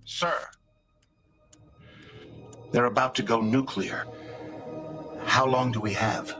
Sir, they're about to go nuclear. How long do we have?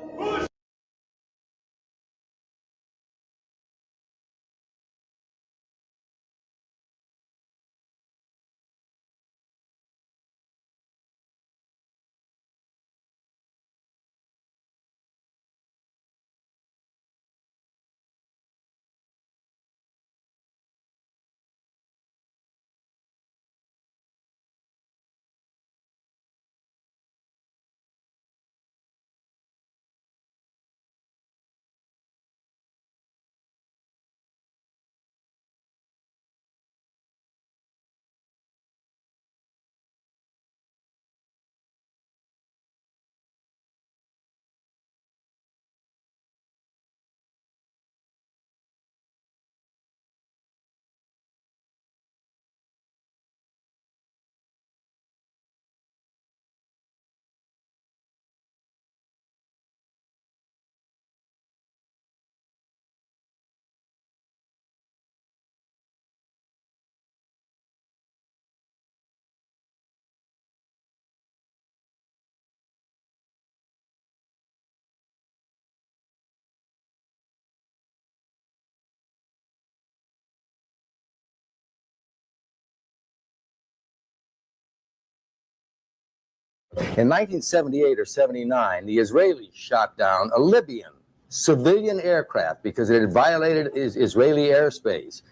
In 1978 or 79, the Israelis shot down a Libyan civilian aircraft because it had violated Israeli airspace.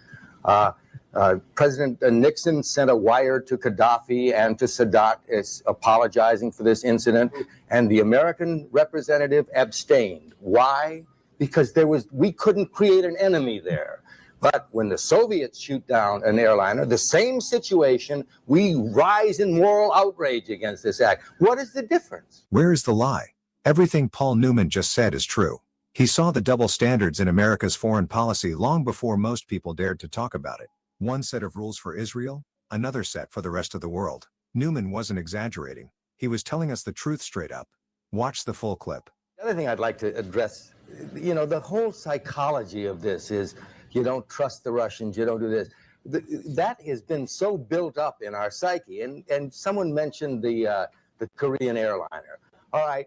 President Nixon sent a wire to Gaddafi and to Sadat apologizing for this incident, and the American representative abstained. Why? Because we couldn't create an enemy there. But when the Soviets shoot down an airliner, the same situation, we rise in moral outrage against this act. What is the difference? Where is the lie? Everything Paul Newman just said is true. He saw the double standards in America's foreign policy long before most people dared to talk about it. One set of rules for Israel, another set for the rest of the world. Newman wasn't exaggerating. He was telling us the truth straight up. Watch the full clip. The other thing I'd like to address, the whole psychology of this is you don't trust the Russians, you don't do this. That has been so built up in our psyche. And someone mentioned the Korean airliner. All right,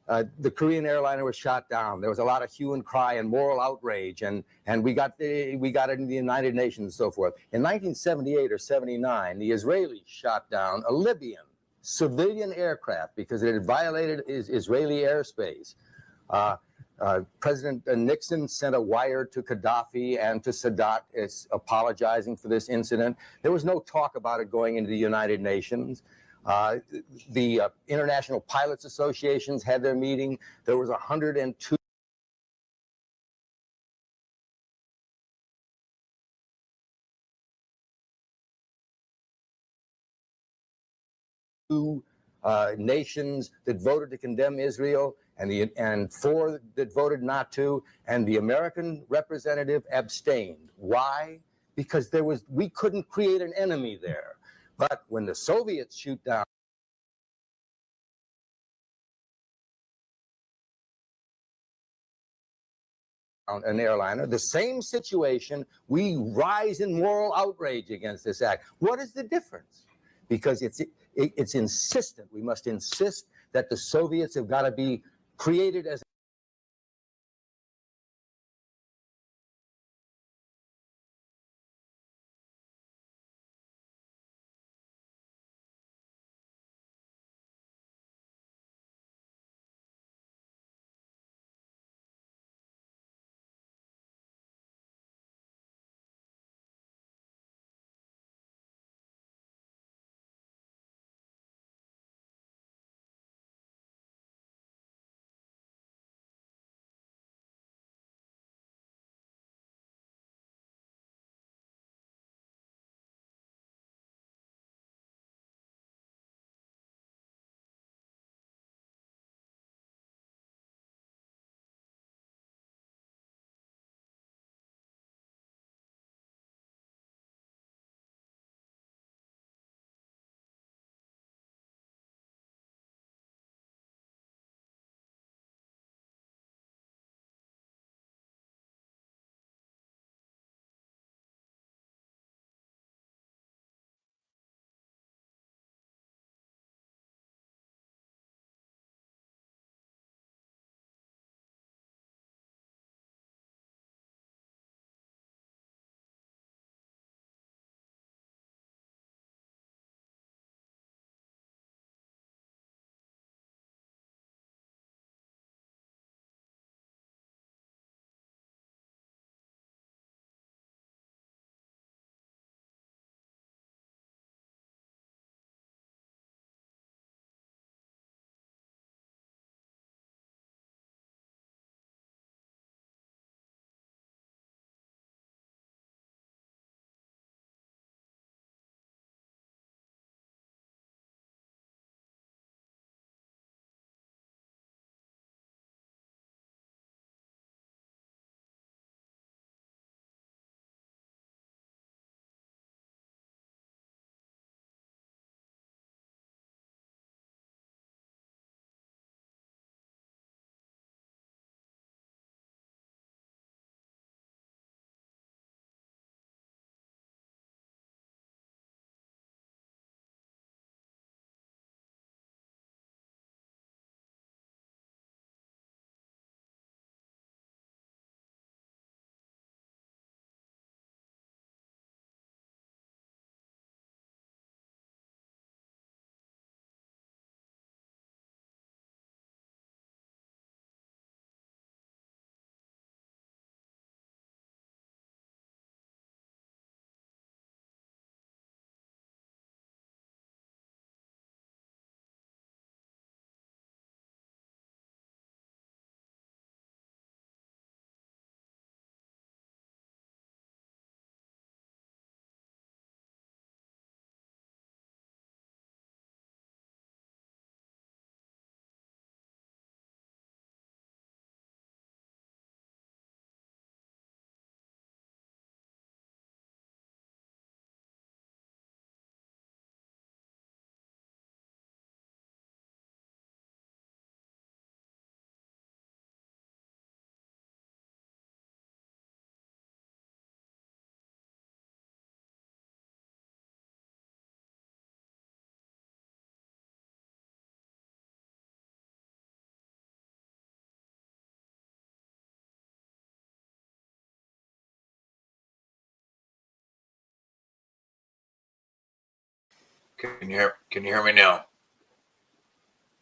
the Korean airliner was shot down. There was a lot of hue and cry and moral outrage, and we got it in the United Nations and so forth. In 1978 or 79, the Israelis shot down a Libyan civilian aircraft because it had violated Israeli airspace. President Nixon sent a wire to Gaddafi and to Sadat apologizing for this incident. There was no talk about it going into the United Nations. The International Pilots Associations had their meeting. There was 102 nations that voted to condemn Israel, and 4 that voted not to, and the American representative abstained. Why? Because we couldn't create an enemy there. But when the Soviets shoot down an airliner, the same situation, we rise in moral outrage against this act. What is the difference? Because it's insistent. We must insist that the Soviets have got to be created as Can you hear me now?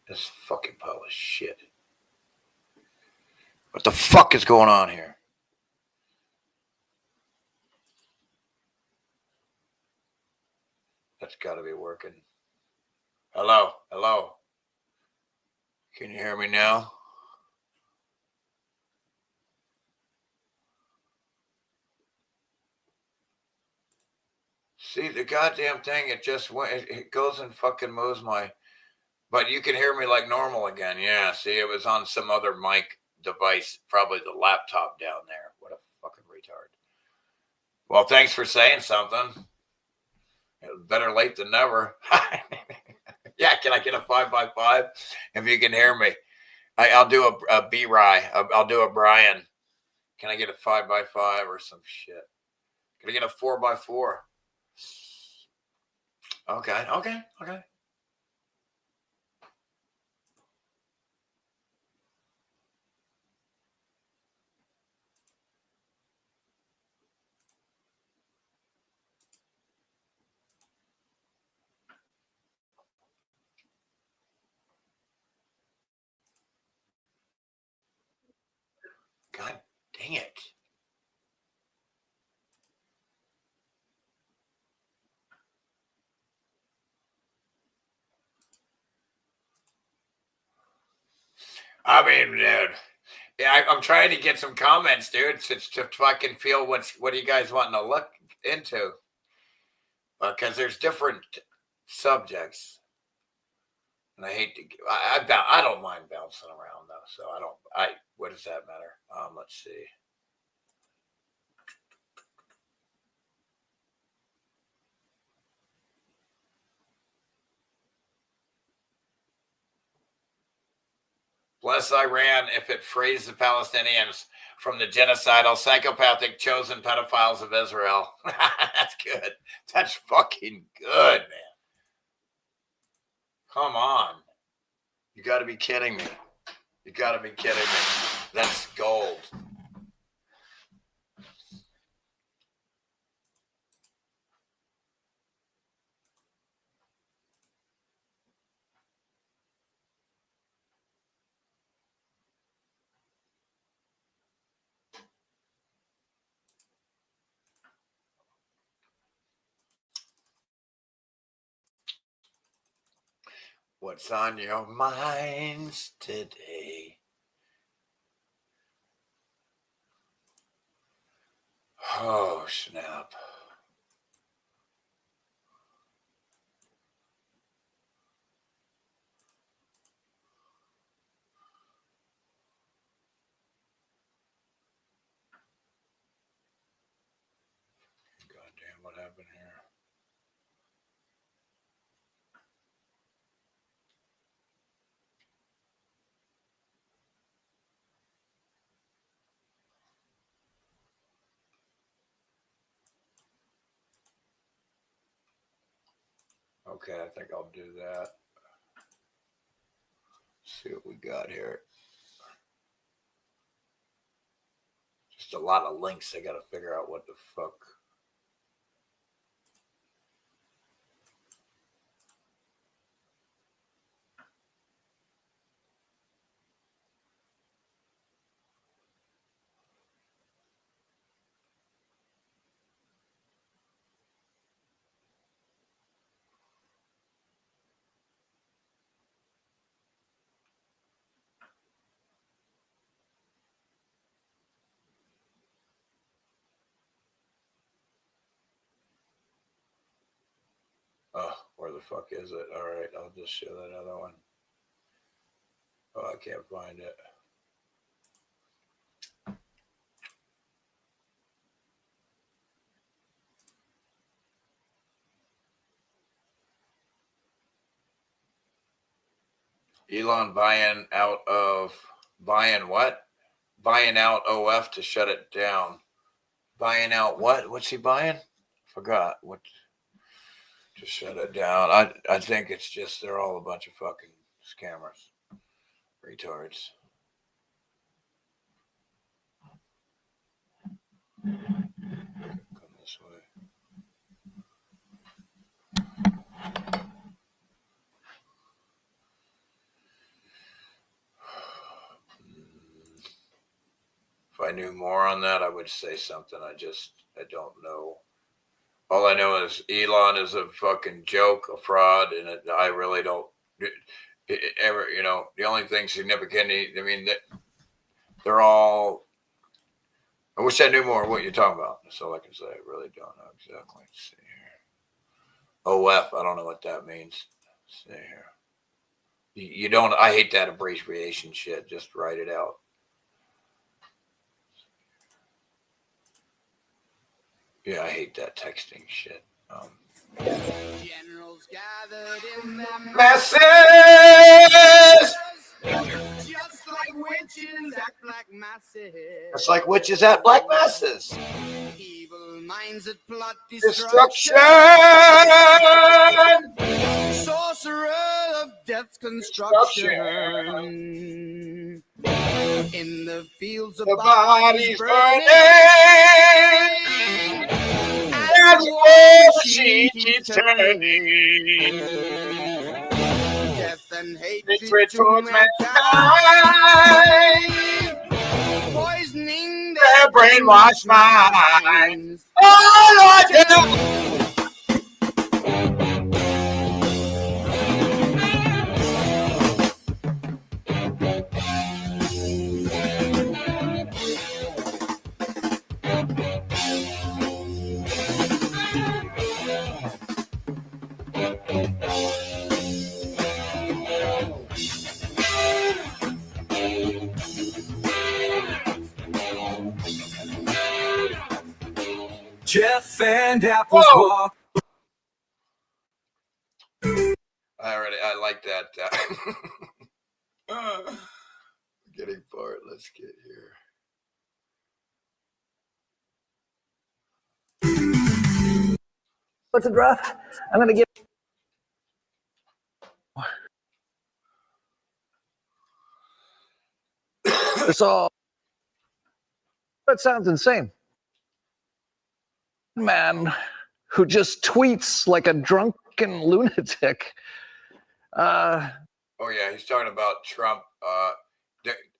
This fucking pile of shit. What the fuck is going on here? That's got to be working. Hello? Can you hear me now? See, the goddamn thing, it just went, it goes and fucking moves my, but you can hear me like normal again. Yeah, see, it was on some other mic device, probably the laptop down there. What a fucking retard. Well, thanks for saying something. It was better late than never. Yeah, can I get a 5x5? If you can hear me. I'll do a B-Rye. I'll do a Brian. Can I get a 5x5 or some shit? Can I get a 4x4? Okay. God dang it. I mean, dude. Yeah, I'm trying to get some comments, dude, to fucking feel what are you guys wanting to look into? Because there's different subjects, and I hate to. I don't mind bouncing around though, so I don't. What does that matter? Let's see. Bless Iran if it frees the Palestinians from the genocidal, psychopathic, chosen pedophiles of Israel. That's good. That's fucking good, man. Come on. You got to be kidding me. That's gold. What's on your minds today? Oh, snap. Goddamn, what happened here? Okay, I think I'll do that. See what we got here. Just a lot of links. I got to figure out what the fuck. Oh, where the fuck is it? All right, I'll just show that other one. Oh, I can't find it. Elon buying out OF to shut it down. Buying out what? What's he buying? Forgot what to shut it down. I think it's just they're all a bunch of fucking scammers. Retards. Come this way. I knew more on that, I would say something. I don't know. All I know is Elon is a fucking joke, a fraud, and I really don't ever, the only thing significant, I mean, that they're all, I wish I knew more of what you're talking about. That's all I can say. I really don't know exactly. Let's see here. OF, I don't know what that means. Let's see here. You don't, I hate that abbreviation shit. Just write it out. Yeah, I hate that texting shit. Generals gathered in their Masses! just like witches at black masses. It's like witches at black masses. Evil minds that plot Destruction! Sorcerer of death's construction. In the fields of The body's burning. And the war machine keeps turning. Death and Hatred hatred towards mankind, poisoning Their brainwashed minds. Oh, Lord, Jeff and Apple's walk. I like that. Getting far. Let's get here. What's a draft? I'm going to give. It's all. That sounds insane. Man who just tweets like a drunken lunatic. Oh yeah, he's talking about Trump.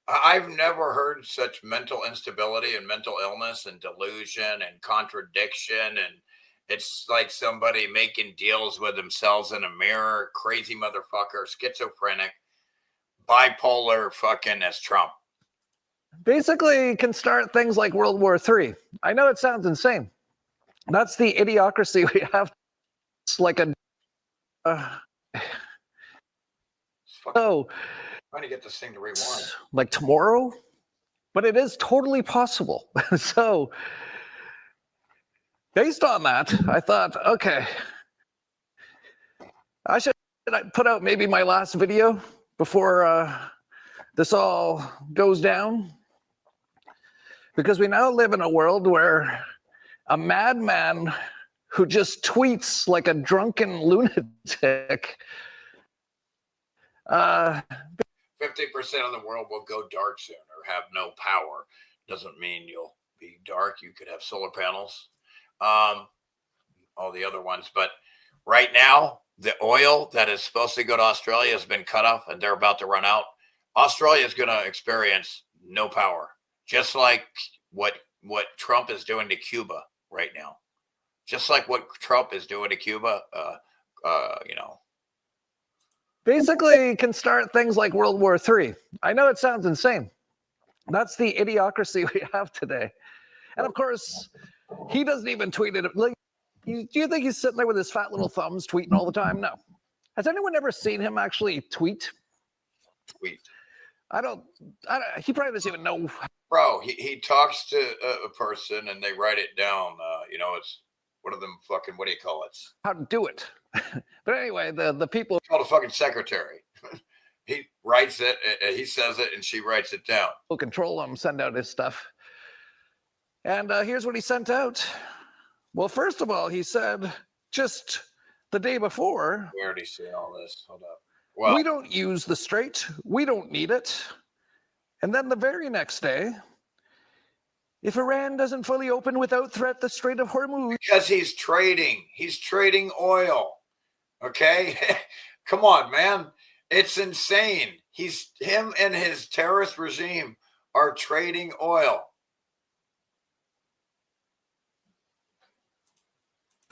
I've never heard such mental instability and mental illness and delusion and contradiction, and it's like somebody making deals with themselves in a mirror. Crazy motherfucker, schizophrenic, bipolar, fucking as Trump. Basically can start things like World War III. I know it sounds insane. That's the idiocracy we have. It's like a so trying to get this thing to rewind like tomorrow, but it is totally possible. So based on that, I thought, okay, I should put out maybe my last video before this all goes down, because we now live in a world where a madman who just tweets like a drunken lunatic. 50% of the world will go dark soon or have no power. Doesn't mean you'll be dark. You could have solar panels, all the other ones. But right now, the oil that is supposed to go to Australia has been cut off and they're about to run out. Australia is going to experience no power, just like what Trump is doing to Cuba right now. Just like what Trump is doing to Cuba, Basically can start things like World War III. I know it sounds insane. That's the idiocracy we have today. And of course, he doesn't even tweet it. Like, do you think he's sitting there with his fat little thumbs tweeting all the time? No. Has anyone ever seen him actually tweet? I don't, he probably doesn't even know. Bro, he talks to a person and they write it down. It's one of them fucking, what do you call it? How to do it. But anyway, the people. It's called a fucking secretary. He writes it, he says it, and she writes it down. Who control him, send out his stuff. And here's what he sent out. Well, first of all, he said just the day before. We already see all this. Hold up. Well, we don't use the Strait. We don't need it. And then the very next day, if Iran doesn't fully open without threat the Strait of Hormuz. Because he's trading oil. Okay? Come on, man. It's insane. Him and his terrorist regime are trading oil.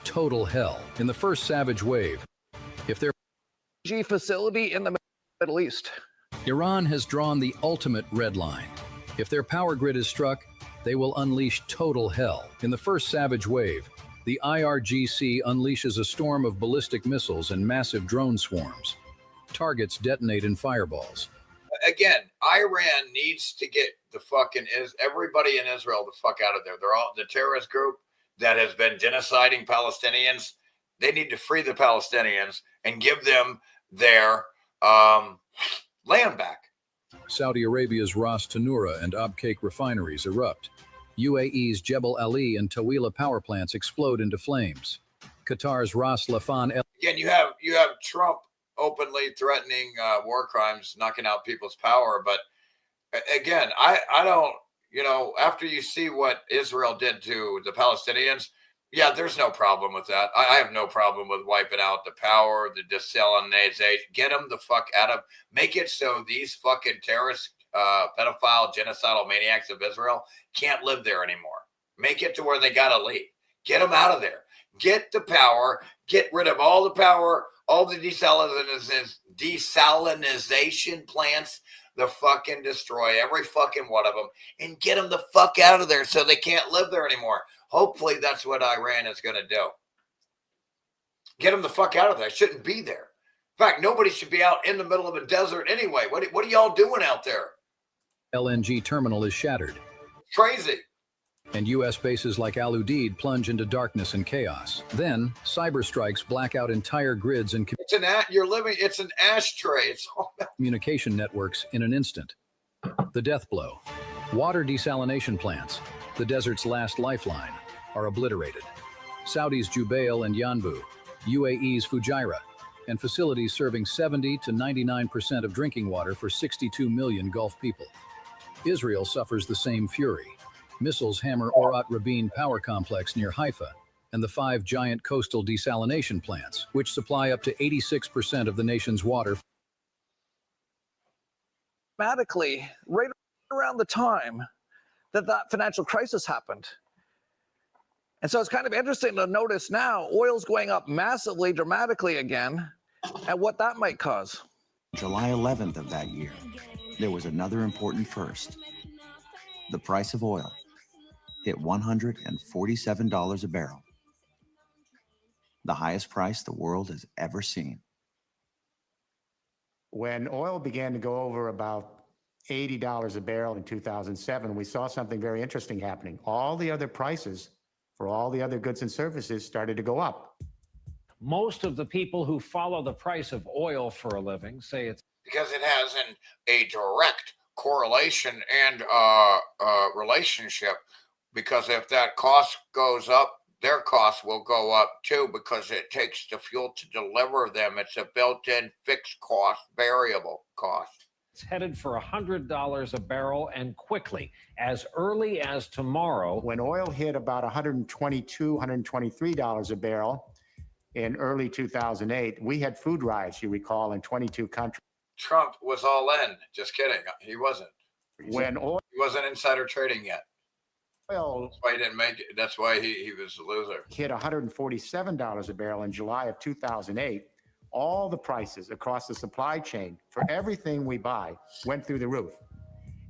total hell in the first savage wave. If their Facility in the Middle East. Iran has drawn the ultimate red line. If their power grid is struck, they will unleash total hell. In the first savage wave, the IRGC unleashes a storm of ballistic missiles and massive drone swarms. Targets detonate in fireballs. Again, Iran needs to get everybody in Israel the fuck out of there. They're all the terrorist group that has been genociding Palestinians. They need to free the Palestinians and give them their land back. Saudi Arabia's Ras Tanura and Abqaiq refineries erupt. UAE's Jebel Ali and Tawila power plants explode into flames. Qatar's Ras Laffan. Again, you have Trump openly threatening war crimes, knocking out people's power. But again, I don't, after you see what Israel did to the Palestinians, yeah, there's no problem with that. I have no problem with wiping out the power, the desalinization. Get them the fuck out of, make it so these fucking terrorist, pedophile, genocidal maniacs of Israel can't live there anymore. Make it to where they got to leave. Get them out of there. Get the power, get rid of all the power, all the desalinization plants, the fucking destroy every fucking one of them and get them the fuck out of there so they can't live there anymore. Hopefully that's what Iran is going to do. Get them the fuck out of there. Shouldn't be there. In fact, nobody should be out in the middle of a desert anyway. What are y'all doing out there? LNG terminal is shattered. Crazy. And U.S. bases like Al Udeid plunge into darkness and chaos. Then, cyber strikes black out entire grids and it's an ashtray. It's all communication networks in an instant. The death blow. Water desalination plants, the desert's last lifeline, are obliterated. Saudi's Jubail and Yanbu, UAE's Fujairah, and facilities serving 70 to 99% of drinking water for 62 million Gulf people. Israel suffers the same fury. Missiles hammer Orat Rabin power complex near Haifa and the 5 giant coastal desalination plants, which supply up to 86% of the nation's water. Dramatically, right around the time that financial crisis happened. And so it's kind of interesting to notice now oil's going up massively, dramatically again, and what that might cause. July 11th of that year, there was another important first. The price of oil hit $147 a barrel, the highest price the world has ever seen. When oil began to go over about $80 a barrel in 2007, we saw something very interesting happening. All the other prices for all the other goods and services started to go up. Most of the people who follow the price of oil for a living say it's because it has a direct correlation and relationship. Because if that cost goes up, their cost will go up too, because it takes the fuel to deliver them. It's a built-in fixed cost, variable cost. It's headed for $100 a barrel, and quickly, as early as tomorrow. When oil hit about $122, $123 a barrel in early 2008, we had food riots, you recall, in 22 countries. Trump was all in. Just kidding. He wasn't. He wasn't insider trading yet. Oil, that's why he didn't make it. That's why he was a loser. Hit $147 a barrel in July of 2008. All the prices across the supply chain for everything we buy went through the roof.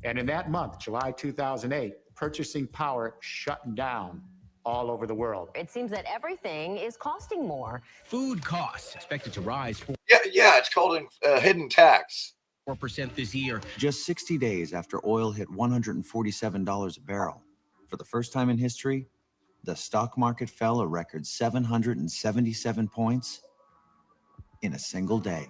And in that month, July 2008, purchasing power shut down all over the world. It seems that everything is costing more. Food costs expected to rise. Yeah, it's called a hidden tax. 4% this year. Just 60 days after oil hit $147 a barrel, for the first time in history, the stock market fell a record 777 points in a single day.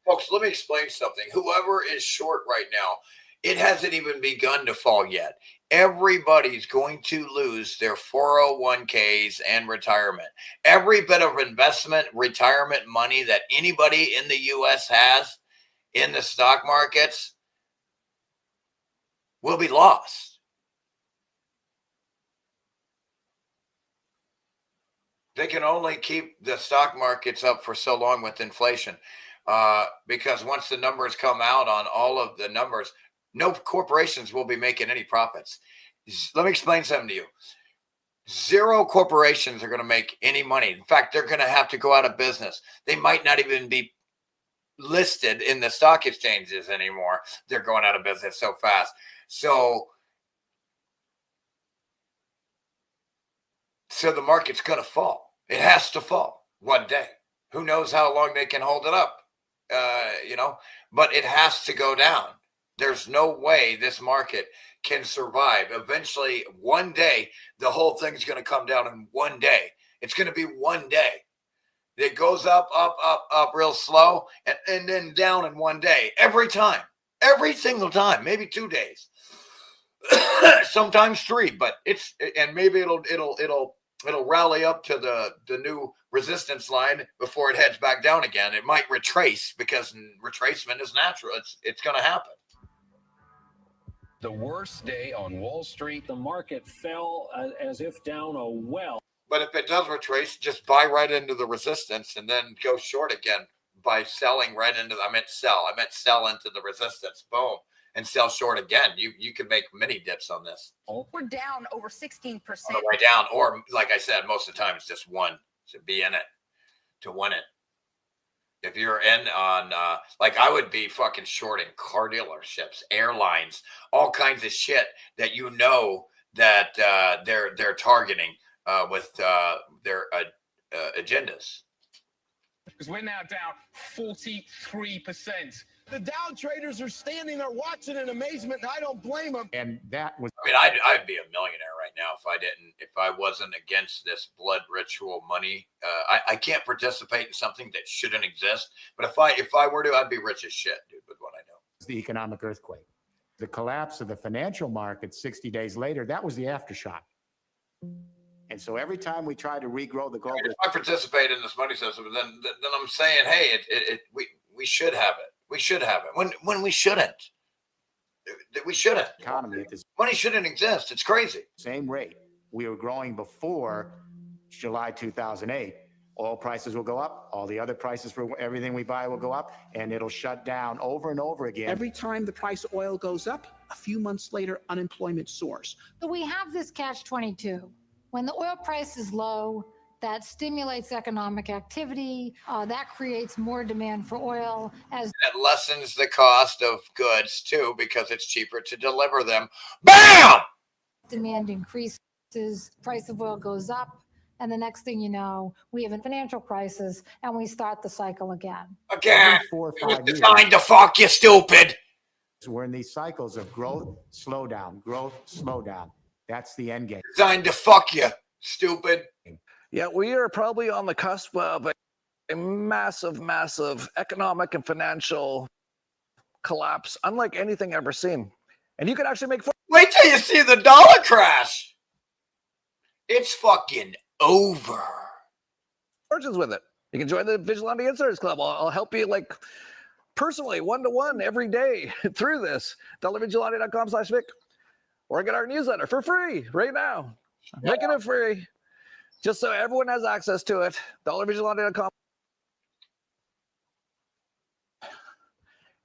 Folks, let me explain something. Whoever is short right now, it hasn't even begun to fall yet. Everybody's going to lose their 401ks and retirement. Every bit of investment, retirement money that anybody in the U.S. has in the stock markets will be lost. They can only keep the stock markets up for so long with inflation, because once the numbers come out on all of the numbers, no corporations will be making any profits. Let me explain something to you. Zero corporations are going to make any money. In fact, they're going to have to go out of business. They might not even be listed in the stock exchanges anymore. They're going out of business so fast. So the market's going to fall. It has to fall one day. Who knows how long they can hold it up, but it has to go down. There's no way this market can survive. Eventually, one day, the whole thing's going to come down in one day. It's going to be one day. It goes up, up, up, up real slow, and then down in one day. Every time. Every single time. Maybe 2 days. Sometimes 3, but maybe it'll rally up to the new resistance line before it heads back down again. It might retrace because retracement is natural. It's going to happen. The worst day on Wall Street, the market fell as if down a well. But if it does retrace, just buy right into the resistance and then go short again by selling right into I meant sell into the resistance. Boom. And sell short again. You can make many dips on this. We're down over 16%. On the way down, or like I said, most of the time it's just one to be in it, to win it. If you're in on, like I would be fucking shorting car dealerships, airlines, all kinds of shit that that they're targeting with their agendas. Because we're now down 43%. The Dow traders are standing there watching in amazement, and I don't blame them. And that was. I mean, I'd be a millionaire right now if I wasn't against this blood ritual money. I can't participate in something that shouldn't exist. But if I were to, I'd be rich as shit, dude, with what I know. The economic earthquake, the collapse of the financial market 60 days later, that was the aftershock. And so every time we try to regrow the global. If I participate in this money system, then I'm saying, hey, we should have it. We should have it when we shouldn't. We shouldn't. Economy at this money shouldn't exist. It's crazy. Same rate we were growing before July 2008. Oil prices will go up. All the other prices for everything we buy will go up, and it'll shut down over and over again. Every time the price of oil goes up, a few months later, unemployment soars. So we have this catch-22. When the oil price is low, that stimulates economic activity. That creates more demand for oil. It lessens the cost of goods, too, because it's cheaper to deliver them. BAM! Demand increases, price of oil goes up, and the next thing you know, we have a financial crisis, and we start the cycle again. Again! Every 4 or 5 It's years. designed to fuck you, stupid! We're in these cycles of growth, slowdown, growth, slowdown. That's the end game. Designed to fuck you, stupid. Yeah, we are probably on the cusp of a massive, massive economic and financial collapse, unlike anything ever seen. And you can actually make. Wait till you see the dollar crash. It's fucking over. Fortunes with it. You can join the Vigilante Insiders Club. I'll help you like personally, 1-to-1 every day through this. DollarVigilante.com/Vic. Or get our newsletter for free right now. Yeah. Making it free. Just so everyone has access to it. DollarVigilante.com.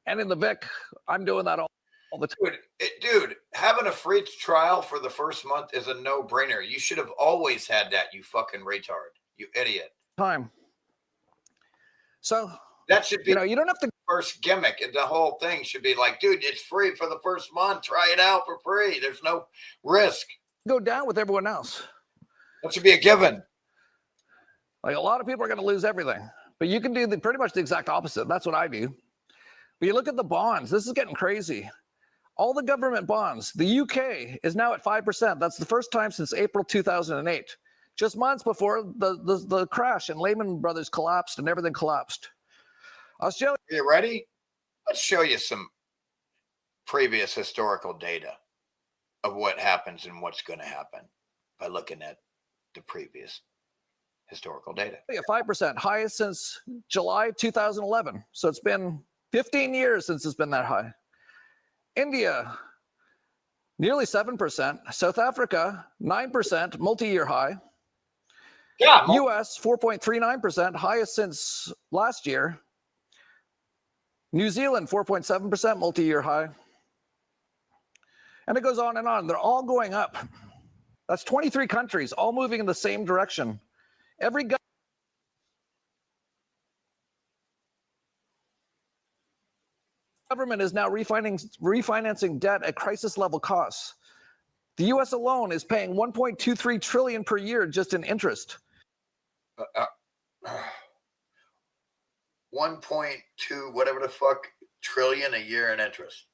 And in the Vic, I'm doing that all the time. Dude, having a free trial for the first month is a no-brainer. You should have always had that, you fucking retard. You idiot. Time. So that should be, you don't have to. First gimmick, and the whole thing should be like, dude, it's free for the first month. Try it out for free. There's no risk. Go down with everyone else. That should be a given. Like a lot of people are going to lose everything, but you can do pretty much the exact opposite. That's what I do. But you look at the bonds. This is getting crazy. All the government bonds. The UK is now at 5%. That's the first time since April 2008. Just months before the crash and Lehman Brothers collapsed and everything collapsed. Australia. Are you ready? Let's show you some previous historical data of what happens and what's going to happen by looking at the previous historical data. 5%, highest since July 2011. So it's been 15 years since it's been that high. India, nearly 7%. South Africa, 9%, multi-year high. Yeah. US, 4.39%, highest since last year. New Zealand, 4.7%, multi-year high. And it goes on and on. They're all going up. That's 23 countries all moving in the same direction. Every government is now refinancing debt at crisis level costs. The US alone is paying 1.23 trillion per year just in interest. 1.2 whatever the fuck trillion a year in interest.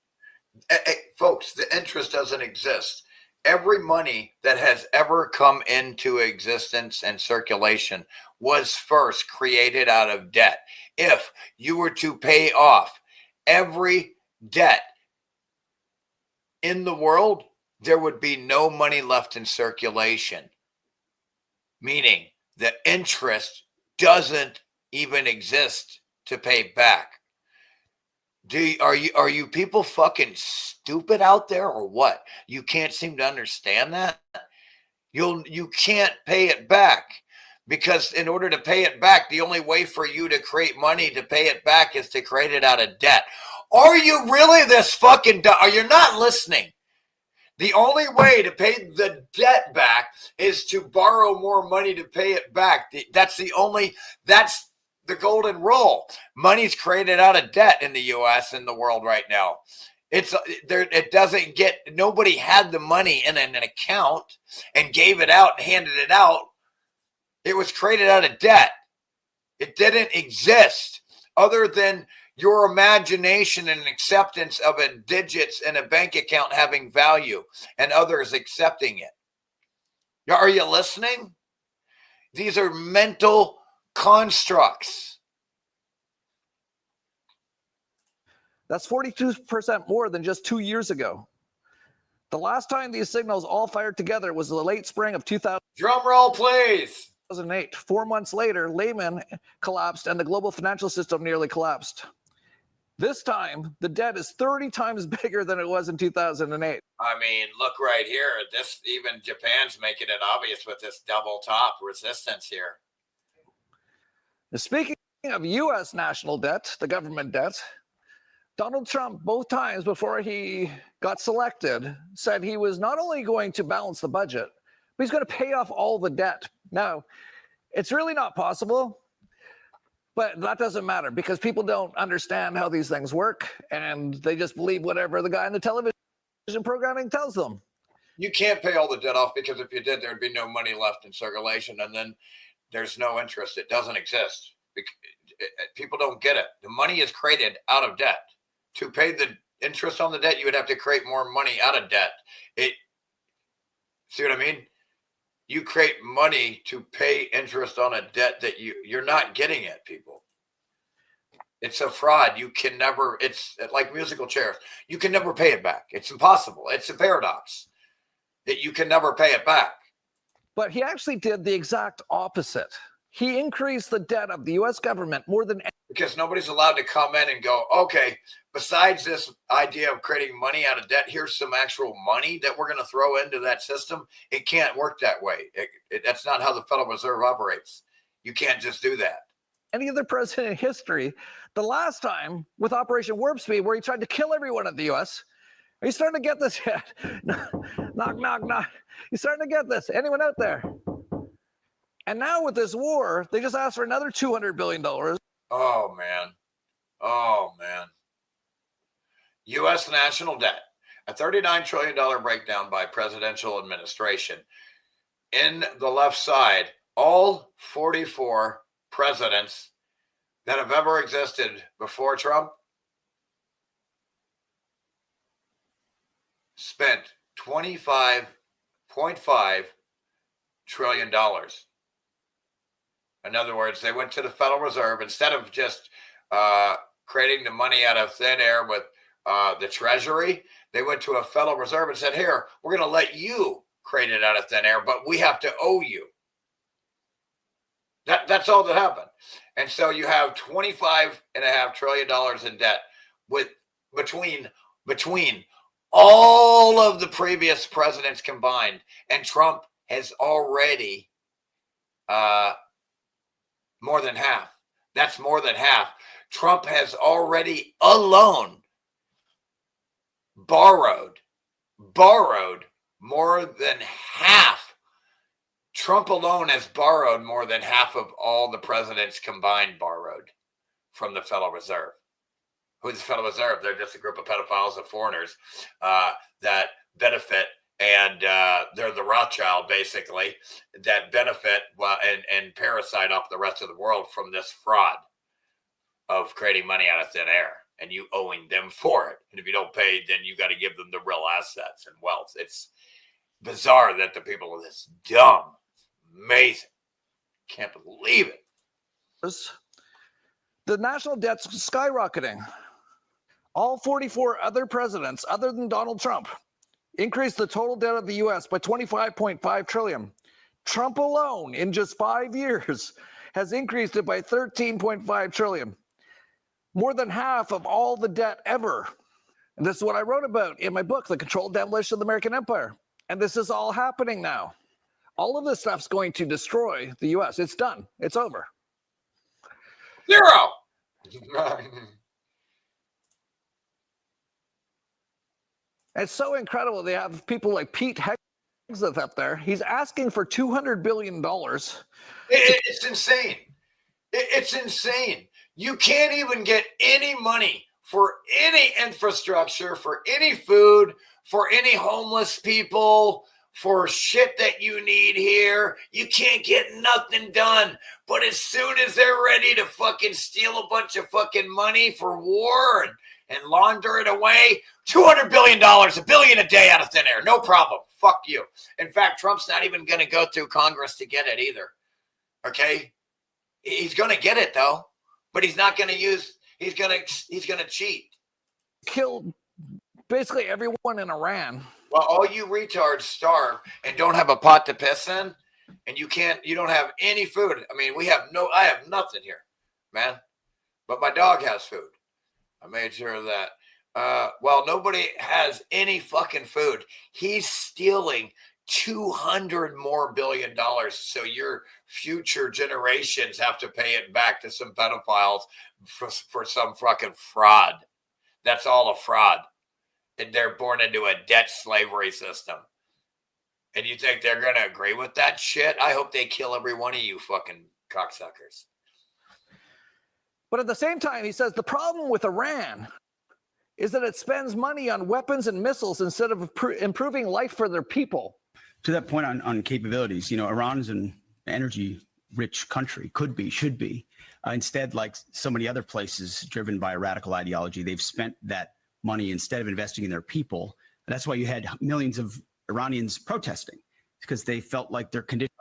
Hey, folks, the interest doesn't exist. Every money that has ever come into existence and circulation was first created out of debt. If you were to pay off every debt in the world, there would be no money left in circulation, meaning the interest doesn't even exist to pay back. Are you people fucking stupid out there or what? You can't seem to understand that? You can't pay it back, because in order to pay it back, the only way for you to create money to pay it back is to create it out of debt. Are you really this fucking dumb? Are you not listening? The only way to pay the debt back is to borrow more money to pay it back. That's the golden rule. Money's created out of debt in the U.S. and the world right now. It doesn't get, nobody had the money in an account and gave it out and handed it out. It was created out of debt. It didn't exist other than your imagination and acceptance of digits in a bank account having value and others accepting it. Are you listening? These are mental constructs. That's 42% more than just 2 years ago. The last time these signals all fired together was the late spring of 2000. Drum roll, please. 2008. 4 months later, Lehman collapsed and the global financial system nearly collapsed. This time, the debt is 30 times bigger than it was in 2008. I mean, look right here. Even Japan's making it obvious with this double top resistance here. Speaking of U.S. national debt, the government debt, Donald Trump, both times before he got selected, said he was not only going to balance the budget, but he's going to pay off all the debt. Now, it's really not possible, but that doesn't matter because people don't understand how these things work, and they just believe whatever the guy in the television programming tells them. You can't pay all the debt off because if you did, there'd be no money left in circulation, and then there's no interest. It doesn't exist. People don't get it. The money is created out of debt. To pay the interest on the debt, you would have to create more money out of debt. See what I mean? You create money to pay interest on a debt that you're not getting it, people. It's a fraud. You can never, it's like musical chairs. You can never pay it back. It's impossible. It's a paradox that you can never pay it back. But he actually did the exact opposite. He increased the debt of the U.S. government more than... Because nobody's allowed to come in and go, okay, besides this idea of creating money out of debt, here's some actual money that we're going to throw into that system. It can't work that way. That's not how the Federal Reserve operates. You can't just do that. Any other president in history, the last time with Operation Warp Speed, where he tried to kill everyone in the U.S., are you starting to get this yet? Knock, knock, knock. You starting to get this? Anyone out there? And now with this war, they just asked for another $200 billion. Oh, man. Oh, man. U.S. national debt, a $39 trillion breakdown by presidential administration. In the left side, all 44 presidents that have ever existed before Trump spent $25.5 trillion. In other words, they went to the Federal Reserve instead of just creating the money out of thin air with the Treasury. They went to a Federal Reserve and said, here, we're going to let you create it out of thin air, but we have to owe you. That's all that happened. And so you have $25.5 trillion in debt with between all of the previous presidents combined. And Trump has already more than half. That's more than half. Trump has already alone borrowed more than half Trump alone has borrowed more than half of all the presidents combined borrowed from the Federal Reserve. Who's the Federal Reserve? They're just a group of pedophiles and foreigners that benefit, and they're the Rothschild, basically, that benefit and parasite off the rest of the world from this fraud of creating money out of thin air, and you owing them for it. And if you don't pay, then you got to give them the real assets and wealth. It's bizarre that the people are this dumb. Amazing. Can't believe it. The national debt's skyrocketing. All 44 other presidents, other than Donald Trump, increased the total debt of the U.S. by $25.5 trillion. Trump alone, in just 5 years, has increased it by $13.5 trillion. More than half of all the debt ever. And this is what I wrote about in my book, The Controlled Demolition of the American Empire. And this is all happening now. All of this stuff's going to destroy the U.S. It's done. It's over. Zero. It's so incredible. They have people like Pete Hegseth up there. He's asking for $200 billion. It's insane. It's insane. You can't even get any money for any infrastructure, for any food, for any homeless people, for shit that you need here. You can't get nothing done. But as soon as they're ready to fucking steal a bunch of fucking money for war and launder it away, $200 billion, $1 billion a day out of thin air. No problem. Fuck you. In fact, Trump's not even going to go through Congress to get it either. Okay? He's going to get it though, but he's not going to use, he's going to cheat. Killed basically everyone in Iran. Well, all you retards starve and don't have a pot to piss in, and you don't have any food. I mean, I have nothing here, man, but my dog has food. I made sure of that. Well, nobody has any fucking food. He's stealing $200 more billion, so your future generations have to pay it back to some pedophiles for some fucking fraud. That's all a fraud. And they're born into a debt slavery system. And you think they're going to agree with that shit? I hope they kill every one of you fucking cocksuckers. But at the same time, he says the problem with Iran is that it spends money on weapons and missiles instead of improving life for their people. To that point on capabilities, Iran is an energy-rich country, should be. Instead, like so many other places driven by a radical ideology, they've spent that money instead of investing in their people. And that's why you had millions of Iranians protesting, because they felt like their condition.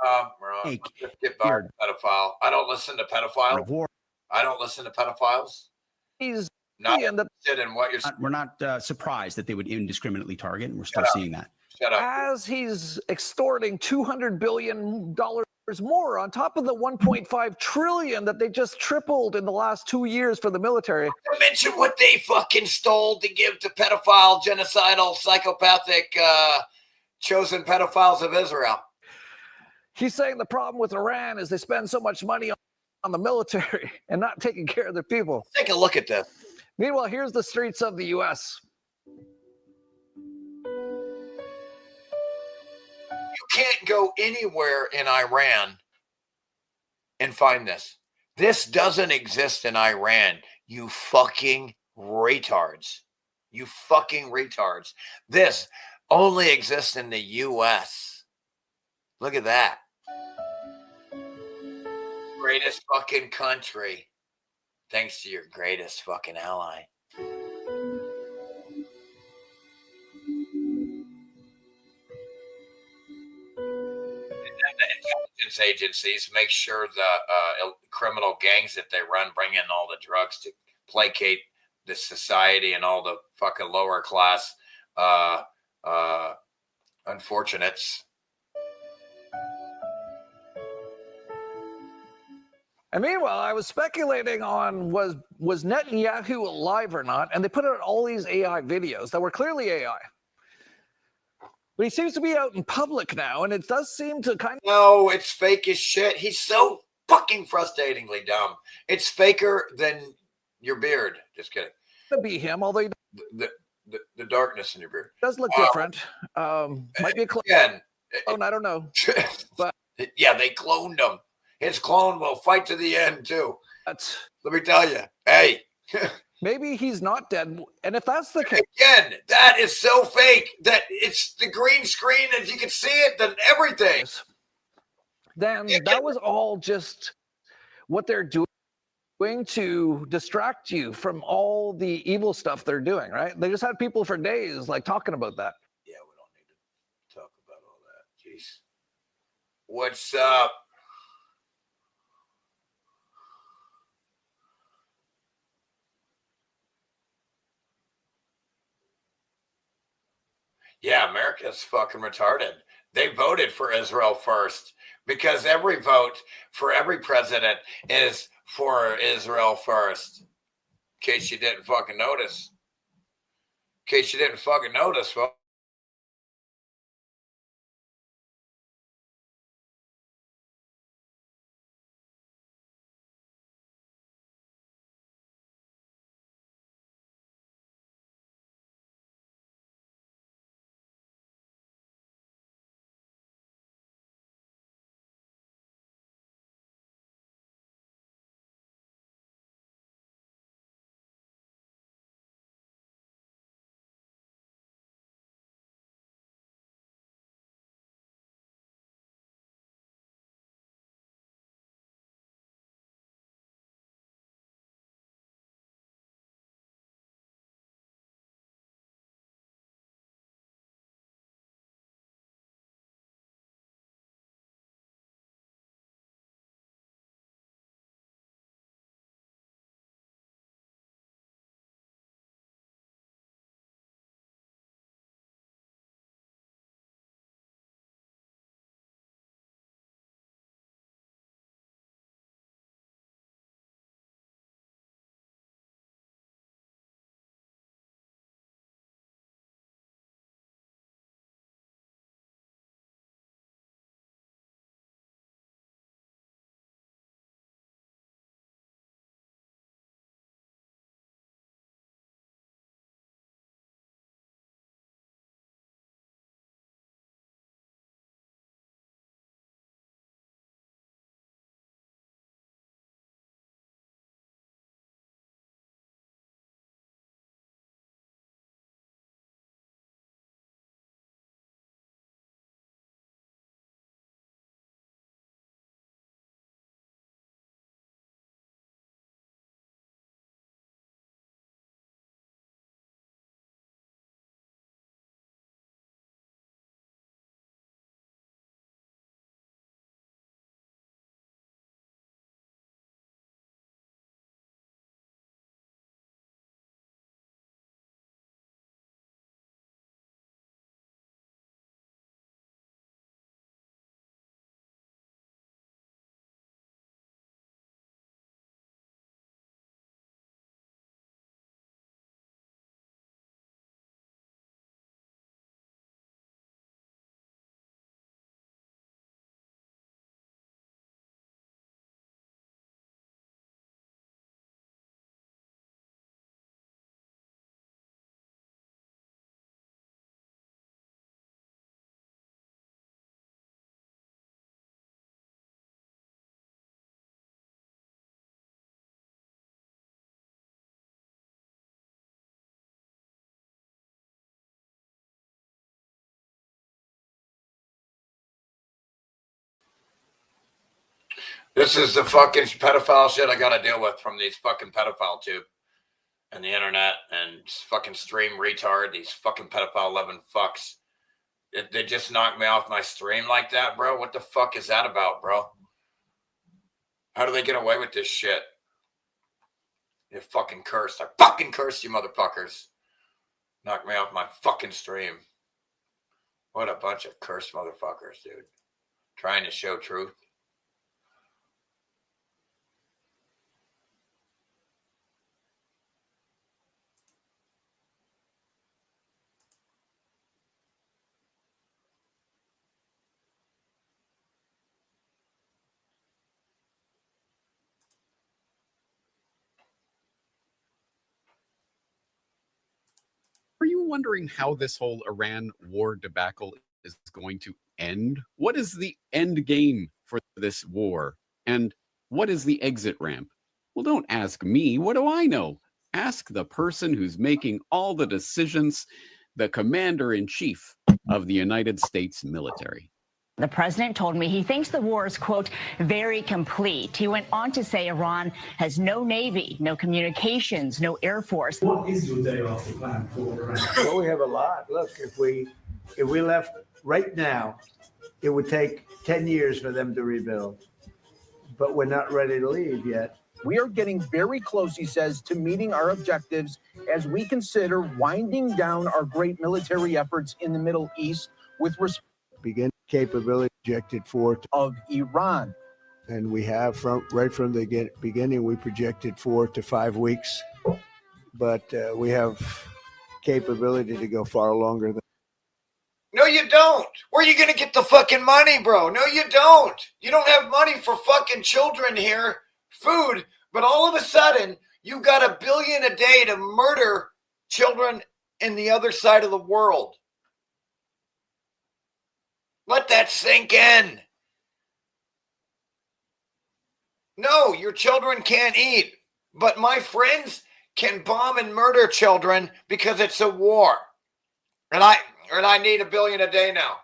Get barred, pedophile. I don't listen to pedophiles. I don't listen to pedophiles. He's not interested in what you're saying. We're not surprised that they would indiscriminately target, and we're still seeing that. Shut up. As he's extorting $200 billion more on top of the $1.5 trillion that they just tripled in the last 2 years for the military. Not to mention what they fucking stole to give to pedophile, genocidal, psychopathic, chosen pedophiles of Israel. He's saying the problem with Iran is they spend so much money on the military and not taking care of their people. Take a look at this. Meanwhile, here's the streets of the U.S. You can't go anywhere in Iran and find this. This doesn't exist in Iran, you fucking retards. You fucking retards. This only exists in the U.S. Look at that. Greatest fucking country. Thanks to your greatest fucking ally. Intelligence agencies make sure the criminal gangs that they run bring in all the drugs to placate the society and all the fucking lower class unfortunates. And meanwhile, I was speculating on was Netanyahu alive or not, and they put out all these AI videos that were clearly AI. But he seems to be out in public now, and it does seem to kind of... No, it's fake as shit. He's so fucking frustratingly dumb. It's faker than your beard. Just kidding. To be him, although the darkness in your beard does look different. Might be a clone. I don't know. But Yeah, they cloned him. His clone will fight to the end too. That's, let me tell you. Hey. Maybe he's not dead. And if that's the case, again, that is so fake that it's the green screen and you can see it, then everything. Then that was all just what they're doing to distract you from all the evil stuff they're doing, right? They just had people for days like talking about that. Yeah, we don't need to talk about all that. Jeez. What's up? Yeah, America's fucking retarded. They voted for Israel first because every vote for every president is for Israel first. In case you didn't fucking notice. Well, this is the fucking pedophile shit I got to deal with from these fucking pedophile tube and the internet and fucking stream retard. These fucking pedophile loving fucks. They just knocked me off my stream like that, bro. What the fuck is that about, bro? How do they get away with this shit? You're fucking cursed. I fucking cursed you, motherfuckers. Knocked me off my fucking stream. What a bunch of cursed motherfuckers, dude. Trying to show truth. Are you wondering how this whole Iran war debacle is going to end? What is the end game for this war? And what is the exit ramp? Well, don't ask me. What do I know? Ask the person who's making all the decisions, the commander-in-chief of the United States military. The president told me he thinks the war is, quote, very complete. He went on to say Iran has no navy, no communications, no air force. What is your day after plan for Iran? Well, we have a lot. Look, if we left right now, it would take 10 years for them to rebuild. But we're not ready to leave yet. We are getting very close, he says, to meeting our objectives as we consider winding down our great military efforts in the Middle East with respect Begin capability projected for of Iran. And we have right from the beginning, we projected 4 to 5 weeks, but we have capability to go far longer than. No, you don't. Where are you going to get the fucking money, bro? No, you don't. You don't have money for fucking children here, food, but all of a sudden, you got $1 billion a day to murder children in the other side of the world. Let that sink in. No, your children can't eat, but my friends can bomb and murder children because it's a war. And I need $1 billion a day now.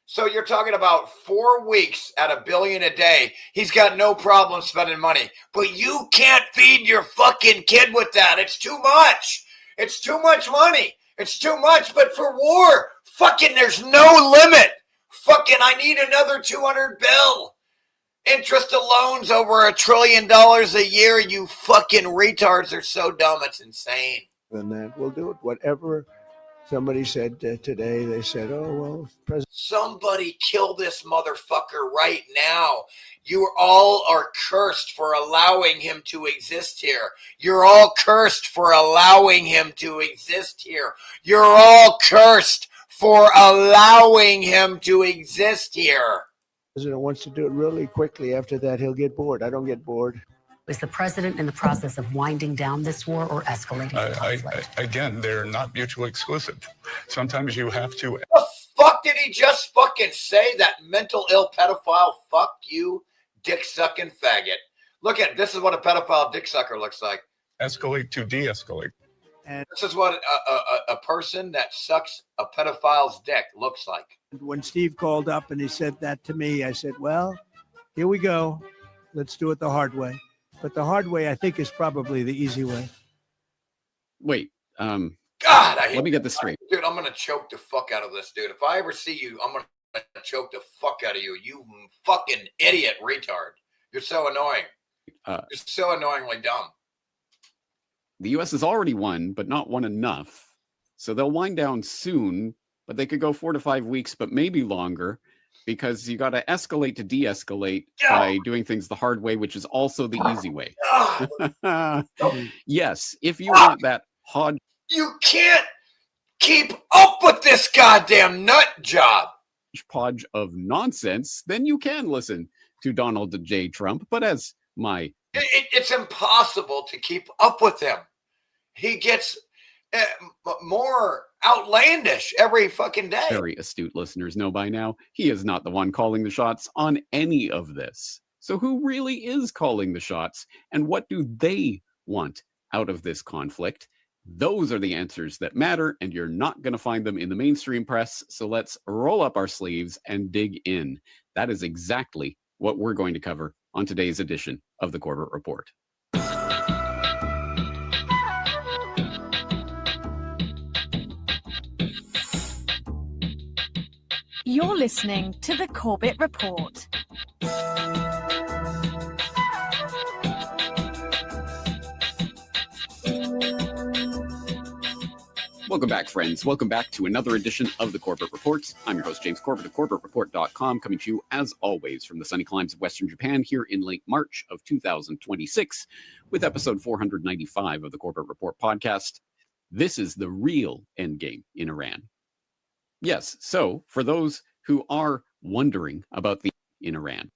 So you're talking about 4 weeks at $1 billion a day. He's got no problem spending money, but you can't feed your fucking kid with that. It's too much. It's too much money. It's too much, but for war, fucking there's no limit. Fucking, I need another 200 bill. Interest of loans over $1 trillion a year. You fucking retards are so dumb. It's insane. And that we'll do it. Whatever somebody said today, they said, oh, well, President. Somebody kill this motherfucker right now. You all are cursed for allowing him to exist here. You're all cursed for allowing him to exist here. You're all cursed for allowing him to exist here. The president wants to do it really quickly. After that, he'll get bored. I don't get bored. Is the president in the process of winding down this war or escalating the conflict? Again, they're not mutually exclusive. Sometimes you have to. What the fuck did he just fucking say? That mental ill pedophile? Fuck you, dick sucking faggot. Look at this is what a pedophile dick sucker looks like. Escalate to de-escalate. And this is what a person that sucks a pedophile's dick looks like. When Steve called up and he said that to me, I said, well, here we go. Let's do it the hard way. But the hard way, I think, is probably the easy way. Wait, God, let me get this straight. Dude, I'm going to choke the fuck out of this dude. If I ever see you, I'm going to choke the fuck out of you. You fucking idiot retard. You're so annoying. You're so annoyingly dumb. The U.S. has already won, but not won enough. So they'll wind down soon, but they could go 4 to 5 weeks, but maybe longer, because you got to escalate to de-escalate by doing things the hard way, which is also the easy way. Yes, if you want that hard... You can't keep up with this goddamn nut job. Podge of nonsense, then you can listen to Donald J. Trump, but as my... It's impossible to keep up with him. He gets more outlandish every fucking day. Very astute listeners know by now, he is not the one calling the shots on any of this. So who really is calling the shots, and what do they want out of this conflict? Those are the answers that matter, and you're not going to find them in the mainstream press. So let's roll up our sleeves and dig in. That is exactly what we're going to cover on today's edition of the Corbett Report. You're listening to the Corbett Report. Welcome back, friends. Welcome back to another edition of the Corbett Report. I'm your host, James Corbett of CorbettReport.com, coming to you, as always, from the sunny climes of Western Japan here in late March of 2026 with episode 495 of the Corbett Report podcast. This is the real endgame in Iran. Yes, so for those who are wondering about the in Iran.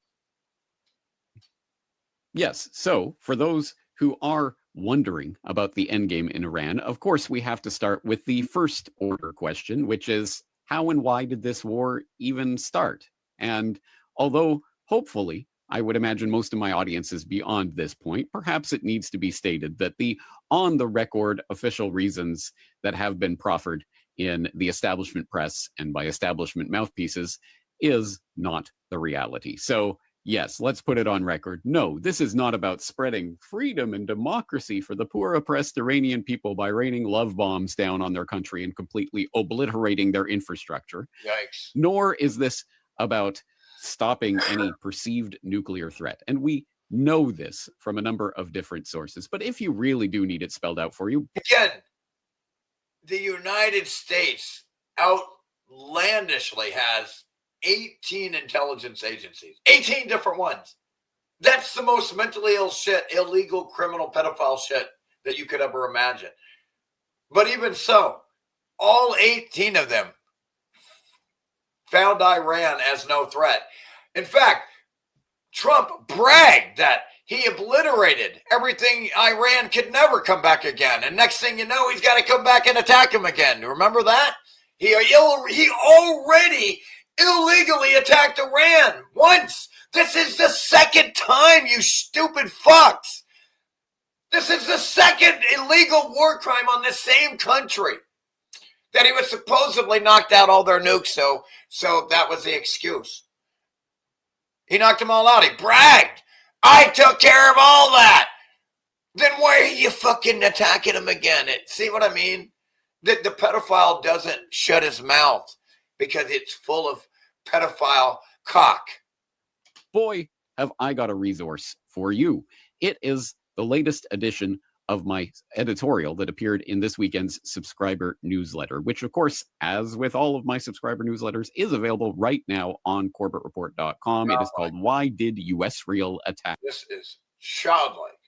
Yes, so for those who are wondering about the endgame in Iran, of course, we have to start with the first order question, which is, how and why did this war even start? And although hopefully I would imagine most of my audience is beyond this point, perhaps it needs to be stated that the on-the-record official reasons that have been proffered in the establishment press and by establishment mouthpieces is not the reality. So yes, let's put it on record. No, this is not about spreading freedom and democracy for the poor oppressed Iranian people by raining love bombs down on their country and completely obliterating their infrastructure. Yikes. Nor is this about stopping any perceived nuclear threat. And we know this from a number of different sources. But if you really do need it spelled out for you. Again, the United States outlandishly has 18 intelligence agencies, 18 different ones. That's the most mentally ill shit, illegal, criminal, pedophile shit that you could ever imagine. But even so, all 18 of them found Iran as no threat. In fact, Trump bragged that he obliterated everything. Iran could never come back again. And next thing you know, he's got to come back and attack him again. Remember that? He already illegally attacked Iran once. This is the second time, you stupid fucks. This is the second illegal war crime on the same country. That he was supposedly knocked out all their nukes, so that was the excuse. He knocked them all out. He bragged. I took care of all that. Then why are you fucking attacking him again? See what I mean? The pedophile doesn't shut his mouth because it's full of pedophile cock. Boy, have I got a resource for you. It is the latest edition of my editorial that appeared in this weekend's subscriber newsletter, which, of course, as with all of my subscriber newsletters, is available right now on CorbettReport.com. It is called Why Did U.S. Real Attack? This is childlike.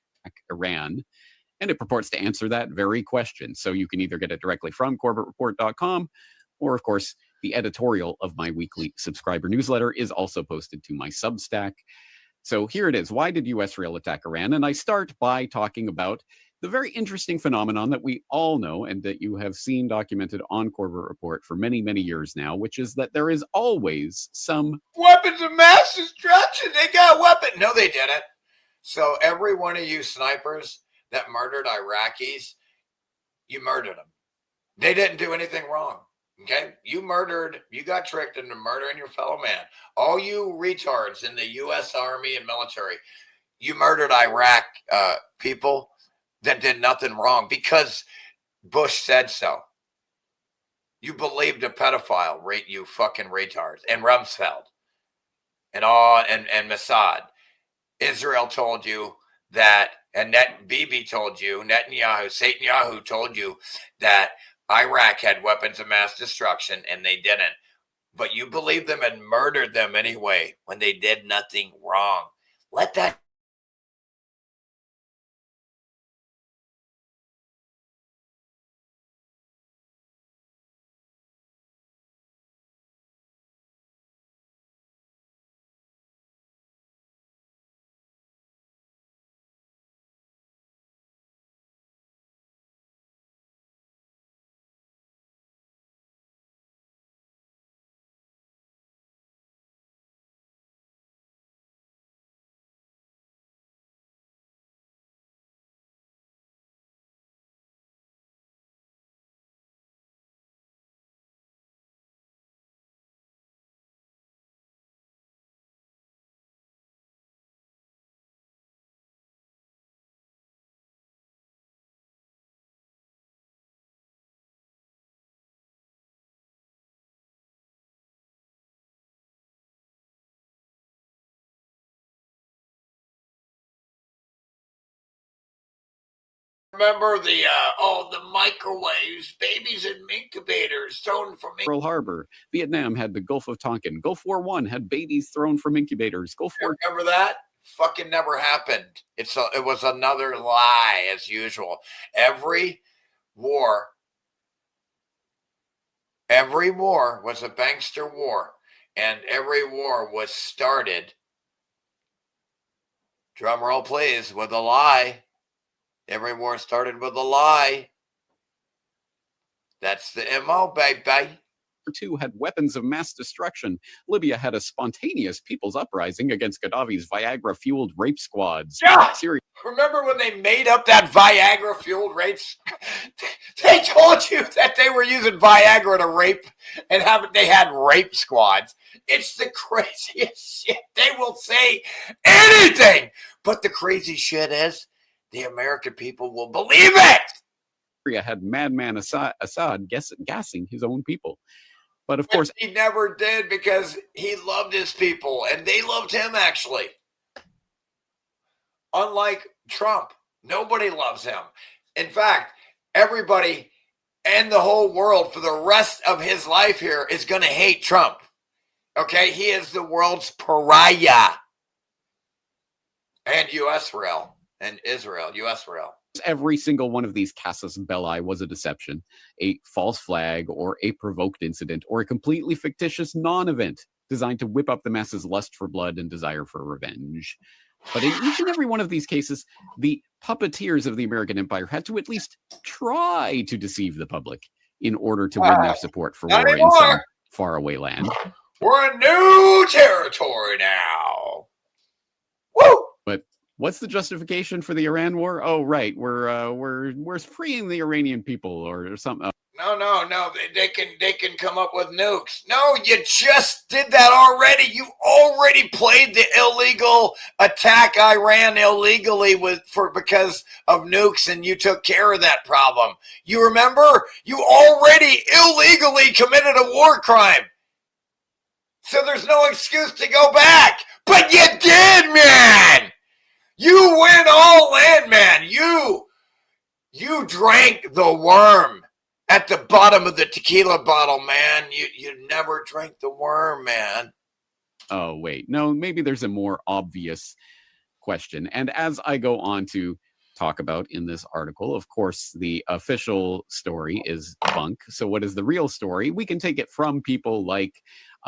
Iran. And it purports to answer that very question. So you can either get it directly from CorbettReport.com, or, of course, the editorial of my weekly subscriber newsletter is also posted to my Substack. So here it is. Why did U.S. Real attack Iran? And I start by talking about the very interesting phenomenon that we all know and that you have seen documented on Corbett Report for many, many years now, which is that there is always some weapons of mass destruction. They got weapons. No, they didn't. So every one of you snipers that murdered Iraqis, you murdered them. They didn't do anything wrong. Okay, you got tricked into murdering your fellow man. All you retards in the U.S. Army and military, you murdered Iraq people that did nothing wrong because Bush said so. You believed a pedophile, you fucking retards, and Rumsfeld, and Mossad. Israel told you that, and Bibi told you, Netanyahu told you that Iraq had weapons of mass destruction, and they didn't. But you believed them and murdered them anyway when they did nothing wrong. Let that. Remember the microwaves, babies in incubators thrown from Pearl Harbor. Vietnam had the Gulf of Tonkin. Gulf War I had babies thrown from incubators. Remember that? Fucking never happened. It was another lie as usual. Every war was a bankster war, and every war was started, drum roll please, with a lie. Every war started with a lie. That's the MO, baby. II had weapons of mass destruction. Libya had a spontaneous people's uprising against Gaddafi's Viagra-fueled rape squads. Yeah! Syria. Remember when they made up that Viagra-fueled rapes? They told you that they were using Viagra to rape and they had rape squads. It's the craziest shit. They will say anything. But the crazy shit is the American people will believe it. Syria had madman Assad gassing his own people. But of course, he never did because he loved his people and they loved him, actually. Unlike Trump, nobody loves him. In fact, everybody and the whole world for the rest of his life here is going to hate Trump. Okay? He is the world's pariah. And Israel. Every single one of these casus belli was a deception, a false flag, or a provoked incident, or a completely fictitious non-event designed to whip up the masses' lust for blood and desire for revenge. But in each and every one of these cases, the puppeteers of the American empire had to at least try to deceive the public in order to win their support for war in some faraway land. We're in new territory now. Woo! But what's the justification for the Iran war? Oh, right, we're freeing the Iranian people or something. No. They can come up with nukes. No, you just did that already. You already played the illegal attack Iran illegally because of nukes, and you took care of that problem. You remember? You already illegally committed a war crime. So there's no excuse to go back. But you did, man. You went all in, man. You drank the worm at the bottom of the tequila bottle, man. You never drank the worm, man. Oh, wait. No, maybe there's a more obvious question. And as I go on to talk about in this article, of course, the official story is bunk. So what is the real story? We can take it from people like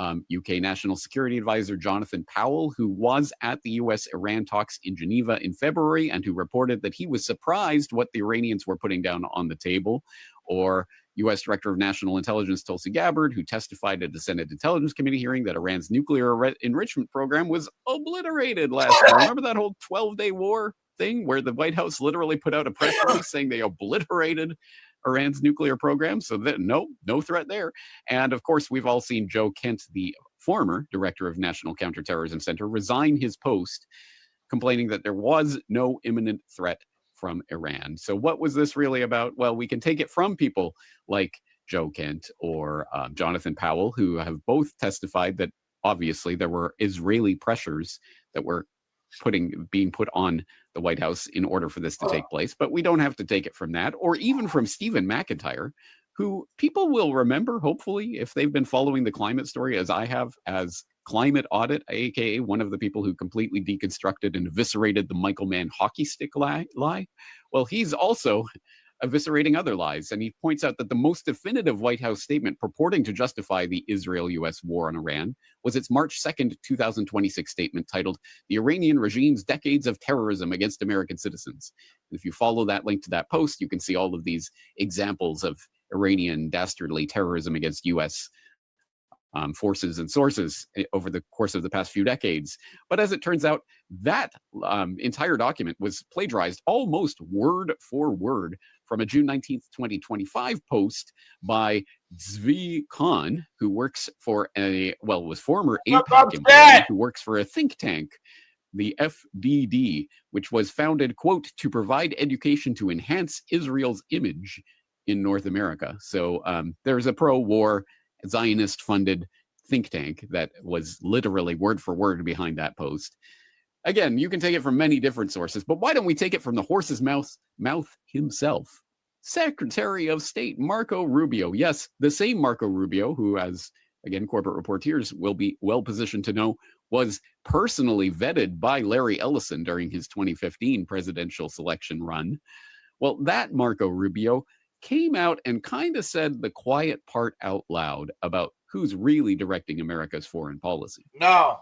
UK National Security Advisor Jonathan Powell, who was at the US-Iran talks in Geneva in February and who reported that he was surprised what the Iranians were putting down on the table, or U.S. Director of National Intelligence Tulsi Gabbard, who testified at the Senate Intelligence Committee hearing that Iran's nuclear enrichment program was obliterated last year. Remember that whole 12-day war thing where the White House literally put out a press release saying they obliterated Iran's nuclear program? So that no threat there. And of course, we've all seen Joe Kent, the former director of National Counterterrorism Center, resign his post, complaining that there was no imminent threat from Iran. So what was this really about? Well, we can take it from people like Joe Kent or Jonathan Powell, who have both testified that obviously there were Israeli pressures that were being put on the White House in order for this to take place. But we don't have to take it from that, or even from Stephen McIntyre, who people will remember, hopefully, if they've been following the climate story as I have, as Climate Audit, aka one of the people who completely deconstructed and eviscerated the Michael Mann hockey stick lie. Well, he's also eviscerating other lies, and he points out that the most definitive White House statement purporting to justify the Israel-U.S. war on Iran was its March 2nd, 2026 statement titled "The Iranian Regime's Decades of Terrorism Against American Citizens." If you follow that link to that post, you can see all of these examples of Iranian dastardly terrorism against U.S. Forces and sources over the course of the past few decades. But as it turns out, that entire document was plagiarized almost word for word from a June 19th, 2025 post by Zvi Khan, who works for was former AIPAC employee who works for a think tank, the FDD, which was founded, quote, to provide education to enhance Israel's image in North America. So there's a pro-war Zionist-funded think tank that was literally word for word behind that post. Again, you can take it from many different sources, but why don't we take it from the horse's mouth himself? Secretary of State Marco Rubio. Yes, the same Marco Rubio, who, as again, corporate reporters will be well positioned to know, was personally vetted by Larry Ellison during his 2015 presidential selection run. Well, that Marco Rubio came out and kind of said the quiet part out loud about who's really directing America's foreign policy. No.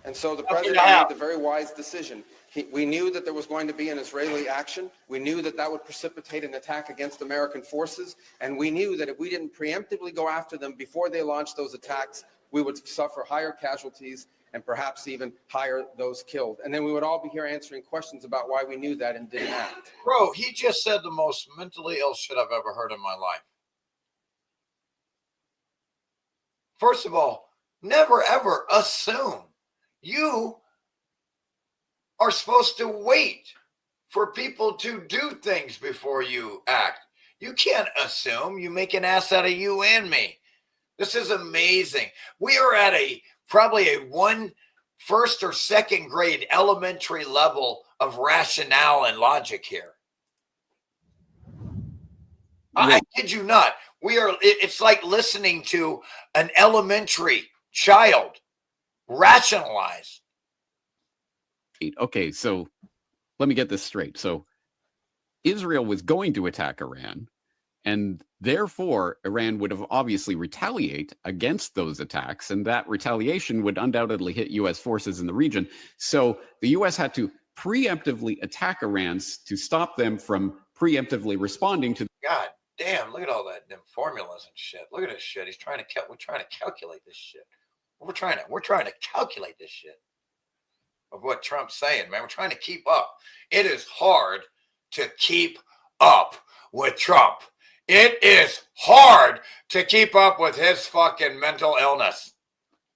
And so the president made the very wise decision. We knew that there was going to be an Israeli action. We knew that that would precipitate an attack against American forces. And we knew that if we didn't preemptively go after them before they launched those attacks, we would suffer higher casualties and perhaps even higher those killed. And then we would all be here answering questions about why we knew that and didn't act. Bro, he just said the most mentally ill shit I've ever heard in my life. First of all, never ever assume. You are supposed to wait for people to do things before you act. You can't assume. You make an ass out of you and me. This is amazing. We are at probably a first or second grade elementary level of rationale and logic here. I kid you not. It's like listening to an elementary child rationalize. Okay, so let me get this straight. So Israel was going to attack Iran, and therefore Iran would have obviously retaliate against those attacks, and that retaliation would undoubtedly hit U.S. forces in the region. So the U.S. had to preemptively attack Iran to stop them from preemptively responding to. God damn, look at all them formulas and shit. Look at this shit. We're trying to calculate this shit. We're trying to calculate this shit of what Trump's saying, man. We're trying to keep up. It is hard to keep up with Trump. It is hard to keep up with his fucking mental illness.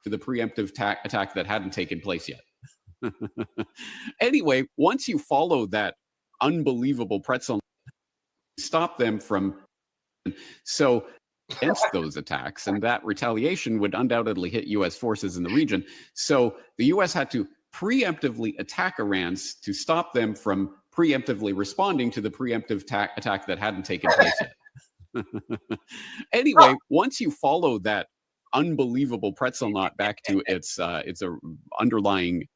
To the preemptive attack that hadn't taken place yet. Anyway, once you follow that unbelievable pretzel, stop them from against those attacks, and that retaliation would undoubtedly hit U.S. forces in the region. So the U.S. had to preemptively attack Iran to stop them from preemptively responding to the preemptive attack that hadn't taken place yet. Anyway, once you follow that unbelievable pretzel knot back to its underlying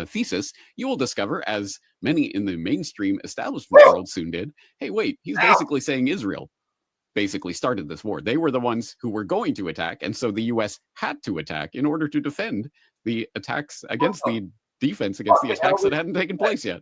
thesis, you will discover, as many in the mainstream establishment world soon did, hey, wait, he's basically saying Israel basically started this war. They were the ones who were going to attack, and so the U.S. had to attack in order to defend the attacks against the defense against the attacks that hadn't taken place yet.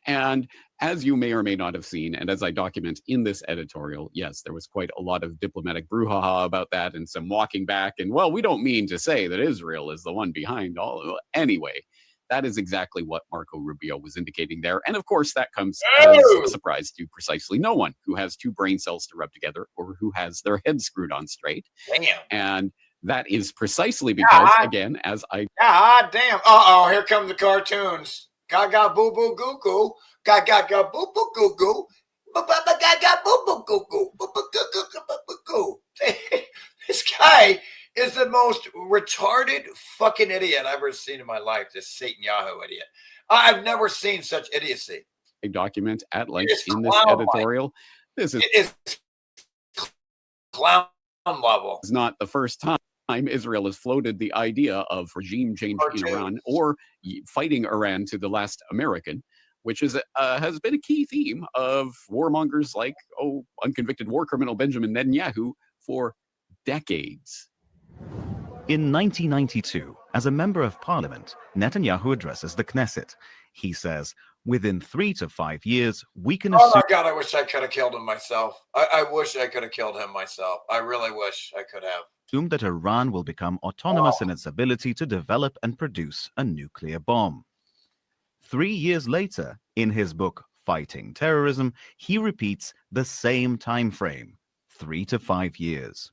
And as you may or may not have seen, and as I document in this editorial, yes, there was quite a lot of diplomatic brouhaha about that and some walking back. And well, we don't mean to say that Israel is the one behind all of it. Anyway, that is exactly what Marco Rubio was indicating there. And of course, that comes as a surprise to precisely no one who has two brain cells to rub together or who has their head screwed on straight. Damn. And that is precisely because, again, as I... God damn. Uh-oh, here come the cartoons. Gaga boo boo goo goo. Gaga boo boo goo goo. Gaga boo boo goo goo. Goo. This guy is the most retarded fucking idiot I've ever seen in my life. This Satan Yahoo idiot. I've never seen such idiocy. A document at length in this editorial. It is clown level. It's not the first time Israel has floated the idea of regime change in Iran or fighting Iran to the last American, which is has been a key theme of warmongers like unconvicted war criminal Benjamin Netanyahu for decades. In 1992, as a member of parliament, Netanyahu addresses the Knesset. He says, within 3 to 5 years, we can assume... Oh my God, I wish I could have killed him myself. I wish I could have killed him myself. I really wish I could have. Assume that Iran will become autonomous in its ability to develop and produce a nuclear bomb. 3 years later, in his book, Fighting Terrorism, he repeats the same time frame, 3 to 5 years.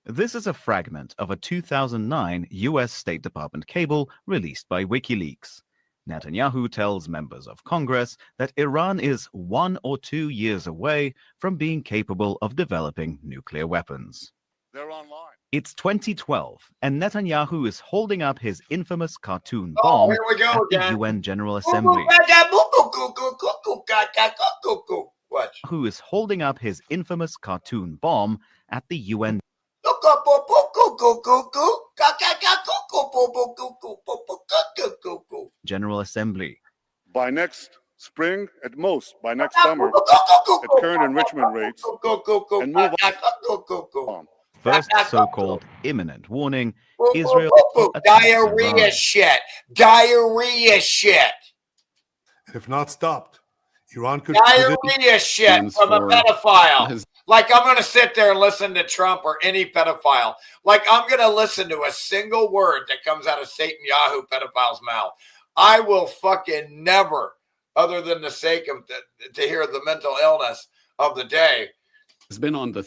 This is a fragment of a 2009 US State Department cable released by WikiLeaks. Netanyahu tells members of Congress that Iran is 1 or 2 years away from being capable of developing nuclear weapons. They're online. It's 2012, and Netanyahu is holding up his infamous cartoon bomb here we go at the again. UN General Assembly. What? Who is holding up his infamous cartoon bomb at the UN General Assembly. By next spring, at most, by next summer, at current enrichment rates, and move on. first so-called imminent warning, Whoop, Israel whoop, whoop, whoop. attacks Diarrhea Iran. shit. Diarrhea shit. And if not stopped, Iran could. Diarrhea shit from a pedophile. Like, I'm going to sit there and listen to Trump or any pedophile. Like, I'm going to listen to a single word that comes out of Satan Yahoo pedophile's mouth. I will fucking never, other than the sake of to hear the mental illness of the day, has been on the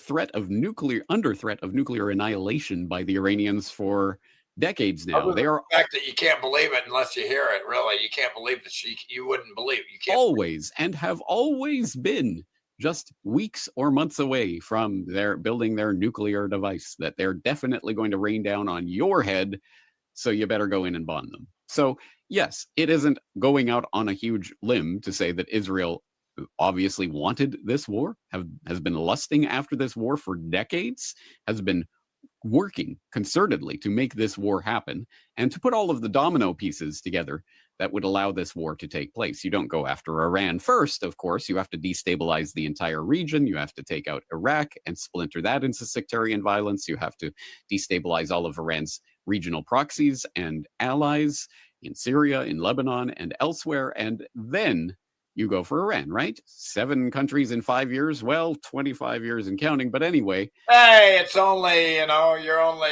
under threat of nuclear annihilation by the Iranians for decades now. Other They than are the fact that you can't believe it unless you hear it. Really, you can't believe that you wouldn't believe. You can't always and have always been just weeks or months away from building their nuclear device that they're definitely going to rain down on your head. So you better go in and bomb them. So yes, it isn't going out on a huge limb to say that Israel obviously wanted this war, has been lusting after this war for decades, has been working concertedly to make this war happen and to put all of the domino pieces together that would allow this war to take place. You don't go after Iran first, of course. You have to destabilize the entire region. You have to take out Iraq and splinter that into sectarian violence. You have to destabilize all of Iran's regional proxies and allies in Syria, in Lebanon, and elsewhere. And then you go for Iran, right? 7 countries in 5 years. Well, 25 years and counting. But anyway. Hey, it's only, you're only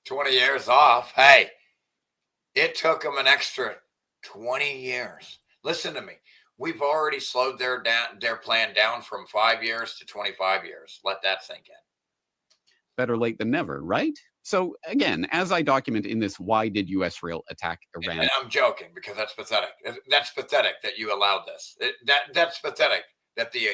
20 years off. Hey, it took them an extra 20 years. Listen to me. We've already slowed their plan down from 5 years to 25 years. Let that sink in. Better late than never, right? So again, as I document in this, why did Israel attack Iran? And I'm joking because that's pathetic. That's pathetic that you allowed this. That's pathetic that the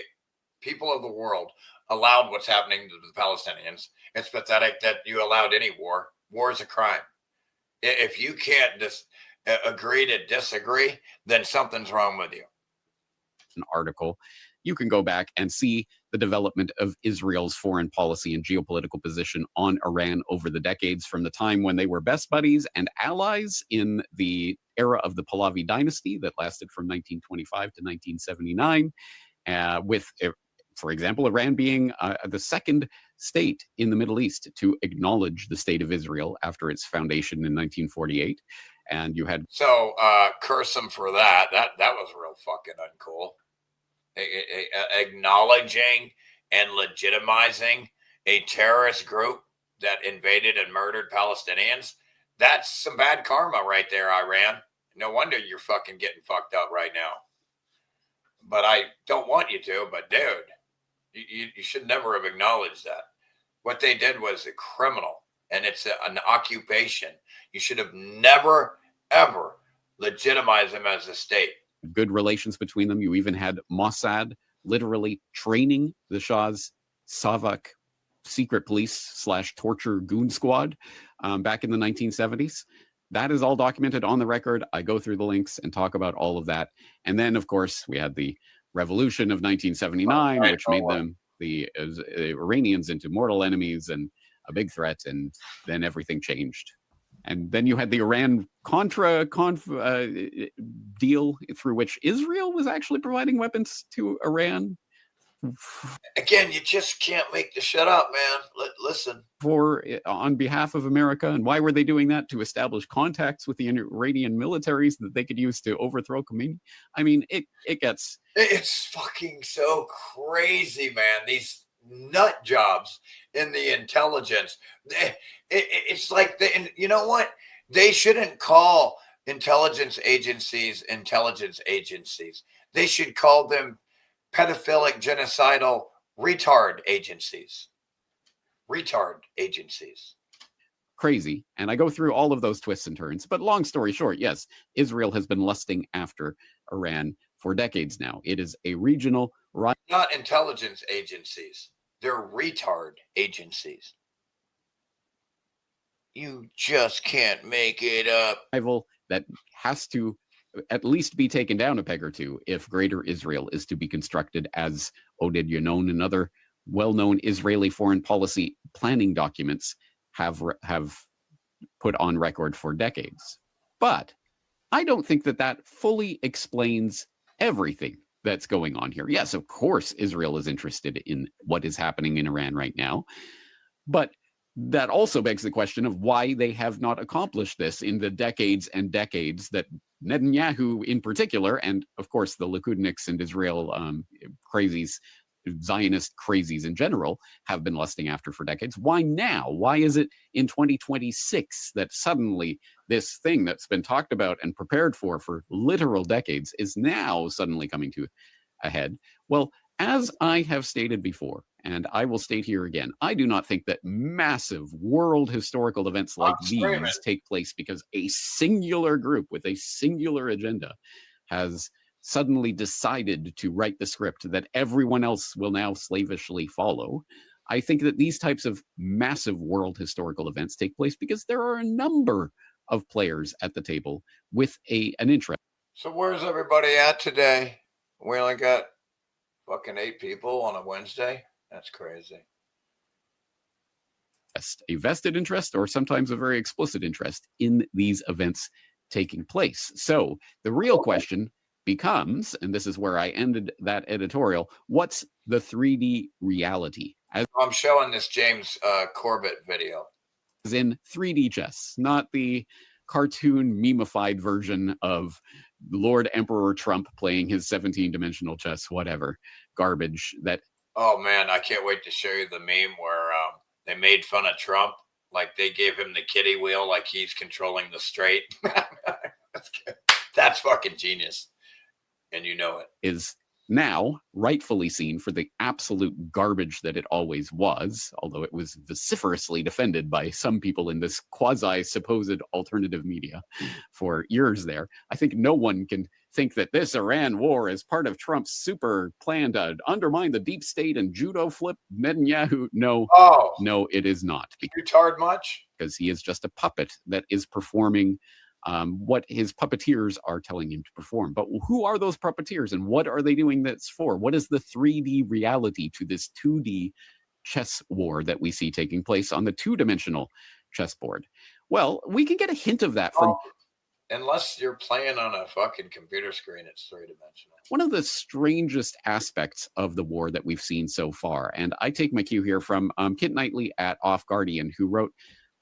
people of the world allowed what's happening to the Palestinians. It's pathetic that you allowed any war. War is a crime. If you can't agree to disagree, then something's wrong with you. An article. You can go back and see the development of Israel's foreign policy and geopolitical position on Iran over the decades, from the time when they were best buddies and allies in the era of the Pahlavi dynasty that lasted from 1925 to 1979, with, for example, Iran being the second state in the Middle East to acknowledge the state of Israel after its foundation in 1948. And you had... So curse them for that. That was real fucking uncool. Acknowledging and legitimizing a terrorist group that invaded and murdered Palestinians. That's some bad karma right there, Iran. No wonder you're fucking getting fucked up right now. But I don't want you to, but dude, you should never have acknowledged that. What they did was a criminal, and it's an occupation. You should have never, ever legitimized them as a state. Good relations between them. You even had Mossad literally training the Shah's Savak secret police / torture goon squad back in the 1970s. That is all documented on the record. I go through the links and talk about all of that. And then, of course, we had the revolution of 1979, which made them, the Iranians, into mortal enemies and a big threat. And then everything changed. And then you had the Iran-Contra deal, through which Israel was actually providing weapons to Iran. Again, you just can't make the shit up, man. Listen. On behalf of America. And why were they doing that? To establish contacts with the Iranian militaries that they could use to overthrow Khomeini. I mean, it gets... It's fucking so crazy, man. These nut jobs in the intelligence. It's like, you know what? They shouldn't call intelligence agencies intelligence agencies. They should call them pedophilic, genocidal, retard agencies. Retard agencies. Crazy. And I go through all of those twists and turns. But long story short, yes, Israel has been lusting after Iran for decades now. It is a regional... Not intelligence agencies. They're retard agencies. You just can't make it up. Rival that has to at least be taken down a peg or two if Greater Israel is to be constructed as Oded Yonon and other well-known Israeli foreign policy planning documents have put on record for decades. But I don't think that fully explains everything that's going on here. Yes, of course, Israel is interested in what is happening in Iran right now. But that also begs the question of why they have not accomplished this in the decades and decades that Netanyahu in particular, and of course the Likudniks and Israel crazies, Zionist crazies in general, have been lusting after for decades. Why now? Why is it in 2026 that suddenly this thing that's been talked about and prepared for literal decades is now suddenly coming to a head? Well, as I have stated before, and I will state here again, I do not think that massive world historical events like these take place because a singular group with a singular agenda has suddenly decided to write the script that everyone else will now slavishly follow. I think that these types of massive world historical events take place because there are a number of players at the table with an interest. So where's everybody at today? We only got fucking 8 people on a Wednesday? That's crazy. A vested interest or sometimes a very explicit interest in these events taking place. So the real question becomes, and this is where I ended that editorial, what's the 3D reality? I'm showing this James Corbett video. As in 3D chess, not the cartoon memeified version of Lord Emperor Trump playing his 17-dimensional chess, whatever garbage that. Oh man, I can't wait to show you the meme where they made fun of Trump, like they gave him the kiddie wheel, like he's controlling the straight. That's fucking genius, and you know it. Is now rightfully seen for the absolute garbage that it always was, although it was vociferously defended by some people in this quasi-supposed alternative media for years there. I think no one can think that this Iran war is part of Trump's super plan to undermine the deep state and judo flip Netanyahu. No, no, it is not. Retard much? Because he is just a puppet that is performing what his puppeteers are telling him to perform. But who are those puppeteers and what are they doing this for? What is the 3D reality to this 2D chess war that we see taking place on the 2-dimensional chessboard? Well, we can get a hint of that from... Unless you're playing on a fucking computer screen, it's 3-dimensional. One of the strangest aspects of the war that we've seen so far, and I take my cue here from Kit Knightley at Off Guardian, who wrote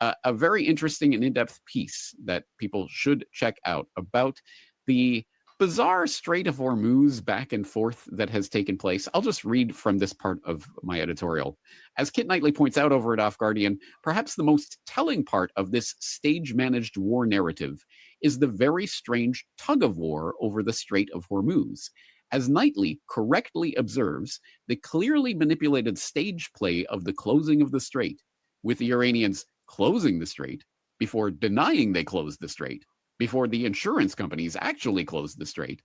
a very interesting and in-depth piece that people should check out about the bizarre Strait of Hormuz back and forth that has taken place. I'll just read from this part of my editorial. As Kit Knightley points out over at Off Guardian, perhaps the most telling part of this stage-managed war narrative is the very strange tug-of-war over the Strait of Hormuz. As Knightley correctly observes, the clearly manipulated stage play of the closing of the strait, with the Iranians closing the strait before denying they closed the strait, before the insurance companies actually closed the strait,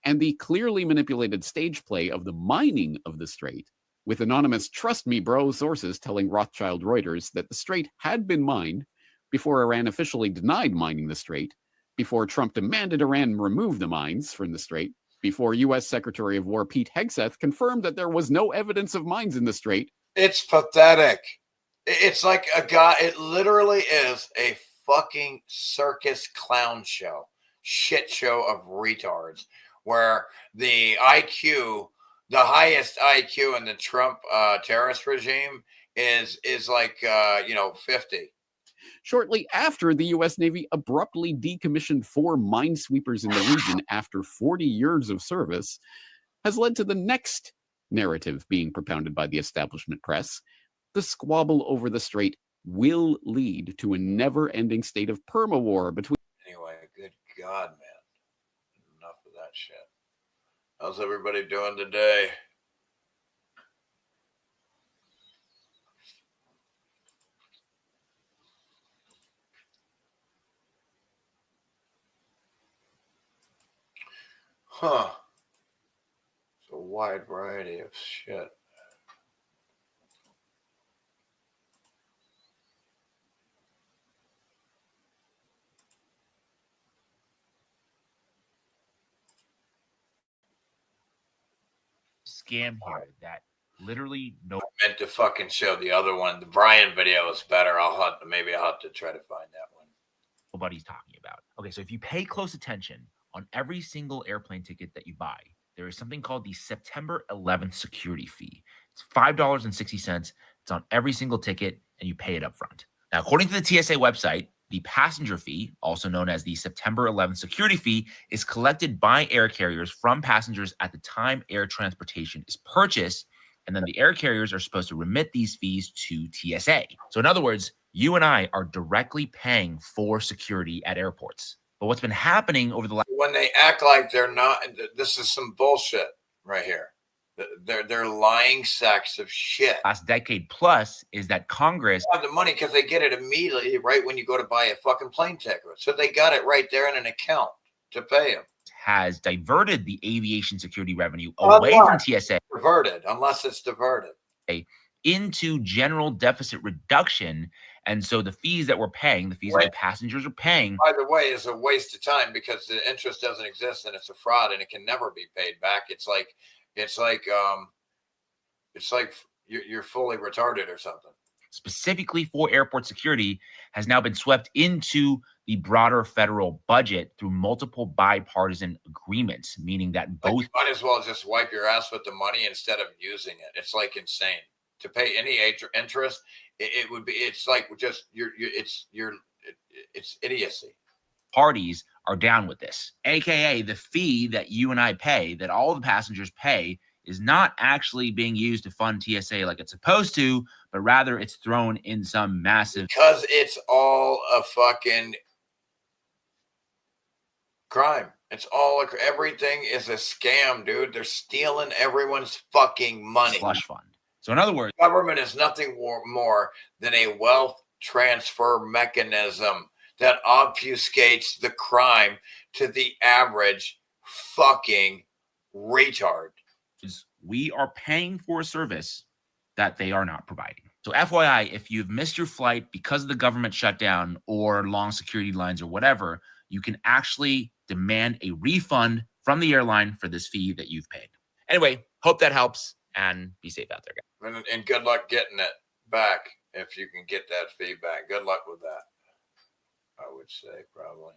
and the clearly manipulated stage play of the mining of the strait, with anonymous trust me bro sources telling Rothschild Reuters that the strait had been mined before Iran officially denied mining the strait, before Trump demanded Iran remove the mines from the strait, before U.S. Secretary of War Pete Hegseth confirmed that there was no evidence of mines in the strait. It's pathetic. It's like a guy, it literally is a fucking circus clown show, shit show of retards, where the IQ, the highest IQ in the Trump terrorist regime is like, 50. Shortly after the U.S. Navy abruptly decommissioned 4 minesweepers in the region after 40 years of service, has led to the next narrative being propounded by the establishment press. The squabble over the strait will lead to a never-ending state of perma-war between... Anyway, good God, man. Enough of that shit. How's everybody doing today? Huh. It's a wide variety of shit. Scam here that literally no. I meant to fucking show the other one. The Brian video is better. Maybe I'll have to try to find that one. Nobody's talking about. Okay, so if you pay close attention on every single airplane ticket that you buy, there is something called the September 11th security fee. It's $5.60. It's on every single ticket, and you pay it up front. Now, according to the TSA website, the passenger fee, also known as the September 11th security fee, is collected by air carriers from passengers at the time air transportation is purchased, and then the air carriers are supposed to remit these fees to TSA. So in other words, you and I are directly paying for security at airports. But what's been happening over the last... When they act like they're not, this is some bullshit right here. They're lying sacks of shit. Last decade plus is that Congress have the money because they get it immediately right when you go to buy a fucking plane ticket. So they got it right there in an account to pay them. Has diverted the aviation security revenue away from TSA. Diverted, unless it's diverted. Into general deficit reduction. And so the fees that we're paying, the fees that the passengers are paying. By the way, is a waste of time because the interest doesn't exist and it's a fraud and it can never be paid back. It's like you're fully retarded or something. Specifically for airport security has now been swept into the broader federal budget through multiple bipartisan agreements, meaning that both... You might as well just wipe your ass with the money instead of using it. It's like insane to pay any interest. It would be, it's like just it's idiocy. Parties are down with this, aka the fee that you and I pay, that all the passengers pay, is not actually being used to fund TSA like it's supposed to, but rather it's thrown in some massive... Because it's all a fucking crime. It's all, everything is a scam, dude. They're stealing everyone's fucking money. Slush fund. So in other words, government is nothing more than a wealth transfer mechanism that obfuscates the crime to the average fucking retard. We are paying for a service that they are not providing. So FYI, if you've missed your flight because of the government shutdown or long security lines or whatever, you can actually demand a refund from the airline for this fee that you've paid. Anyway, hope that helps and be safe out there, guys. And good luck getting it back if you can get that feedback. Good luck with that, I would say, probably.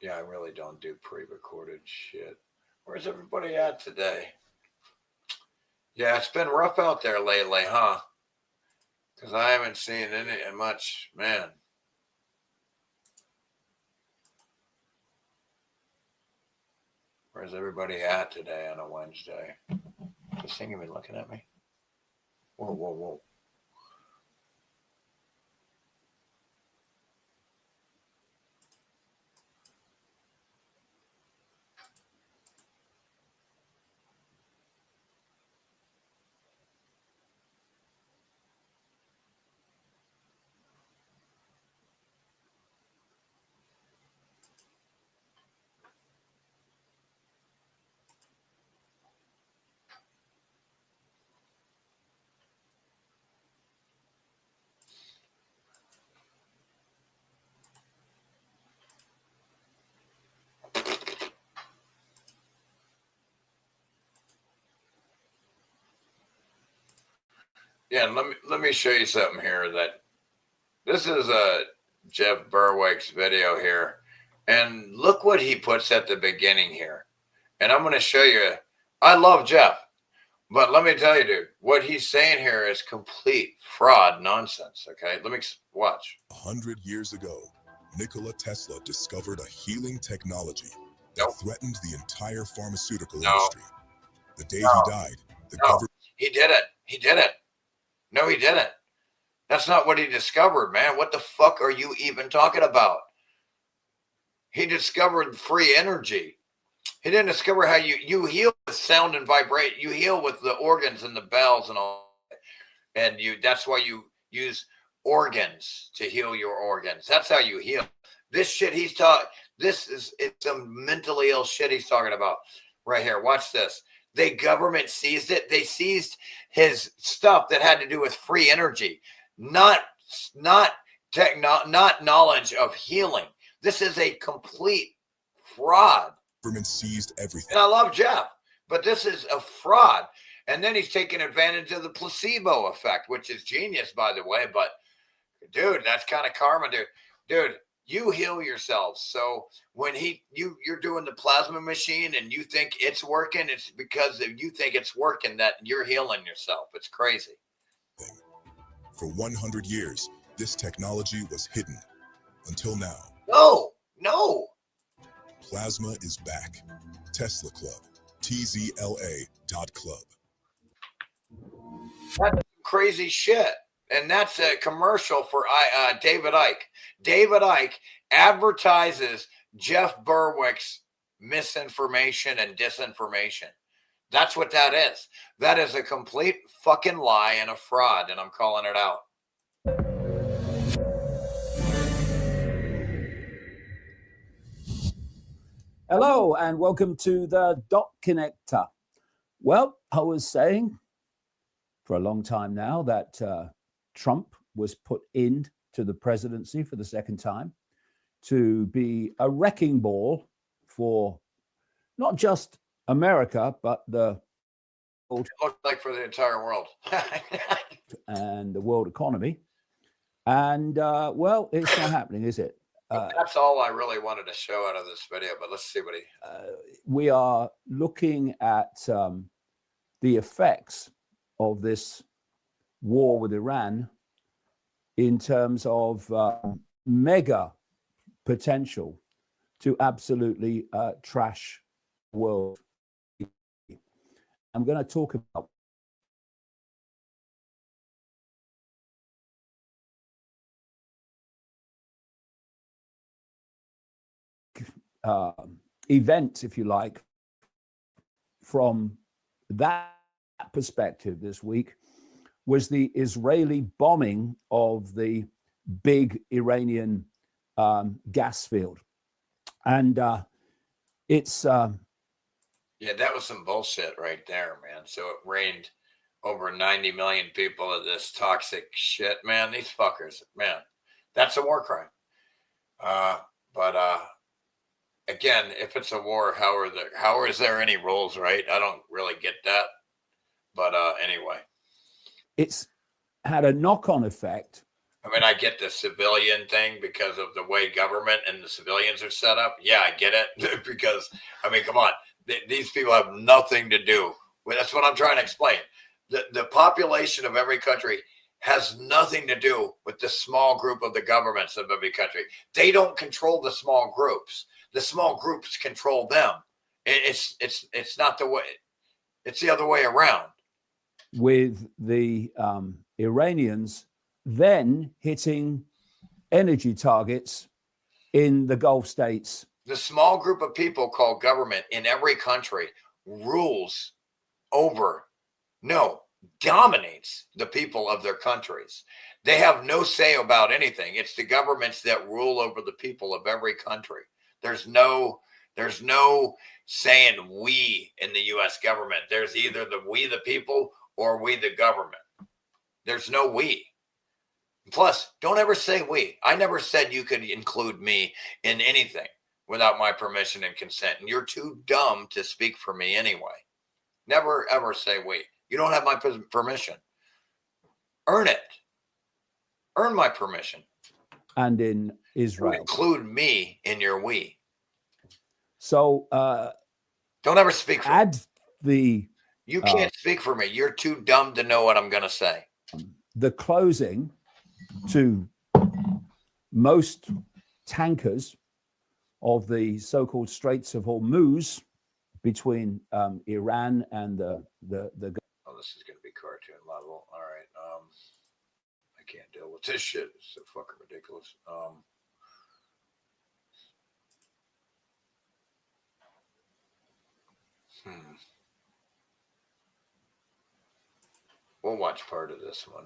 Yeah, I really don't do pre-recorded shit. Where's everybody at today? Yeah, it's been rough out there lately, huh? Because I haven't seen any much, man. Where's everybody at today on a Wednesday? Is this thing even looking at me? Whoa, whoa, whoa. Yeah, let me show you something here. That this is Jeff Berwick's video here, and look what he puts at the beginning here. And I'm going to show you. I love Jeff, but let me tell you, dude, what he's saying here is complete fraud nonsense. Okay, let me watch. 100 years ago, Nikola Tesla discovered a healing technology that threatened the entire pharmaceutical industry. The day he died, the government... He did it. He did it. No, he didn't. That's not what he discovered, man. What the fuck are you even talking about? He discovered free energy. He didn't discover how you heal with sound and vibrate. You heal with the organs and the bells and all. And that's why you use organs to heal your organs. That's how you heal. This shit he's talking, it's some mentally ill shit he's talking about right here. Watch this. The government seized it. They seized his stuff that had to do with free energy, not knowledge of healing. This is a complete fraud. Government seized everything. And I love Jeff, but this is a fraud. And then he's taking advantage of the placebo effect, which is genius, by the way. But Dude, that's kind of karma, dude. Dude, you heal yourselves. So when you're doing the plasma machine and you think it's working, it's because if you think it's working that you're healing yourself. It's crazy. For 100 years, this technology was hidden until now. No. Plasma is back. Tesla Club. TZLA.club. That's crazy shit. And that's a commercial for David Icke. David Icke advertises Jeff Berwick's misinformation and disinformation. That's what that is. That is a complete fucking lie and a fraud, and I'm calling it out. Hello, and welcome to the Dot Connector. Well, I was saying for a long time now that Trump was put into the presidency for the second time to be a wrecking ball for not just America, but the world. It looked like for the entire world. And the world economy. And, well, it's not happening, is it? That's all I really wanted to show out of this video, but let's see what we are looking at the effects of this war with Iran in terms of mega potential to absolutely trash the world. I'm going to talk about event, if you like, from that perspective this week was the Israeli bombing of the big Iranian gas field. And it's... yeah, that was some bullshit right there, man. So it rained over 90 million people of this toxic shit, man. These fuckers, man, that's a war crime. But again, if it's a war, how is there any rules, right? I don't really get that. But anyway. It's had a knock-on effect. I mean, I get the civilian thing because of the way government and the civilians are set up. Yeah, I get it. Because, I mean, come on. These people have nothing to do with, that's what I'm trying to explain. The population of every country has nothing to do with the small group of the governments of every country. They don't control the small groups. The small groups control them. It's not the way. It's the other way around. With the Iranians then hitting energy targets in the Gulf states. The small group of people called government in every country rules over, dominates the people of their countries. They have no say about anything. It's the governments that rule over the people of every country. There's no saying we in the U.S. government. There's either we the people or we the government. There's no we. Plus, don't ever say we. I never said you could include me in anything without my permission and consent. And you're too dumb to speak for me anyway. Never, ever say we. You don't have my permission. Earn it. Earn my permission. And in Israel. You include me in your we. So don't ever speak for me. You can't speak for me. You're too dumb to know what I'm going to say. The closing to most tankers of the so-called Straits of Hormuz between Iran and the Oh, this is going to be cartoon level. All right. I can't deal with this shit. It's so fucking ridiculous. We'll watch part of this one.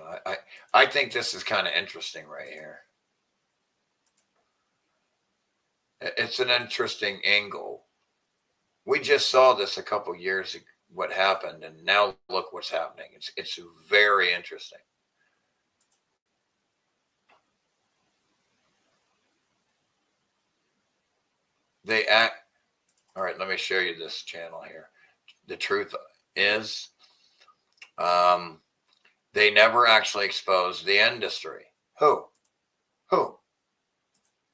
I think this is kind of interesting right here. It's an interesting angle. We just saw this a couple years ago, what happened, and now look what's happening. It's very interesting. They act. All right, let me show you this channel here. The truth is, they never actually exposed the industry. Who? Who?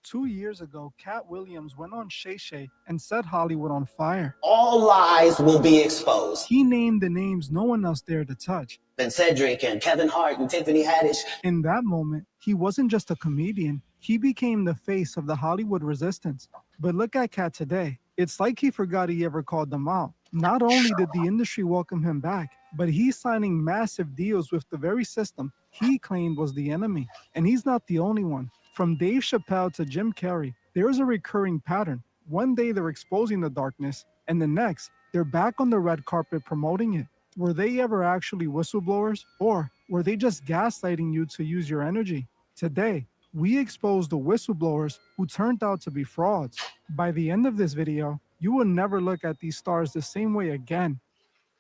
2 years ago, Cat Williams went on Shay Shay and set Hollywood on fire. All lies will be exposed. He named the names no one else dared to touch. Ben Cedric and Kevin Hart and Tiffany Haddish. In that moment, he wasn't just a comedian, he became the face of the Hollywood resistance. But look at Cat today. It's like he forgot he ever called them out. Not only did the industry welcome him back, but he's signing massive deals with the very system he claimed was the enemy. And he's not the only one. From Dave Chappelle to Jim Carrey, there's a recurring pattern. One day they're exposing the darkness, and the next, they're back on the red carpet promoting it. Were they ever actually whistleblowers, or were they just gaslighting you to use your energy? Today, we expose the whistleblowers who turned out to be frauds. By the end of this video, you will never look at these stars the same way again.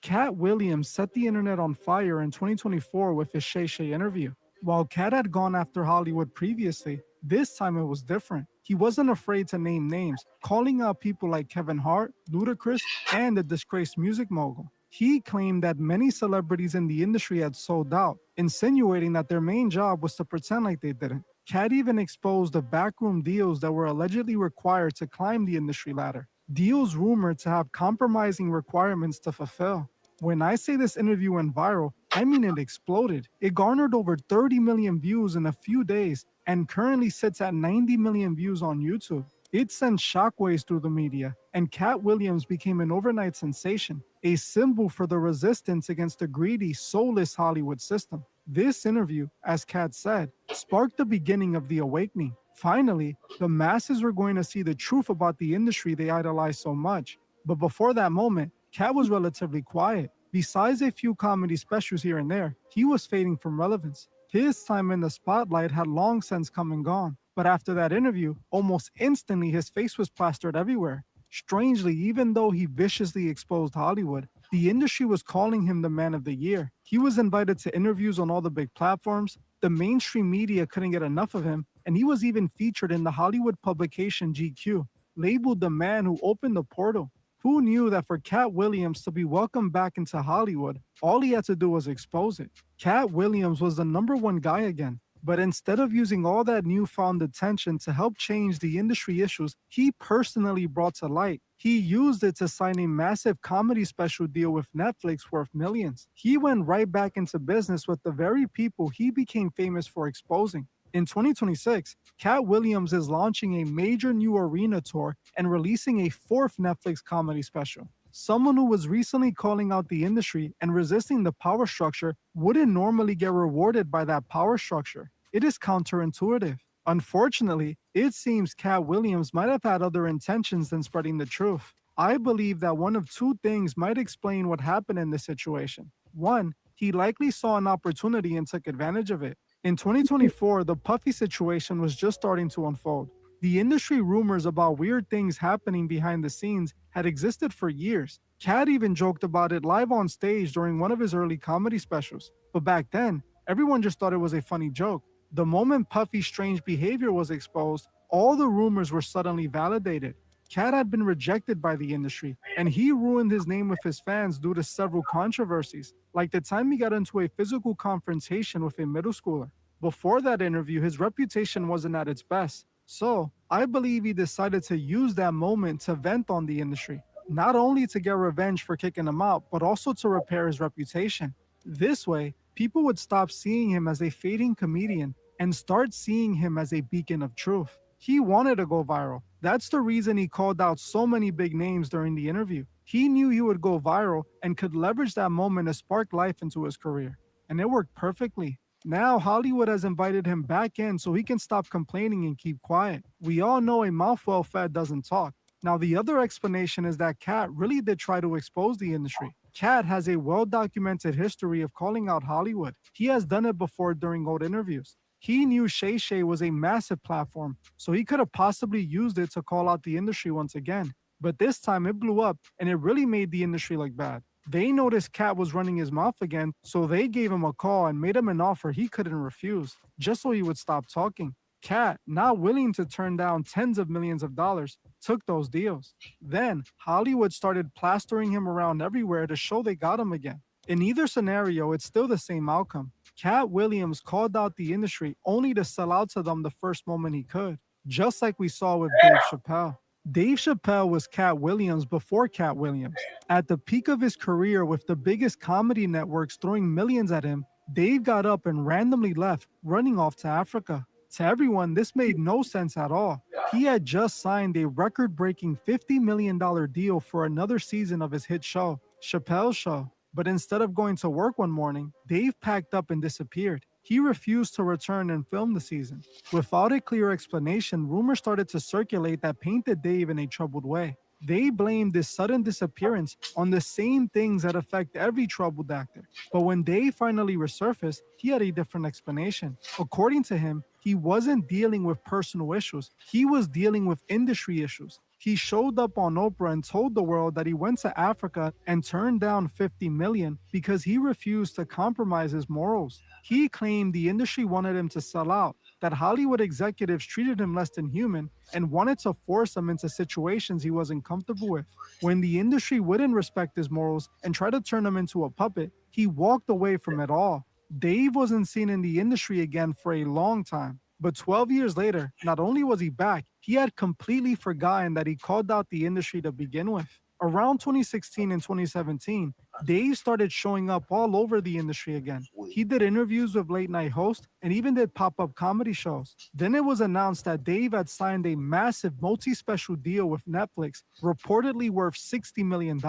Cat Williams set the internet on fire in 2024 with his Shay Shay interview. While Cat had gone after Hollywood previously, this time it was different. He wasn't afraid to name names, calling out people like Kevin Hart, Ludacris, and the disgraced music mogul. He claimed that many celebrities in the industry had sold out, insinuating that their main job was to pretend like they didn't. Cat even exposed the backroom deals that were allegedly required to climb the industry ladder. Deals rumored to have compromising requirements to fulfill. When I say this interview went viral, I mean it exploded. It garnered over 30 million views in a few days and currently sits at 90 million views on YouTube. It sent shockwaves through the media, and Cat Williams became an overnight sensation, a symbol for the resistance against the greedy, soulless Hollywood system. This interview, as Cat said, sparked the beginning of the awakening. Finally, the masses were going to see the truth about the industry they idolized so much. But before that moment, Cat was relatively quiet. Besides a few comedy specials here and there, he was fading from relevance. His time in the spotlight had long since come and gone. But after that interview, almost instantly his face was plastered everywhere. Strangely, even though he viciously exposed Hollywood, the industry was calling him the man of the year. He was invited to interviews on all the big platforms. The mainstream media couldn't get enough of him, and he was even featured in the Hollywood publication GQ, labeled the man who opened the portal. Who knew that for Cat Williams to be welcomed back into Hollywood, all he had to do was expose it? Cat Williams was the #1 guy again. But instead of using all that newfound attention to help change the industry issues he personally brought to light, he used it to sign a massive comedy special deal with Netflix worth millions. He went right back into business with the very people he became famous for exposing. In 2026, Cat Williams is launching a major new arena tour and releasing a 4th Netflix comedy special. Someone who was recently calling out the industry and resisting the power structure wouldn't normally get rewarded by that power structure. It is counterintuitive. Unfortunately, it seems Cat Williams might have had other intentions than spreading the truth. I believe that one of two things might explain what happened in this situation. One, he likely saw an opportunity and took advantage of it. In 2024, the Puffy situation was just starting to unfold. The industry rumors about weird things happening behind the scenes had existed for years. Cat even joked about it live on stage during one of his early comedy specials. But back then, everyone just thought it was a funny joke. The moment Puffy's strange behavior was exposed, all the rumors were suddenly validated. Cat had been rejected by the industry, and he ruined his name with his fans due to several controversies, like the time he got into a physical confrontation with a middle schooler. Before that interview, his reputation wasn't at its best. So, I believe he decided to use that moment to vent on the industry, not only to get revenge for kicking him out, but also to repair his reputation. This way, people would stop seeing him as a fading comedian and start seeing him as a beacon of truth. He wanted to go viral. That's the reason he called out so many big names during the interview. He knew he would go viral and could leverage that moment to spark life into his career. And it worked perfectly. Now Hollywood has invited him back in so he can stop complaining and keep quiet. We all know a mouth well fed doesn't talk. Now the other explanation is that Cat really did try to expose the industry. Cat has a well-documented history of calling out Hollywood. He has done it before during old interviews. He knew Shay Shay was a massive platform, so he could have possibly used it to call out the industry once again. But this time it blew up and it really made the industry look bad. They noticed Cat was running his mouth again, so they gave him a call and made him an offer he couldn't refuse, just so he would stop talking. Cat, not willing to turn down tens of millions of dollars, took those deals. Then Hollywood started plastering him around everywhere to show they got him again. In either scenario, it's still the same outcome. Cat Williams called out the industry only to sell out to them the first moment he could, just like we saw with Dave Chappelle. Dave Chappelle was Cat Williams before Cat Williams. At the peak of his career with the biggest comedy networks throwing millions at him, Dave got up and randomly left, running off to Africa. To everyone, this made no sense at all. He had just signed a record-breaking $50 million deal for another season of his hit show, Chappelle's Show. But instead of going to work one morning, Dave packed up and disappeared. He refused to return and film the season. Without a clear explanation, rumors started to circulate that painted Dave in a troubled way. They blamed this sudden disappearance on the same things that affect every troubled actor. But when Dave finally resurfaced, he had a different explanation. According to him, he wasn't dealing with personal issues. He was dealing with industry issues. He showed up on Oprah and told the world that he went to Africa and turned down $50 million because he refused to compromise his morals. He claimed the industry wanted him to sell out, that Hollywood executives treated him less than human and wanted to force him into situations he wasn't comfortable with. When the industry wouldn't respect his morals and try to turn him into a puppet, he walked away from it all. Dave wasn't seen in the industry again for a long time. But 12 years later, not only was he back, he had completely forgotten that he called out the industry to begin with. Around 2016 and 2017, Dave started showing up all over the industry again. He did interviews with late-night hosts and even did pop-up comedy shows. Then it was announced that Dave had signed a massive multi-special deal with Netflix, reportedly worth $60 million.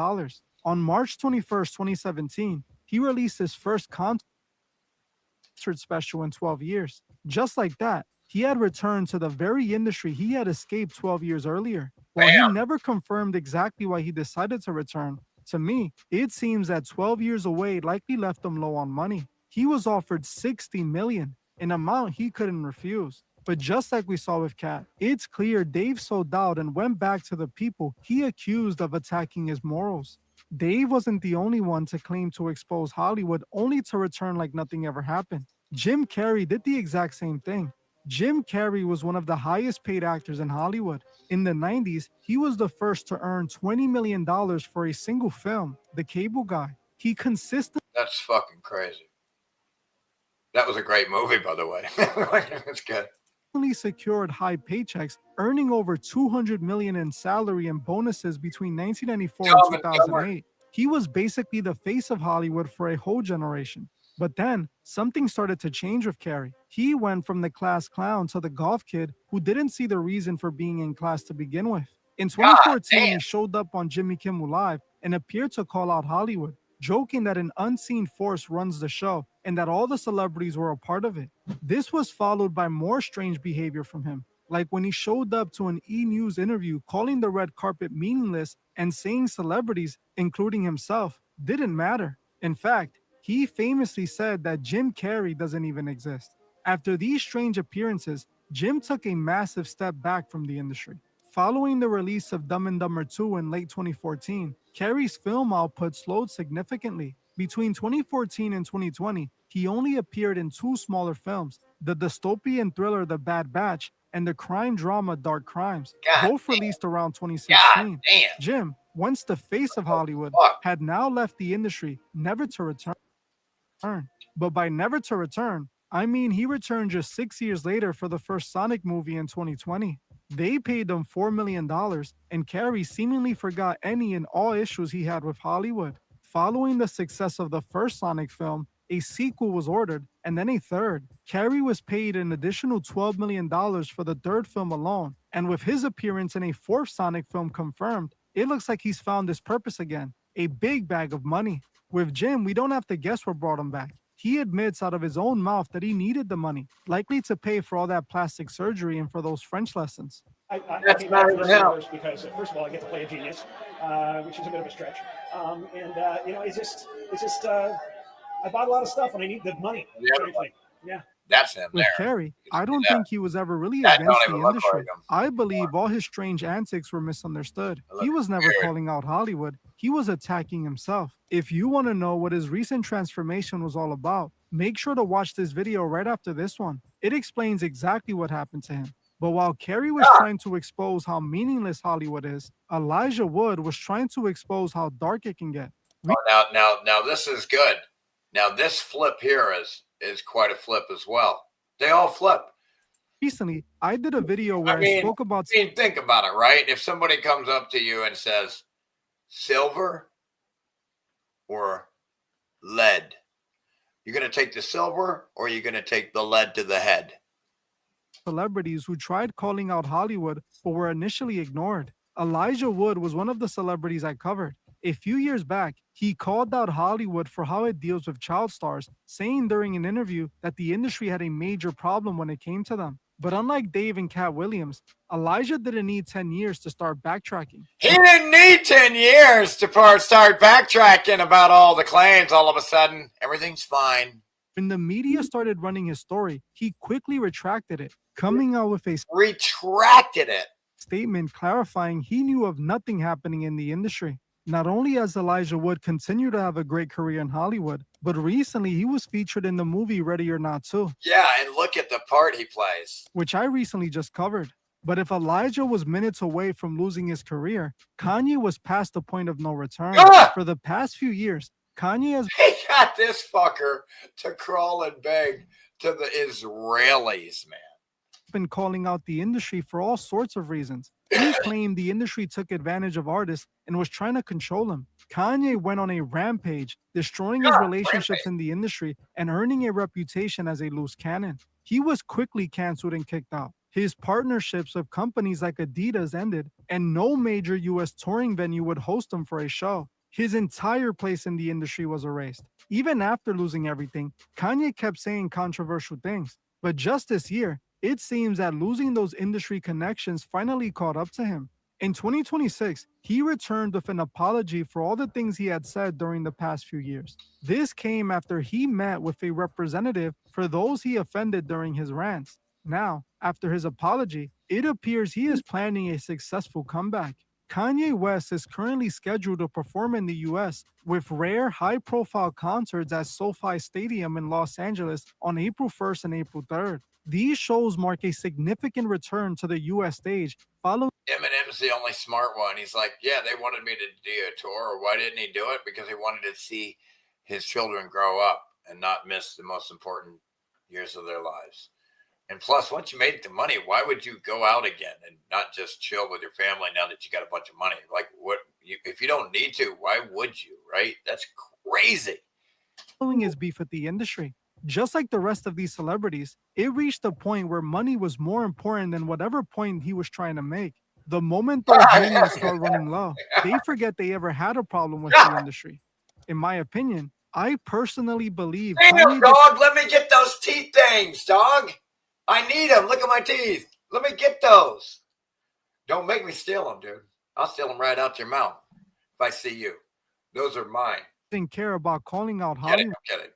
On March 21st, 2017, he released his first concert special in 12 years. Just like that, he had returned to the very industry he had escaped 12 years earlier. While he never confirmed exactly why he decided to return, to me, it seems that 12 years away likely left him low on money. He was offered $60 million, an amount he couldn't refuse. But just like we saw with Cat, it's clear Dave sold out and went back to the people he accused of attacking his morals. Dave wasn't the only one to claim to expose Hollywood only to return like nothing ever happened. Jim Carrey did the exact same thing. Jim Carrey was one of the highest paid actors in Hollywood. In the 90s, he was the first to earn $20 million for a single film, The Cable Guy. He consistently... That's fucking crazy. That was a great movie, by the way. It's good. Secured high paychecks, earning over $200 million in salary and bonuses between 1994 and 2008. He was basically the face of Hollywood for a whole generation. But then, something started to change with Carrey. He went from the class clown to the golf kid who didn't see the reason for being in class to begin with. In 2014, he showed up on Jimmy Kimmel Live and appeared to call out Hollywood, joking that an unseen force runs the show and that all the celebrities were a part of it. This was followed by more strange behavior from him, like when he showed up to an E! News interview calling the red carpet meaningless and saying celebrities, including himself, didn't matter. In fact, he famously said that Jim Carrey doesn't even exist. After these strange appearances, Jim took a massive step back from the industry. Following the release of Dumb and Dumber 2 in late 2014, Carrey's film output slowed significantly. Between 2014 and 2020, he only appeared in two smaller films, the dystopian thriller The Bad Batch and the crime drama Dark Crimes, both released around 2016. Jim, once the face of Hollywood, had now left the industry, never to return. But by never to return, I mean he returned just 6 years later for the first Sonic movie in 2020. They paid him $4 million, and Carrey seemingly forgot any and all issues he had with Hollywood. Following the success of the first Sonic film, a sequel was ordered, and then a third. Carrey was paid an additional $12 million for the third film alone, and with his appearance in a fourth Sonic film confirmed, it looks like he's found his purpose again, a big bag of money. With Jim, we don't have to guess what brought him back. He admits out of his own mouth that he needed the money, likely to pay for all that plastic surgery and for those French lessons. I came back to this because, first of all, I get to play a genius, which is a bit of a stretch. I bought a lot of stuff and I need the money. Yeah. That's him With there. Carrey, I don't think he was ever really against the industry. I believe all his strange antics were misunderstood. He was never calling out Hollywood. He was attacking himself. If you want to know what his recent transformation was all about, make sure to watch this video right after this one. It explains exactly what happened to him. But while Carrey was trying to expose how meaningless Hollywood is, Elijah Wood was trying to expose how dark it can get. Now this is good. Now this flip here is is quite a flip as well. They all flip. Recently, I did a video where I spoke about. I mean, think about it, right? If somebody comes up to you and says, silver or lead, you're going to take the silver or you're going to take the lead to the head? Celebrities who tried calling out Hollywood but were initially ignored. Elijah Wood was one of the celebrities I covered. A few years back, he called out Hollywood for how it deals with child stars, saying during an interview that the industry had a major problem when it came to them. But unlike Dave and Cat Williams, Elijah didn't need 10 years to start backtracking. He didn't need 10 years to start backtracking about all the claims. All of a sudden, everything's fine. When the media started running his story, he quickly retracted it, coming out with a statement clarifying he knew of nothing happening in the industry. Not only has Elijah Wood continued to have a great career in Hollywood, but recently he was featured in the movie Ready or Not 2. Yeah, and look at the part he plays, which I recently just covered. But if Elijah was minutes away from losing his career, Kanye was past the point of no return. For the past few years, Kanye has got this fucker to crawl and beg to the Israelis, man. Been calling out the industry for all sorts of reasons. He claimed the industry took advantage of artists and was trying to control them. Kanye went on a rampage, destroying his relationships in the industry and earning a reputation as a loose cannon. He was quickly canceled and kicked out. His partnerships with companies like Adidas ended, and no major US touring venue would host him for a show. His entire place in the industry was erased. Even after losing everything, Kanye kept saying controversial things. But just this year, it seems that losing those industry connections finally caught up to him. In 2026, he returned with an apology for all the things he had said during the past few years. This came after he met with a representative for those he offended during his rants. Now, after his apology, it appears he is planning a successful comeback. Kanye West is currently scheduled to perform in the US with rare high-profile concerts at SoFi Stadium in Los Angeles on April 1st and April 3rd. These shows mark a significant return to the US stage following. Eminem's the only smart one. He's like, yeah, they wanted me to do a tour. Why didn't he do it? Because he wanted to see his children grow up and not miss the most important years of their lives. And plus, once you made the money, why would you go out again and not just chill with your family now that you got a bunch of money? Like, if you don't need to, why would you, right? That's crazy. Following his beef with the industry. Just like the rest of these celebrities, it reached a point where money was more important than whatever point he was trying to make. The moment those millions start running low, they forget they ever had a problem with the industry. In my opinion, I personally believe. Damn, dog, let me get those teeth things, dog. I need them. Look at my teeth. Let me get those. Don't make me steal them, dude. I'll steal them right out your mouth if I see you. Those are mine. Didn't care about calling out Hollywood. Get it.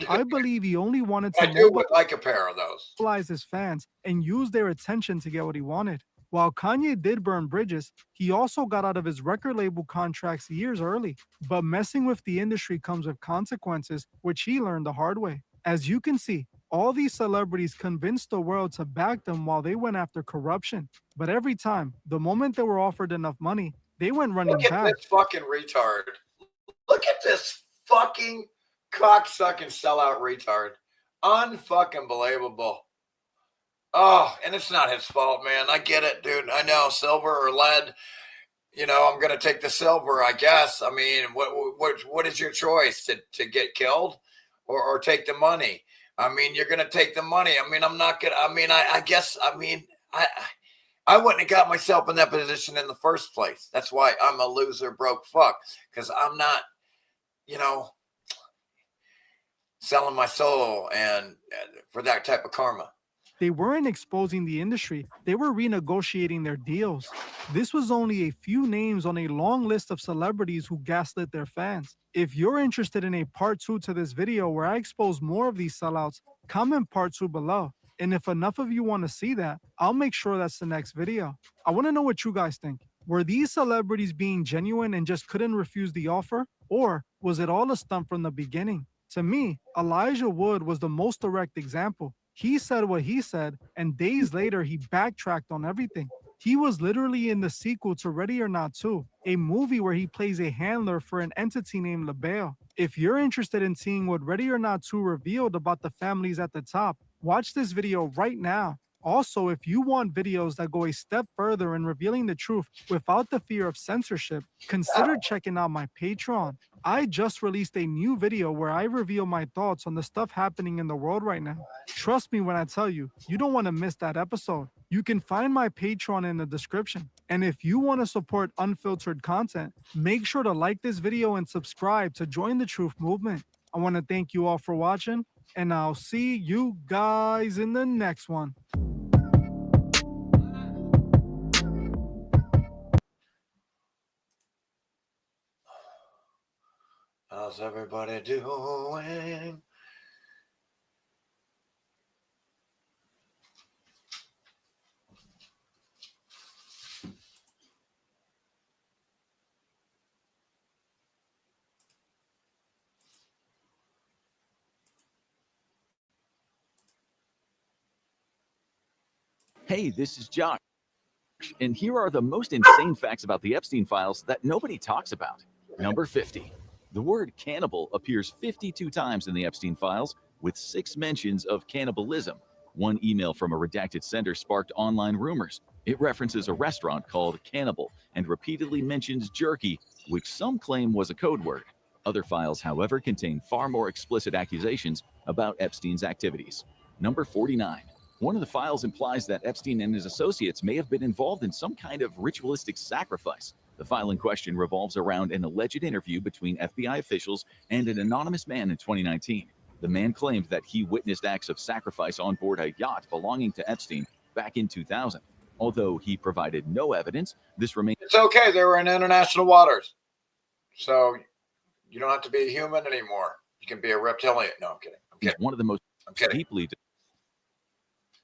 I believe he only wanted to I do would like a pair of those. Mobilize his fans and use their attention to get what he wanted. While Kanye did burn bridges, he also got out of his record label contracts years early. But messing with the industry comes with consequences, which he learned the hard way. As you can see, all these celebrities convinced the world to back them while they went after corruption. But every time, the moment they were offered enough money, they went running back. Look at this fucking retard. Look at this fucking cocksucking sellout retard. Unfucking believable. Oh, and it's not his fault, man. I get it, dude. I know, silver or lead. You know, I'm gonna take the silver, I guess. I mean, what is your choice? To get killed or take the money? I mean, you're gonna take the money. I mean, I'm not gonna. I mean, I guess. I mean, I wouldn't have got myself in that position in the first place. That's why I'm a loser, broke fuck. Because I'm not, you know, selling my soul and for that type of karma. They weren't exposing the industry, they were renegotiating their deals. This was only a few names on a long list of celebrities who gaslit their fans. If you're interested in a part 2 to this video where I expose more of these sellouts, comment part 2 below. And if enough of you want to see that, I'll make sure that's the next video. I want to know what you guys think. Were these celebrities being genuine and just couldn't refuse the offer? Or was it all a stunt from the beginning? To me, Elijah Wood was the most direct example. He said what he said, and days later, he backtracked on everything. He was literally in the sequel to Ready or Not 2, a movie where he plays a handler for an entity named LaBelle. If you're interested in seeing what Ready or Not 2 revealed about the families at the top, watch this video right now. Also, if you want videos that go a step further in revealing the truth without the fear of censorship, consider checking out my Patreon. I just released a new video where I reveal my thoughts on the stuff happening in the world right now. Trust me when I tell you, you don't want to miss that episode. You can find my Patreon in the description. And if you want to support unfiltered content, make sure to like this video and subscribe to join the truth movement. I want to thank you all for watching, and I'll see you guys in the next one. How's everybody doing? Hey, this is Josh, and here are the most insane facts about the Epstein files that nobody talks about. Number 50. The word cannibal appears 52 times in the Epstein files, with 6 mentions of cannibalism. One email from a redacted sender sparked online rumors. It references a restaurant called Cannibal and repeatedly mentions jerky, which some claim was a code word. Other files, however, contain far more explicit accusations about Epstein's activities. Number 49. One of the files implies that Epstein and his associates may have been involved in some kind of ritualistic sacrifice. The file in question revolves around an alleged interview between FBI officials and an anonymous man in 2019. The man claimed that he witnessed acts of sacrifice on board a yacht belonging to Epstein back in 2000. Although he provided no evidence, this remains... It's okay. They were in international waters. So you don't have to be a human anymore. You can be a reptilian. No, I'm kidding. I'm kidding. One of the most deeply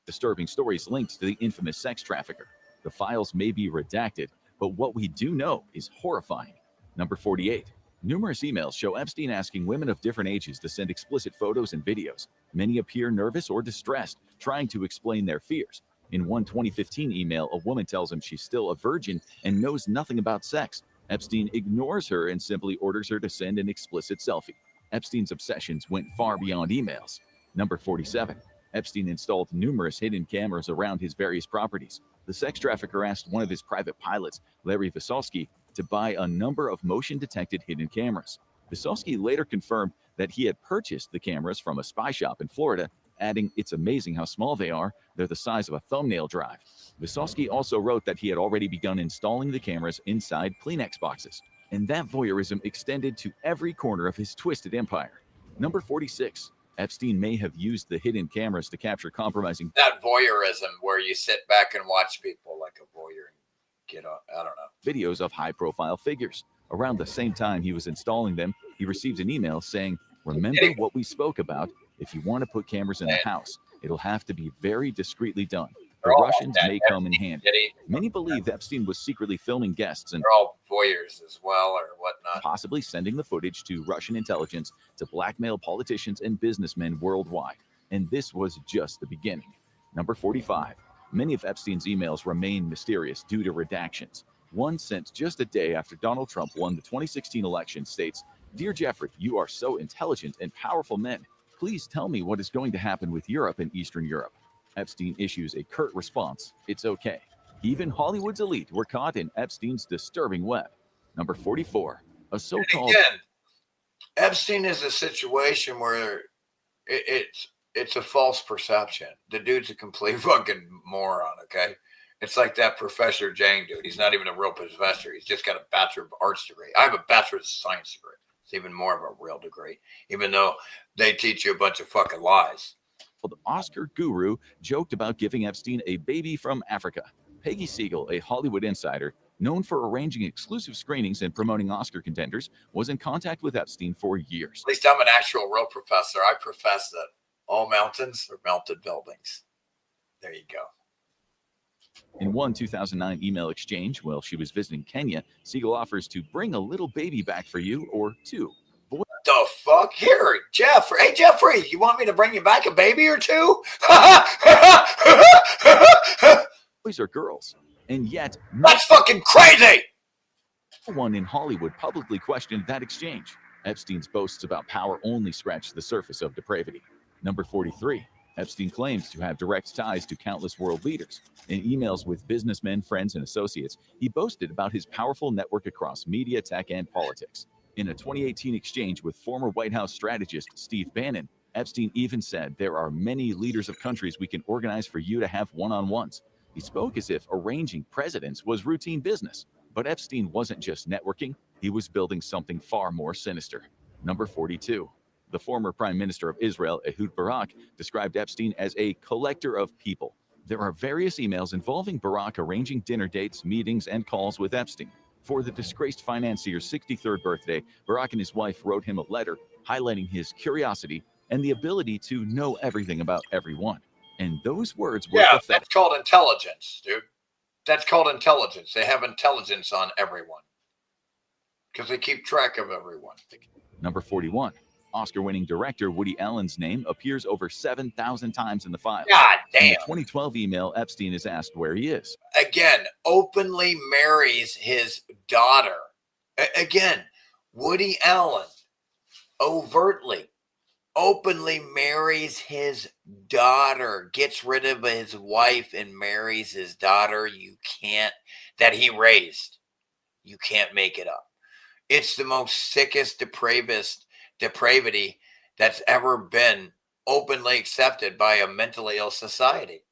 disturbing stories linked to the infamous sex trafficker. The files may be redacted, but what we do know is horrifying. Number 48. Numerous emails show Epstein asking women of different ages to send explicit photos and videos. Many appear nervous or distressed, trying to explain their fears. In one 2015 email, a woman tells him she's still a virgin and knows nothing about sex. Epstein ignores her and simply orders her to send an explicit selfie. Epstein's obsessions went far beyond emails. Number 47. Epstein installed numerous hidden cameras around his various properties. The sex trafficker asked one of his private pilots, Larry Vysotsky, to buy a number of motion-detected hidden cameras. Vysotsky later confirmed that he had purchased the cameras from a spy shop in Florida, adding, "It's amazing how small they are. They're the size of a thumbnail drive." Vysotsky also wrote that he had already begun installing the cameras inside Kleenex boxes. And that voyeurism extended to every corner of his twisted empire. Number 46. Epstein may have used the hidden cameras to capture compromising... That voyeurism where you sit back and watch people like a voyeur and get on, I don't know. ...videos of high-profile figures. Around the same time he was installing them, he received an email saying, "Remember what we spoke about? If you want to put cameras in the house, it'll have to be very discreetly done. The Russians may come in handy." Many believe Epstein was secretly filming guests and they're all voyeurs as well or whatnot, possibly sending the footage to Russian intelligence to blackmail politicians and businessmen worldwide. And this was just the beginning. Number 45. Many of Epstein's emails remain mysterious due to redactions. One sent just a day after Donald Trump won the 2016 election states, "Dear Jeffrey, you are so intelligent and powerful men. Please tell me what is going to happen with Europe and Eastern Europe." Epstein issues a curt response, "It's okay." Even Hollywood's elite were caught in Epstein's disturbing web. Number 44. A so-called... Again, Epstein is a situation where it's a false perception. The dude's a complete fucking moron, okay? It's like that Professor Jang dude. He's not even a real professor. He's just got a Bachelor of Arts degree. I have a Bachelor of Science degree. It's even more of a real degree, even though they teach you a bunch of fucking lies. The Oscar guru joked about giving Epstein a baby from Africa. Peggy Siegel, a Hollywood insider known for arranging exclusive screenings and promoting Oscar contenders, was in contact with Epstein for years. At least I'm an actual real professor. I profess that all mountains are melted buildings. There you go. In one 2009 email exchange while she was visiting Kenya, Siegel offers to bring a little baby back for you or two. What the fuck? Here, Jeff. Hey, Jeffrey, you want me to bring you back a baby or two? Boys or girls. And yet... That's fucking crazy! No one in Hollywood publicly questioned that exchange. Epstein's boasts about power only scratched the surface of depravity. Number 43. Epstein claims to have direct ties to countless world leaders. In emails with businessmen, friends, and associates, he boasted about his powerful network across media, tech, and politics. In a 2018 exchange with former White House strategist Steve Bannon, Epstein even said, "There are many leaders of countries we can organize for you to have one-on-ones." He spoke as if arranging presidents was routine business. But Epstein wasn't just networking, he was building something far more sinister. Number 42. The former Prime Minister of Israel, Ehud Barak, described Epstein as a collector of people. There are various emails involving Barak arranging dinner dates, meetings, and calls with Epstein. For the disgraced financier's 63rd birthday, Barak and his wife wrote him a letter highlighting his curiosity and the ability to know everything about everyone. And those words were pathetic. That's called intelligence, dude. That's called intelligence. They have intelligence on everyone because they keep track of everyone. Number 41. Oscar-winning director Woody Allen's name appears over 7,000 times in the files. God damn. In the 2012 email, Epstein is asked where he is. Again, openly marries his daughter. Again, Woody Allen overtly, openly marries his daughter, gets rid of his wife and marries his daughter. That he raised. You can't make it up. It's the most sickest, depravity that's ever been openly accepted by a mentally ill society.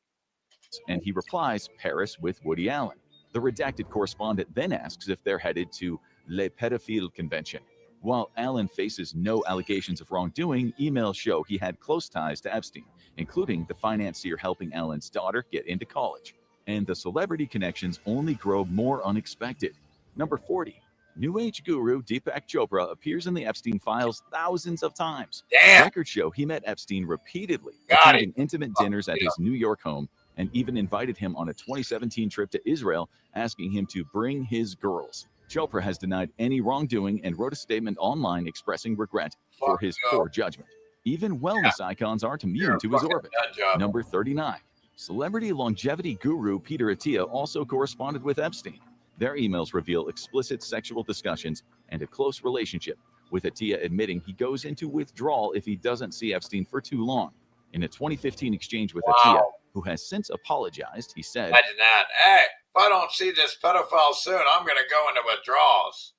And he replies, Paris with Woody Allen. The redacted correspondent then asks if they're headed to Les Pedophiles Convention. While Allen faces no allegations of wrongdoing, emails show he had close ties to Epstein, including the financier helping Allen's daughter get into college. And the celebrity connections only grow more unexpected. Number 40. New Age guru Deepak Chopra appears in the Epstein files thousands of times. Damn. Records show he met Epstein repeatedly, attending intimate dinners at his New York home, and even invited him on a 2017 trip to Israel, asking him to bring his girls. Chopra has denied any wrongdoing and wrote a statement online expressing regret for his poor judgment. Even wellness icons aren't immune to his orbit. Number 39. Celebrity longevity guru Peter Attia also corresponded with Epstein. Their emails reveal explicit sexual discussions and a close relationship, with Attia admitting he goes into withdrawal if he doesn't see Epstein for too long. In a 2015 exchange with Attia, who has since apologized, he said, Imagine that. Hey, if I don't see this pedophile soon, I'm going to go into withdrawals.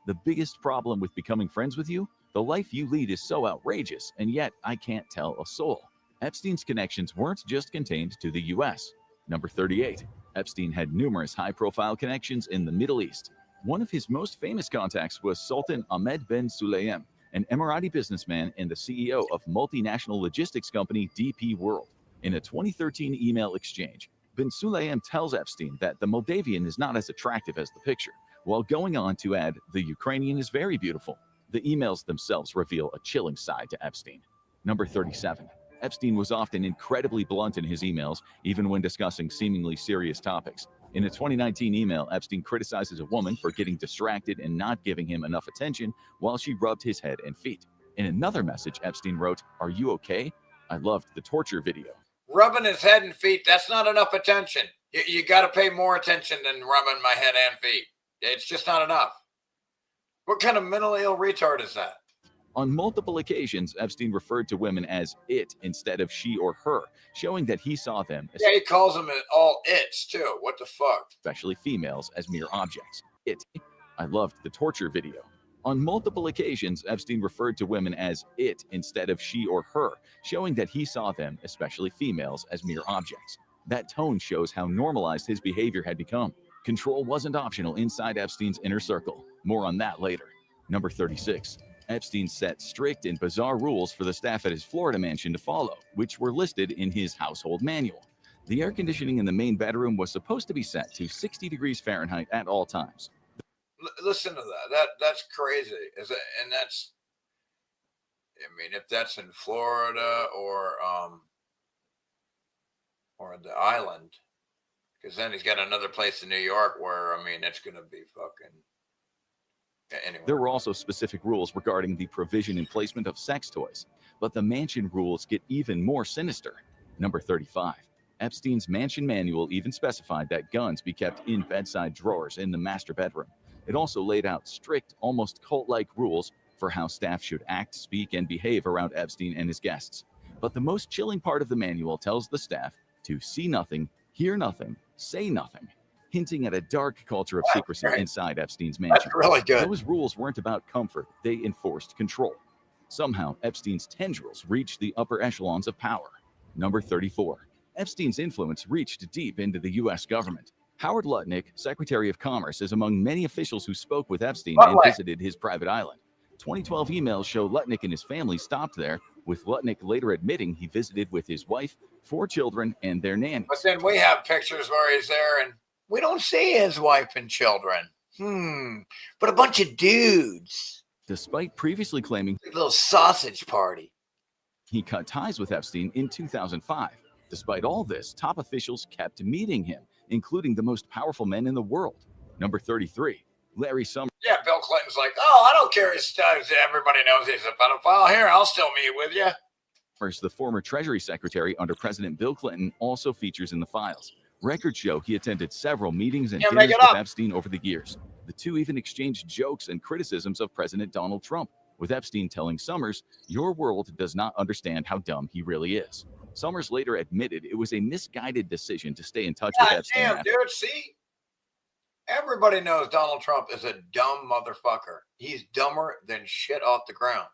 "The biggest problem with becoming friends with you? The life you lead is so outrageous, and yet I can't tell a soul." Epstein's connections weren't just contained to the U.S. Number 38. Epstein had numerous high-profile connections in the Middle East. One of his most famous contacts was Sultan Ahmed bin Sulayem, an Emirati businessman and the CEO of multinational logistics company DP World. In a 2013 email exchange, bin Sulayem tells Epstein that the Moldavian is not as attractive as the picture, while going on to add, "The Ukrainian is very beautiful." The emails themselves reveal a chilling side to Epstein. Number 37. Epstein was often incredibly blunt in his emails, even when discussing seemingly serious topics. In a 2019 email, Epstein criticizes a woman for getting distracted and not giving him enough attention while she rubbed his head and feet. In another message, Epstein wrote, "Are you okay? I loved the torture video." Rubbing his head and feet, that's not enough attention. You got to pay more attention than rubbing my head and feet. It's just not enough. What kind of mentally ill retard is that? On multiple occasions, Epstein referred to women as it instead of she or her, showing that he saw them, Yeah, he calls them all its too. What the fuck? especially females, as mere objects. I loved the torture video. On multiple occasions, Epstein referred to women as it instead of she or her, showing that he saw them, especially females, as mere objects. That tone shows how normalized his behavior had become. Control wasn't optional inside Epstein's inner circle. More on that later. Number 36. Epstein set strict and bizarre rules for the staff at his Florida mansion to follow, which were listed in his household manual. The air conditioning in the main bedroom was supposed to be set to 60 degrees Fahrenheit at all times. Listen to that. That's crazy. And that's, I mean, if that's in Florida or the island, because then he's got another place in New York where, I mean, it's going to be fucking. Anyway. There were also specific rules regarding the provision and placement of sex toys, but the mansion rules get even more sinister. Number 35. Epstein's mansion manual even specified that guns be kept in bedside drawers in the master bedroom. It also laid out strict, almost cult-like rules for how staff should act, speak, and behave around Epstein and his guests. But the most chilling part of the manual tells the staff to see nothing, hear nothing, say nothing, hinting at a dark culture of secrecy inside Epstein's mansion. That's really good. Those rules weren't about comfort, they enforced control. Somehow, Epstein's tendrils reached the upper echelons of power. Number 34. Epstein's influence reached deep into the U.S. government. Howard Lutnick, Secretary of Commerce, is among many officials who spoke with Epstein and visited his private island. 2012 emails show Lutnick and his family stopped there, with Lutnick later admitting he visited with his wife, 4 children, and their nannies. But then we have pictures where he's there and we don't see his wife and children. But a bunch of dudes. Despite previously claiming a little sausage party, he cut ties with Epstein in 2005. Despite all this, top officials kept meeting him, including the most powerful men in the world. Number 33, Larry Summers. Yeah, Bill Clinton's like, oh, I don't care his stuff. Everybody knows he's a pedophile. Here, I'll still meet with you. The former Treasury Secretary under President Bill Clinton also features in the files. Records show he attended several meetings and dinners with Epstein over the years. The two even exchanged jokes and criticisms of President Donald Trump, with Epstein telling Summers, "Your world does not understand how dumb he really is." Summers later admitted it was a misguided decision to stay in touch with Epstein. Damn, dude, see? Everybody knows Donald Trump is a dumb motherfucker. He's dumber than shit off the ground.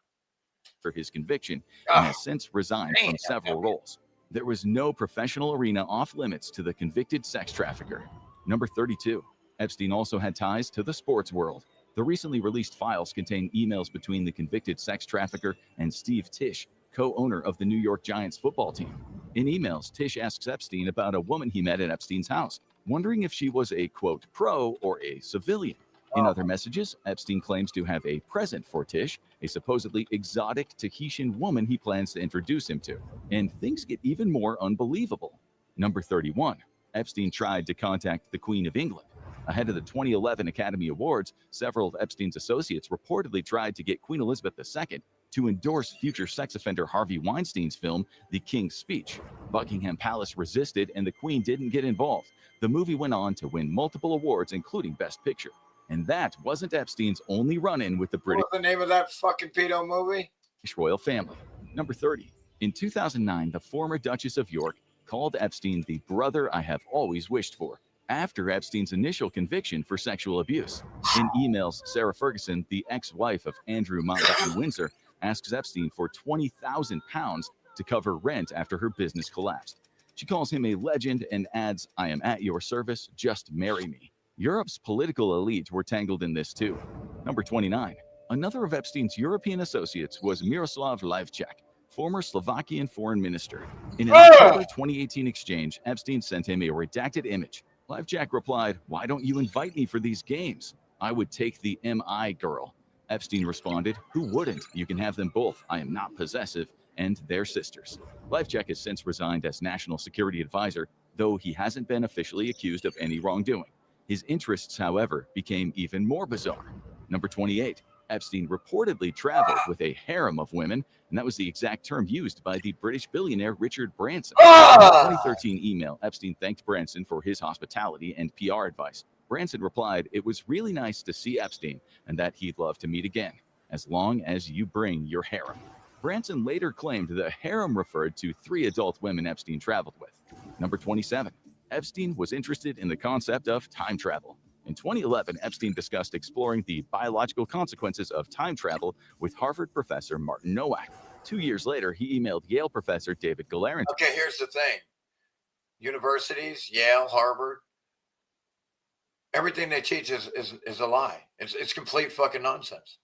For his conviction, and has since resigned from several roles. There was no professional arena off limits to the convicted sex trafficker. Number 32. Epstein also had ties to the sports world. The recently released files contain emails between the convicted sex trafficker and Steve Tisch, co-owner of the New York Giants football team. In emails, Tisch asks Epstein about a woman he met at Epstein's house, wondering if she was a, quote, pro or a civilian. In other messages, Epstein claims to have a present for Tisch, a supposedly exotic Tahitian woman he plans to introduce him to. And things get even more unbelievable. Number 31. Epstein tried to contact the Queen of England. Ahead of the 2011 Academy Awards, several of Epstein's associates reportedly tried to get Queen Elizabeth II to endorse future sex offender Harvey Weinstein's film, The King's Speech. Buckingham Palace resisted and the Queen didn't get involved. The movie went on to win multiple awards, including Best Picture. And that wasn't Epstein's only run-in with the British. What's the name of that fucking pedo movie? Royal family. Number 30. In 2009, the former Duchess of York called Epstein the brother I have always wished for, after Epstein's initial conviction for sexual abuse. In emails, Sarah Ferguson, the ex-wife of Andrew Mountbatten Windsor, asks Epstein for £20,000 to cover rent after her business collapsed. She calls him a legend and adds, "I am at your service, just marry me." Europe's political elite were tangled in this too. Number 29. Another of Epstein's European associates was Miroslav Lajčák, former Slovakian foreign minister. In an October 2018 exchange, Epstein sent him a redacted image. Lajčák replied, "Why don't you invite me for these games? I would take the MI girl." Epstein responded, "Who wouldn't? You can have them both. I am not possessive," and their sisters. Lajčák has since resigned as national security advisor, though he hasn't been officially accused of any wrongdoing. His interests, however, became even more bizarre. Number 28. Epstein reportedly traveled with a harem of women, and that was the exact term used by the British billionaire Richard Branson. In a 2013 email, Epstein thanked Branson for his hospitality and PR advice. Branson replied, "It was really nice to see Epstein, and that he'd love to meet again, as long as you bring your harem." Branson later claimed the harem referred to 3 adult women Epstein traveled with. Number 27. Epstein was interested in the concept of time travel. In 2011, Epstein discussed exploring the biological consequences of time travel with Harvard professor Martin Nowak. 2 years later, he emailed Yale professor David Galeran. Okay, here's the thing. Universities, Yale, Harvard, everything they teach is a lie. It's complete fucking nonsense.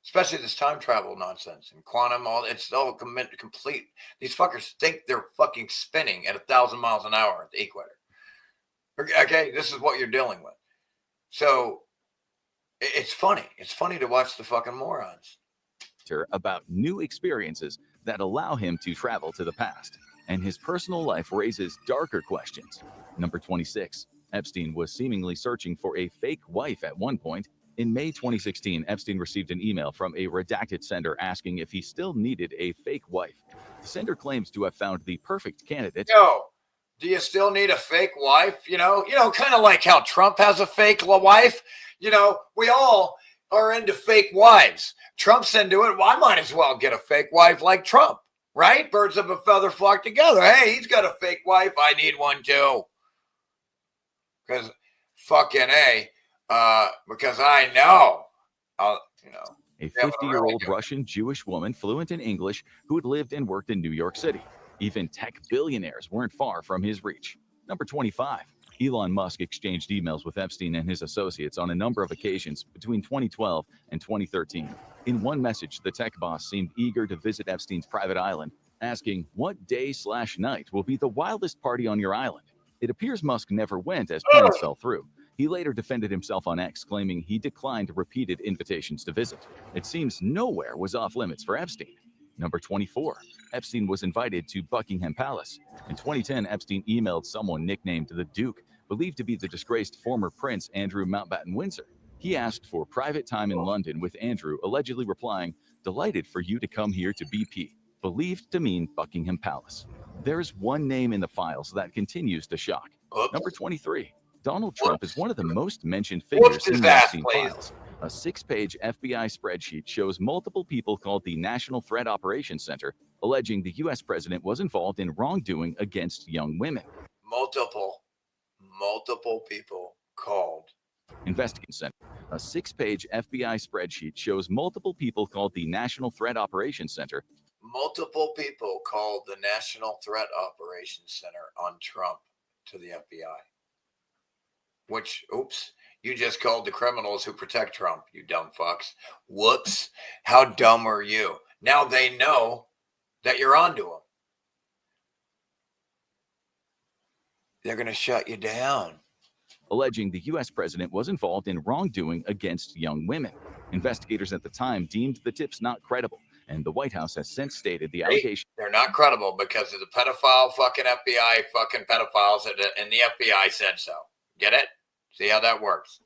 Especially this time travel nonsense and quantum, it's all complete. These fuckers think they're fucking spinning at 1,000 miles an hour at the equator. Okay, this is what you're dealing with. So it's funny. It's funny to watch the fucking morons. About new experiences that allow him to travel to the past, and his personal life raises darker questions. Number 26. Epstein was seemingly searching for a fake wife at one point. In May 2016, Epstein received an email from a redacted sender asking if he still needed a fake wife. The sender claims to have found the perfect candidate. Yo, do you still need a fake wife? You know, kind of like how Trump has a fake wife. You know, we all are into fake wives. Trump's into it. Well, I might as well get a fake wife like Trump, right? Birds of a feather flock together. Hey, he's got a fake wife. I need one too. Because fucking A, because I know, you know. A 50-year-old Russian Jewish woman fluent in English who had lived and worked in New York City. Even tech billionaires weren't far from his reach. Number 25. Elon Musk exchanged emails with Epstein and his associates on a number of occasions between 2012 and 2013. In one message, the tech boss seemed eager to visit Epstein's private island, asking, "What day/night will be the wildest party on your island?" It appears Musk never went as plans fell through. He later defended himself on X, claiming he declined repeated invitations to visit. It seems nowhere was off limits for Epstein. Number 24. Epstein was invited to Buckingham Palace. In 2010, Epstein emailed someone nicknamed the Duke, believed to be the disgraced former Prince Andrew Mountbatten Windsor. He asked for private time in London, with Andrew allegedly replying, "Delighted for you to come here to BP," believed to mean Buckingham Palace. There's one name in the files that continues to shock. Number 23. Donald Trump is one of the most mentioned figures in the Epstein files. A 6-page FBI spreadsheet shows multiple people called the National Threat Operations Center, alleging the U.S. president was involved in wrongdoing against young women. Multiple people called. Investigation Center. A 6-page FBI spreadsheet shows multiple people called the National Threat Operations Center. Multiple people called the National Threat Operations Center on Trump to the FBI. Which, oops, you just called the criminals who protect Trump, you dumb fucks. Whoops, how dumb are you? Now they know that you're onto them. They're going to shut you down. Alleging the U.S. president was involved in wrongdoing against young women. Investigators at the time deemed the tips not credible, and the White House has since stated the allegation. They're not credible because of the pedophile fucking FBI fucking pedophiles, and the FBI said so. Get it? See how that works.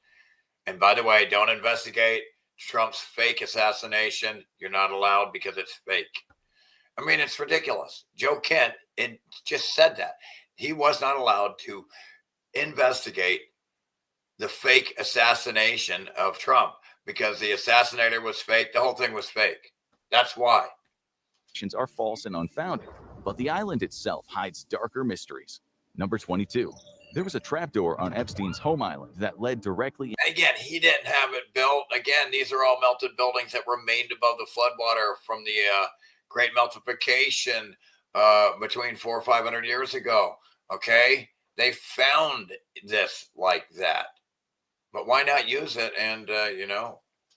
And by the way, don't investigate Trump's fake assassination. You're not allowed because it's fake. I mean, it's ridiculous. Joe Kent just said that. He was not allowed to investigate the fake assassination of Trump because the assassinator was fake. The whole thing was fake. That's why. Are false and unfounded, but the island itself hides darker mysteries. Number 22. There was a trapdoor on Epstein's home island that led directly. Again, he didn't have it built. Again, these are all melted buildings that remained above the floodwater from the Great Meltification between 400 or 500 years ago. Okay, they found this like that, but why not use it? And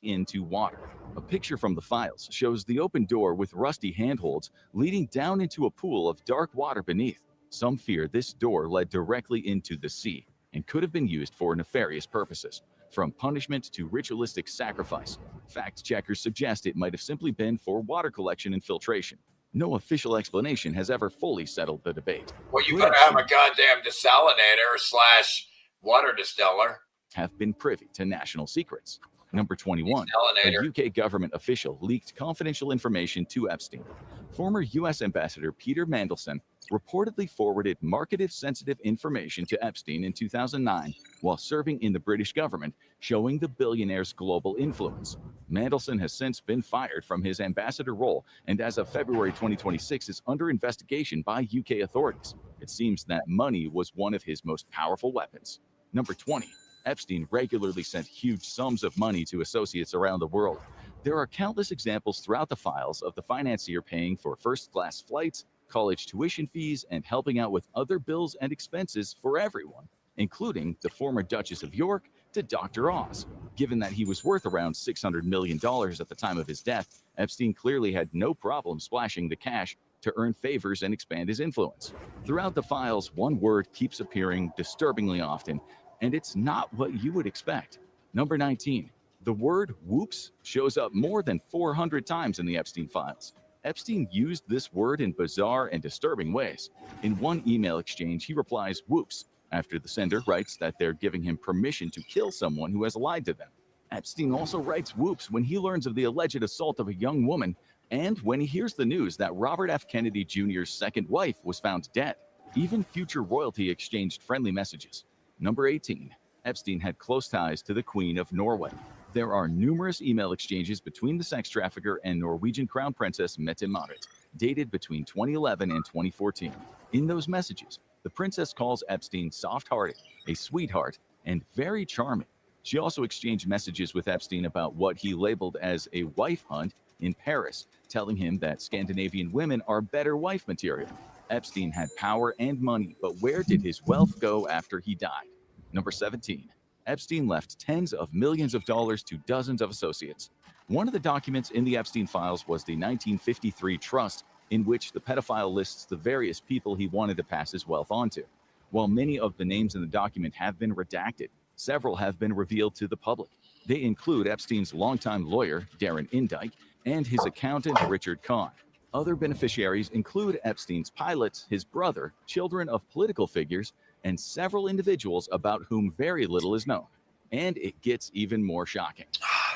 into water. A picture from the files shows the open door with rusty handholds leading down into a pool of dark water beneath. Some fear this door led directly into the sea and could have been used for nefarious purposes, from punishment to ritualistic sacrifice. Fact checkers suggest it might have simply been for water collection and filtration. No official explanation has ever fully settled the debate. Well, you better have a goddamn desalinator / water distiller. Have been privy to national secrets. Number 21, a UK government official leaked confidential information to Epstein. Former U.S. Ambassador Peter Mandelson reportedly forwarded marketed sensitive information to Epstein in 2009 while serving in the British government, showing the billionaire's global influence. Mandelson has since been fired from his ambassador role and as of February 2026 is under investigation by UK authorities. It seems that money was one of his most powerful weapons. Number 20. Epstein regularly sent huge sums of money to associates around the world. There are countless examples throughout the files of the financier paying for first-class flights, college tuition fees, and helping out with other bills and expenses for everyone, including the former Duchess of York to Dr. Oz. Given that he was worth around $600 million at the time of his death, Epstein clearly had no problem splashing the cash to earn favors and expand his influence. Throughout the files, one word keeps appearing disturbingly often, and it's not what you would expect. Number 19. The word whoops shows up more than 400 times in the Epstein files. Epstein used this word in bizarre and disturbing ways. In one email exchange, he replies whoops after the sender writes that they're giving him permission to kill someone who has lied to them. Epstein also writes whoops when he learns of the alleged assault of a young woman and when he hears the news that Robert F. Kennedy Jr.'s second wife was found dead. Even future royalty exchanged friendly messages. Number 18. Epstein had close ties to the Queen of Norway. There are numerous email exchanges between the sex trafficker and Norwegian Crown Princess Mette-Marit, dated between 2011 and 2014. In those messages, the princess calls Epstein soft-hearted, a sweetheart, and very charming. She also exchanged messages with Epstein about what he labeled as a wife hunt in Paris, telling him that Scandinavian women are better wife material. Epstein had power and money, but where did his wealth go after he died? Number 17. Epstein left tens of millions of dollars to dozens of associates. One of the documents in the Epstein files was the 1953 trust, in which the pedophile lists the various people he wanted to pass his wealth on to. While many of the names in the document have been redacted, several have been revealed to the public. They include Epstein's longtime lawyer, Darren Indyke, and his accountant, Richard Kahn. Other beneficiaries include Epstein's pilots, his brother, children of political figures, and several individuals about whom very little is known. And it gets even more shocking.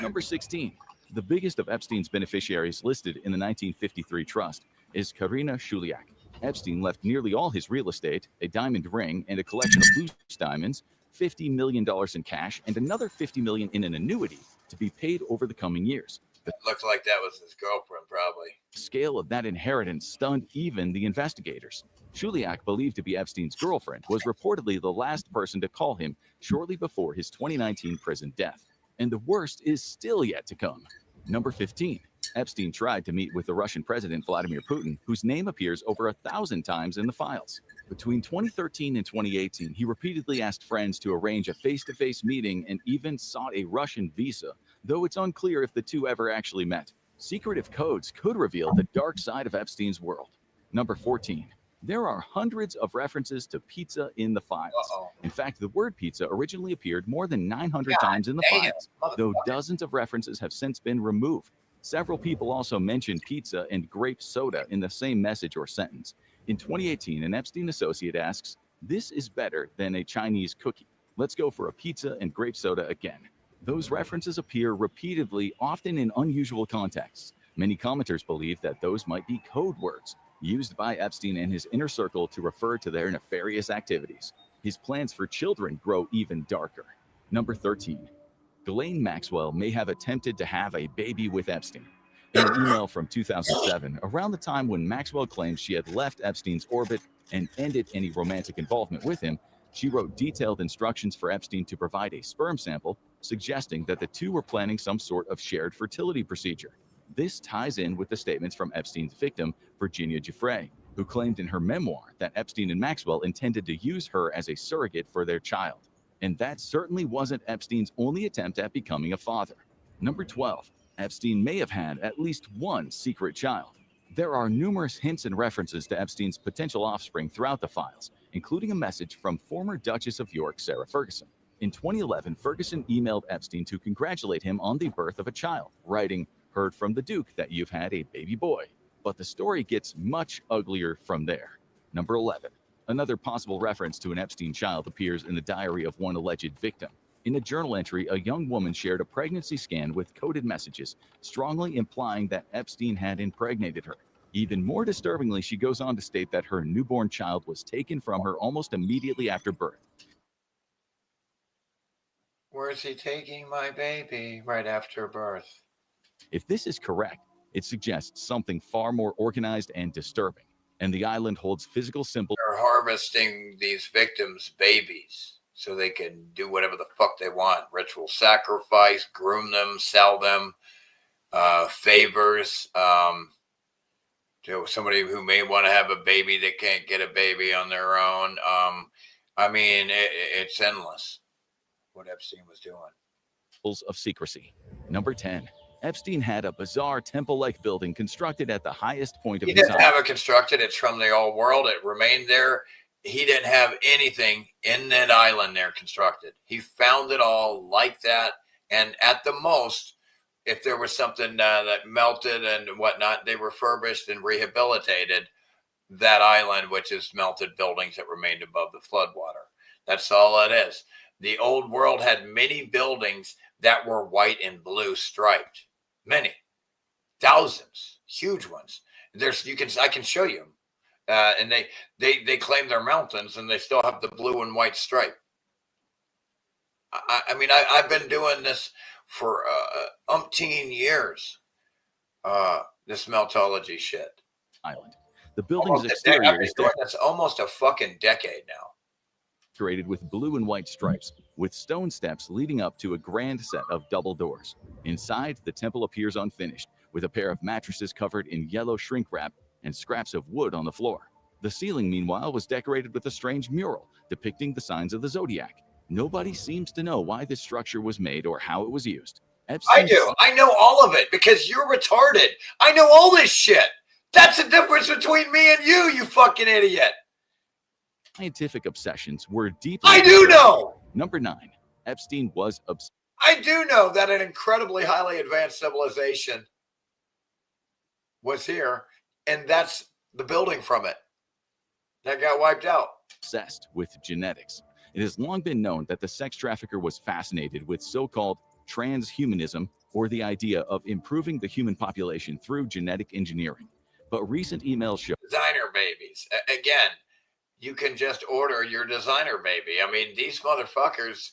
Number 16. The biggest of Epstein's beneficiaries listed in the 1953 trust is Karina Shuliak. Epstein left nearly all his real estate, a diamond ring, and a collection of loose diamonds, $50 million in cash, and another $50 million in an annuity to be paid over the coming years. It looked like that was his girlfriend, probably. The scale of that inheritance stunned even the investigators. Shuliak, believed to be Epstein's girlfriend, was reportedly the last person to call him shortly before his 2019 prison death. And the worst is still yet to come. Number 15. Epstein tried to meet with the Russian President Vladimir Putin, whose name appears over 1,000 times in the files. Between 2013 and 2018, he repeatedly asked friends to arrange a face-to-face meeting and even sought a Russian visa, though it's unclear if the two ever actually met. Secretive codes could reveal the dark side of Epstein's world. Number 14. There are hundreds of references to pizza in the files. In fact, the word pizza originally appeared more than 900 times in the files, though dozens of references have since been removed. Several people also mentioned pizza and grape soda in the same message or sentence. In 2018, an Epstein associate asks, "This is better than a Chinese cookie. Let's go for a pizza and grape soda again." Those references appear repeatedly, often in unusual contexts. Many commenters believe that those might be code words used by Epstein and his inner circle to refer to their nefarious activities. His plans for children grow even darker. Number 13. Ghislaine Maxwell may have attempted to have a baby with Epstein. In an email from 2007, around the time when Maxwell claimed she had left Epstein's orbit and ended any romantic involvement with him, she wrote detailed instructions for Epstein to provide a sperm sample, suggesting that the two were planning some sort of shared fertility procedure. This ties in with the statements from Epstein's victim, Virginia Giuffre, who claimed in her memoir that Epstein and Maxwell intended to use her as a surrogate for their child. And that certainly wasn't Epstein's only attempt at becoming a father. Number 12. Epstein may have had at least one secret child. There are numerous hints and references to Epstein's potential offspring throughout the files, including a message from former Duchess of York, Sarah Ferguson. In 2011, Ferguson emailed Epstein to congratulate him on the birth of a child, writing, "Heard from the Duke that you've had a baby boy." But the story gets much uglier from there. Number 11. Another possible reference to an Epstein child appears in the diary of one alleged victim. In a journal entry, a young woman shared a pregnancy scan with coded messages, strongly implying that Epstein had impregnated her. Even more disturbingly, she goes on to state that her newborn child was taken from her almost immediately after birth. Where's he taking my baby right after birth? If this is correct, it suggests something far more organized and disturbing. And the island holds physical symbols. They're harvesting these victims' babies so they can do whatever the fuck they want. Ritual sacrifice, groom them, sell them, favors. To somebody who may want to have a baby that can't get a baby on their own. I mean, it's endless what Epstein was doing. Of secrecy. Number 10. Epstein had a bizarre temple-like building constructed at the highest point of He his didn't have it constructed. It's from the old world. It remained there. He didn't have anything in that island there constructed. He found it all like that. And at the most, if there was something that melted and whatnot, they refurbished and rehabilitated that island, which is melted buildings that remained above the floodwater. That's all it is. The old world had many buildings that were white and blue striped. Many. Thousands. Huge ones. I can show you them. And they claim they're mountains and they still have the blue and white stripe. I mean, I've been doing this for umpteen years. This meltology shit. Island. The building's exterior is doing this almost a fucking decade now. Decorated with blue and white stripes, with stone steps leading up to a grand set of double doors. Inside, the temple appears unfinished, with a pair of mattresses covered in yellow shrink wrap and scraps of wood on the floor. The ceiling, meanwhile, was decorated with a strange mural depicting the signs of the zodiac. Nobody seems to know why this structure was made or how it was used. I do. I know all of it because you're retarded. I know all this shit. That's the difference between me and you fucking idiot. Scientific obsessions were deeply... I do know! Number 9. Epstein was obsessed. I do know that an incredibly highly advanced civilization was here, and that's the building from it that got wiped out. Obsessed with genetics. It has long been known that the sex trafficker was fascinated with so-called transhumanism, or the idea of improving the human population through genetic engineering. But recent emails show... Designer babies. Again, you can just order your designer baby. I mean, these motherfuckers,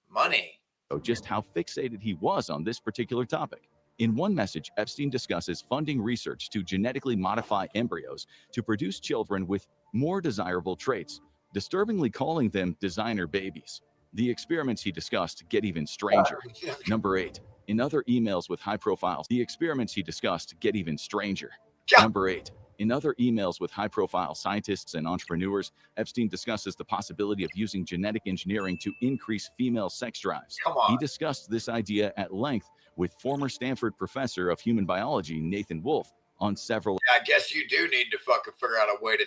money. Just how fixated he was on this particular topic. In one message, Epstein discusses funding research to genetically modify embryos to produce children with more desirable traits, disturbingly calling them designer babies. The experiments he discussed get even stranger. Number 8. In other emails with high profiles, the experiments he discussed get even stranger. Number 8. In other emails with high-profile scientists and entrepreneurs, Epstein discusses the possibility of using genetic engineering to increase female sex drives. Come on. He discussed this idea at length with former Stanford professor of human biology, Nathan Wolfe, on several... I guess you do need to fucking figure out a way to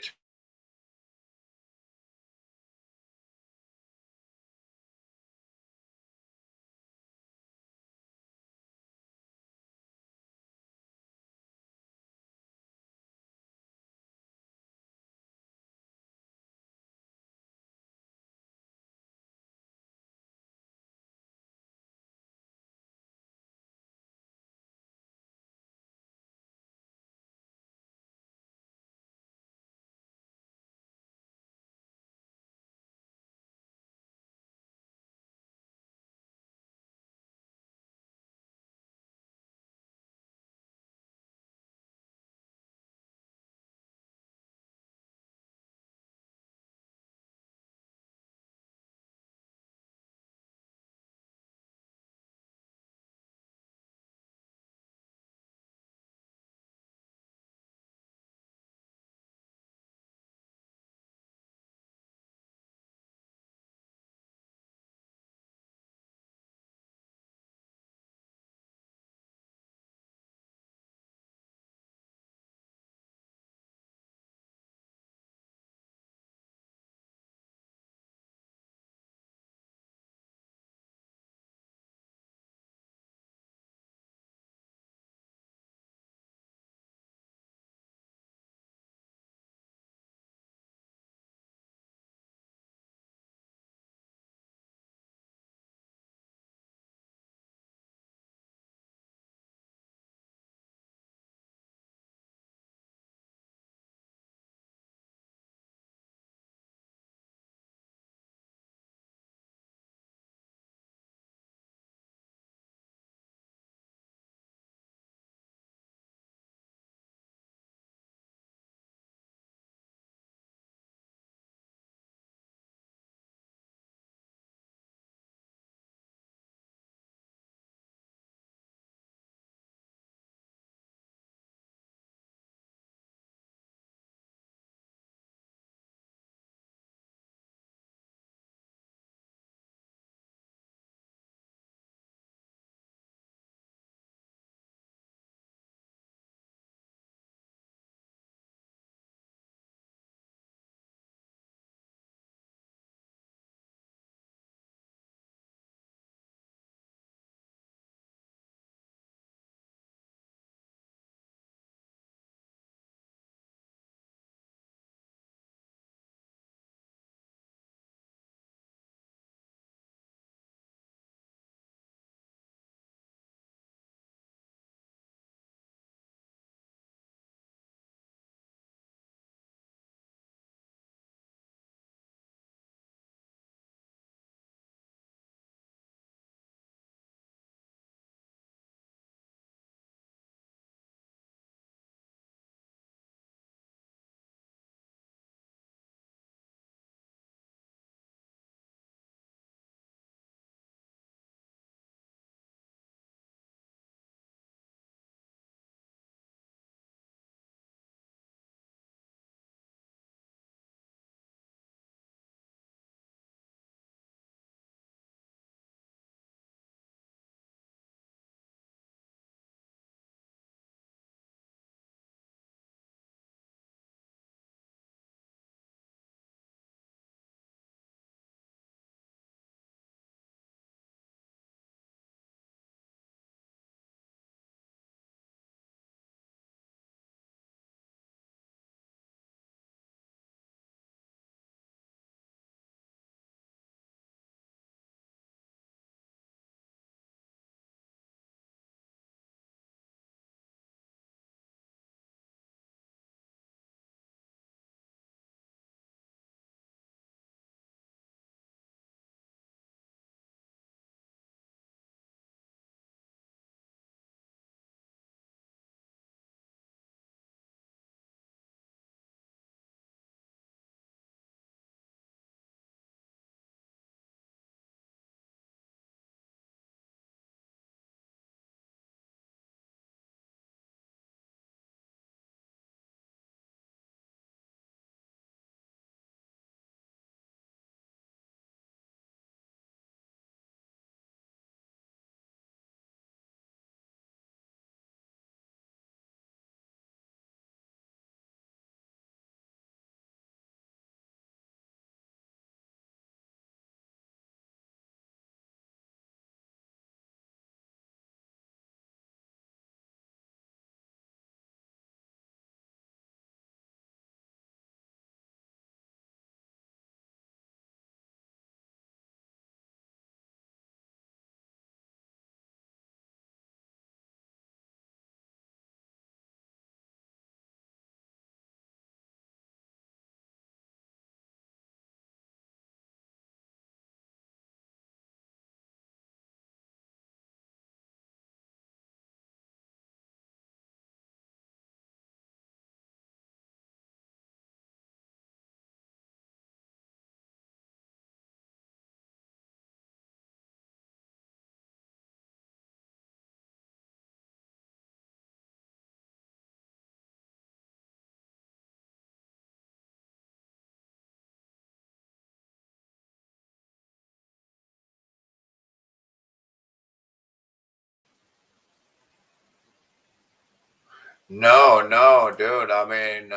No, dude. I mean,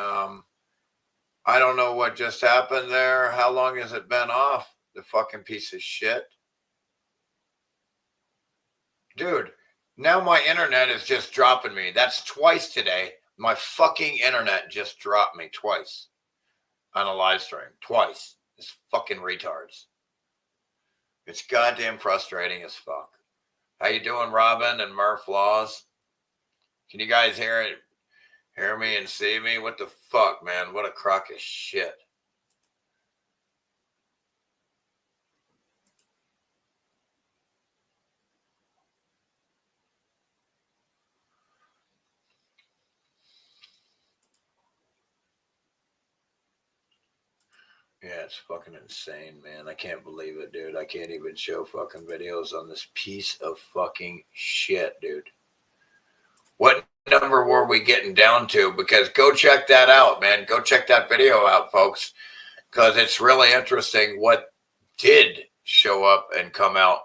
I don't know what just happened there. How long has it been off? The fucking piece of shit. Dude, now my internet is just dropping me. That's twice today. My fucking internet just dropped me twice on a live stream. Twice. It's fucking retards. It's goddamn frustrating as fuck. How you doing, Robin and Murph Laws? Can you guys hear me and see me? What the fuck, man? What a crock of shit. Yeah, it's fucking insane, man. I can't believe it, dude. I can't even show fucking videos on this piece of fucking shit, dude. What number were we getting down to? Because go check that out, man. Go check that video out, folks. Because it's really interesting what did show up and come out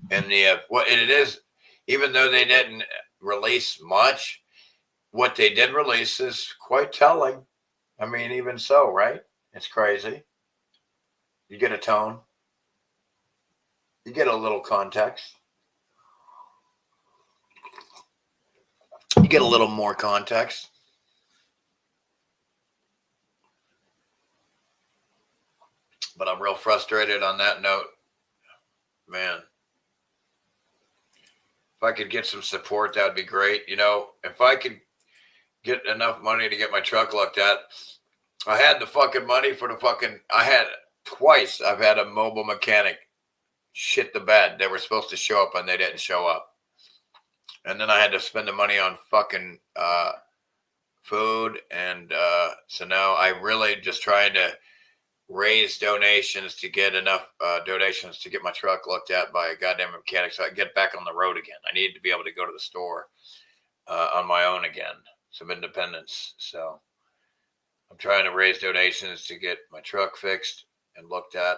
in the what it is. Even though they didn't release much, what they did release is quite telling. I mean, even so, right? It's crazy. You get a tone. You get a little context. You get a little more context. But I'm real frustrated on that note. Man. If I could get some support, that would be great. You know, if I could get enough money to get my truck looked at, I had the fucking money for the fucking, twice I've had a mobile mechanic shit the bed. They were supposed to show up and they didn't show up. And then I had to spend the money on fucking food. And so now I really just trying to raise donations to get enough donations to get my truck looked at by a goddamn mechanic so I can get back on the road again. I need to be able to go to the store on my own again. Some independence. So I'm trying to raise donations to get my truck fixed and looked at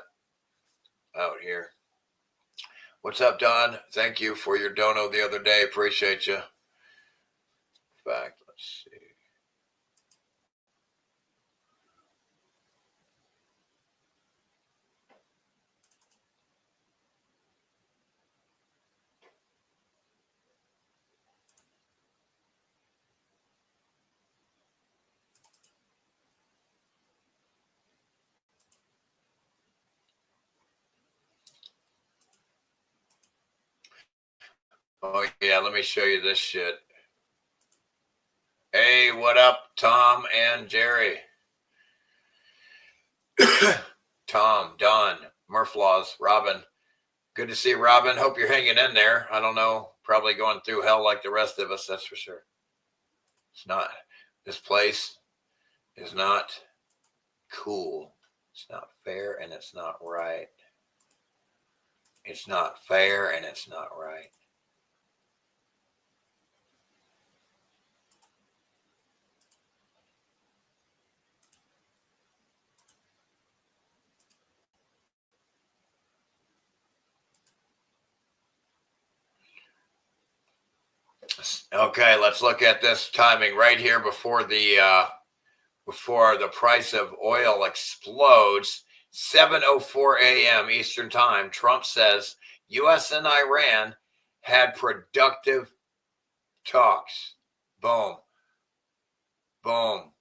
out here. What's up, Don? Thank you for your dono the other day. Appreciate you. In fact, let's see. Oh, yeah, let me show you this shit. Hey, what up, Tom and Jerry? Tom, Don, Murphlaws, Robin. Good to see you, Robin. Hope you're hanging in there. I don't know, probably going through hell like the rest of us, that's for sure. It's not, this place is not cool. It's not fair and it's not right. It's not fair and it's not right. Okay, let's look at this timing right here before the price of oil explodes. 7:04 a.m. Eastern Time. Trump says U.S. and Iran had productive talks. Boom, boom,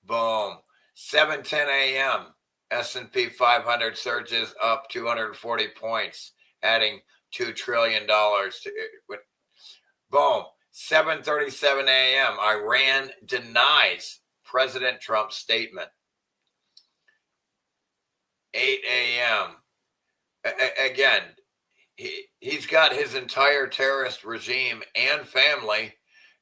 boom. 7:10 a.m. S&P 500 surges up 240 points, adding $2 trillion to it. Boom. 7:37 a.m. Iran denies President Trump's statement. 8 a.m. Again, he's got his entire terrorist regime and family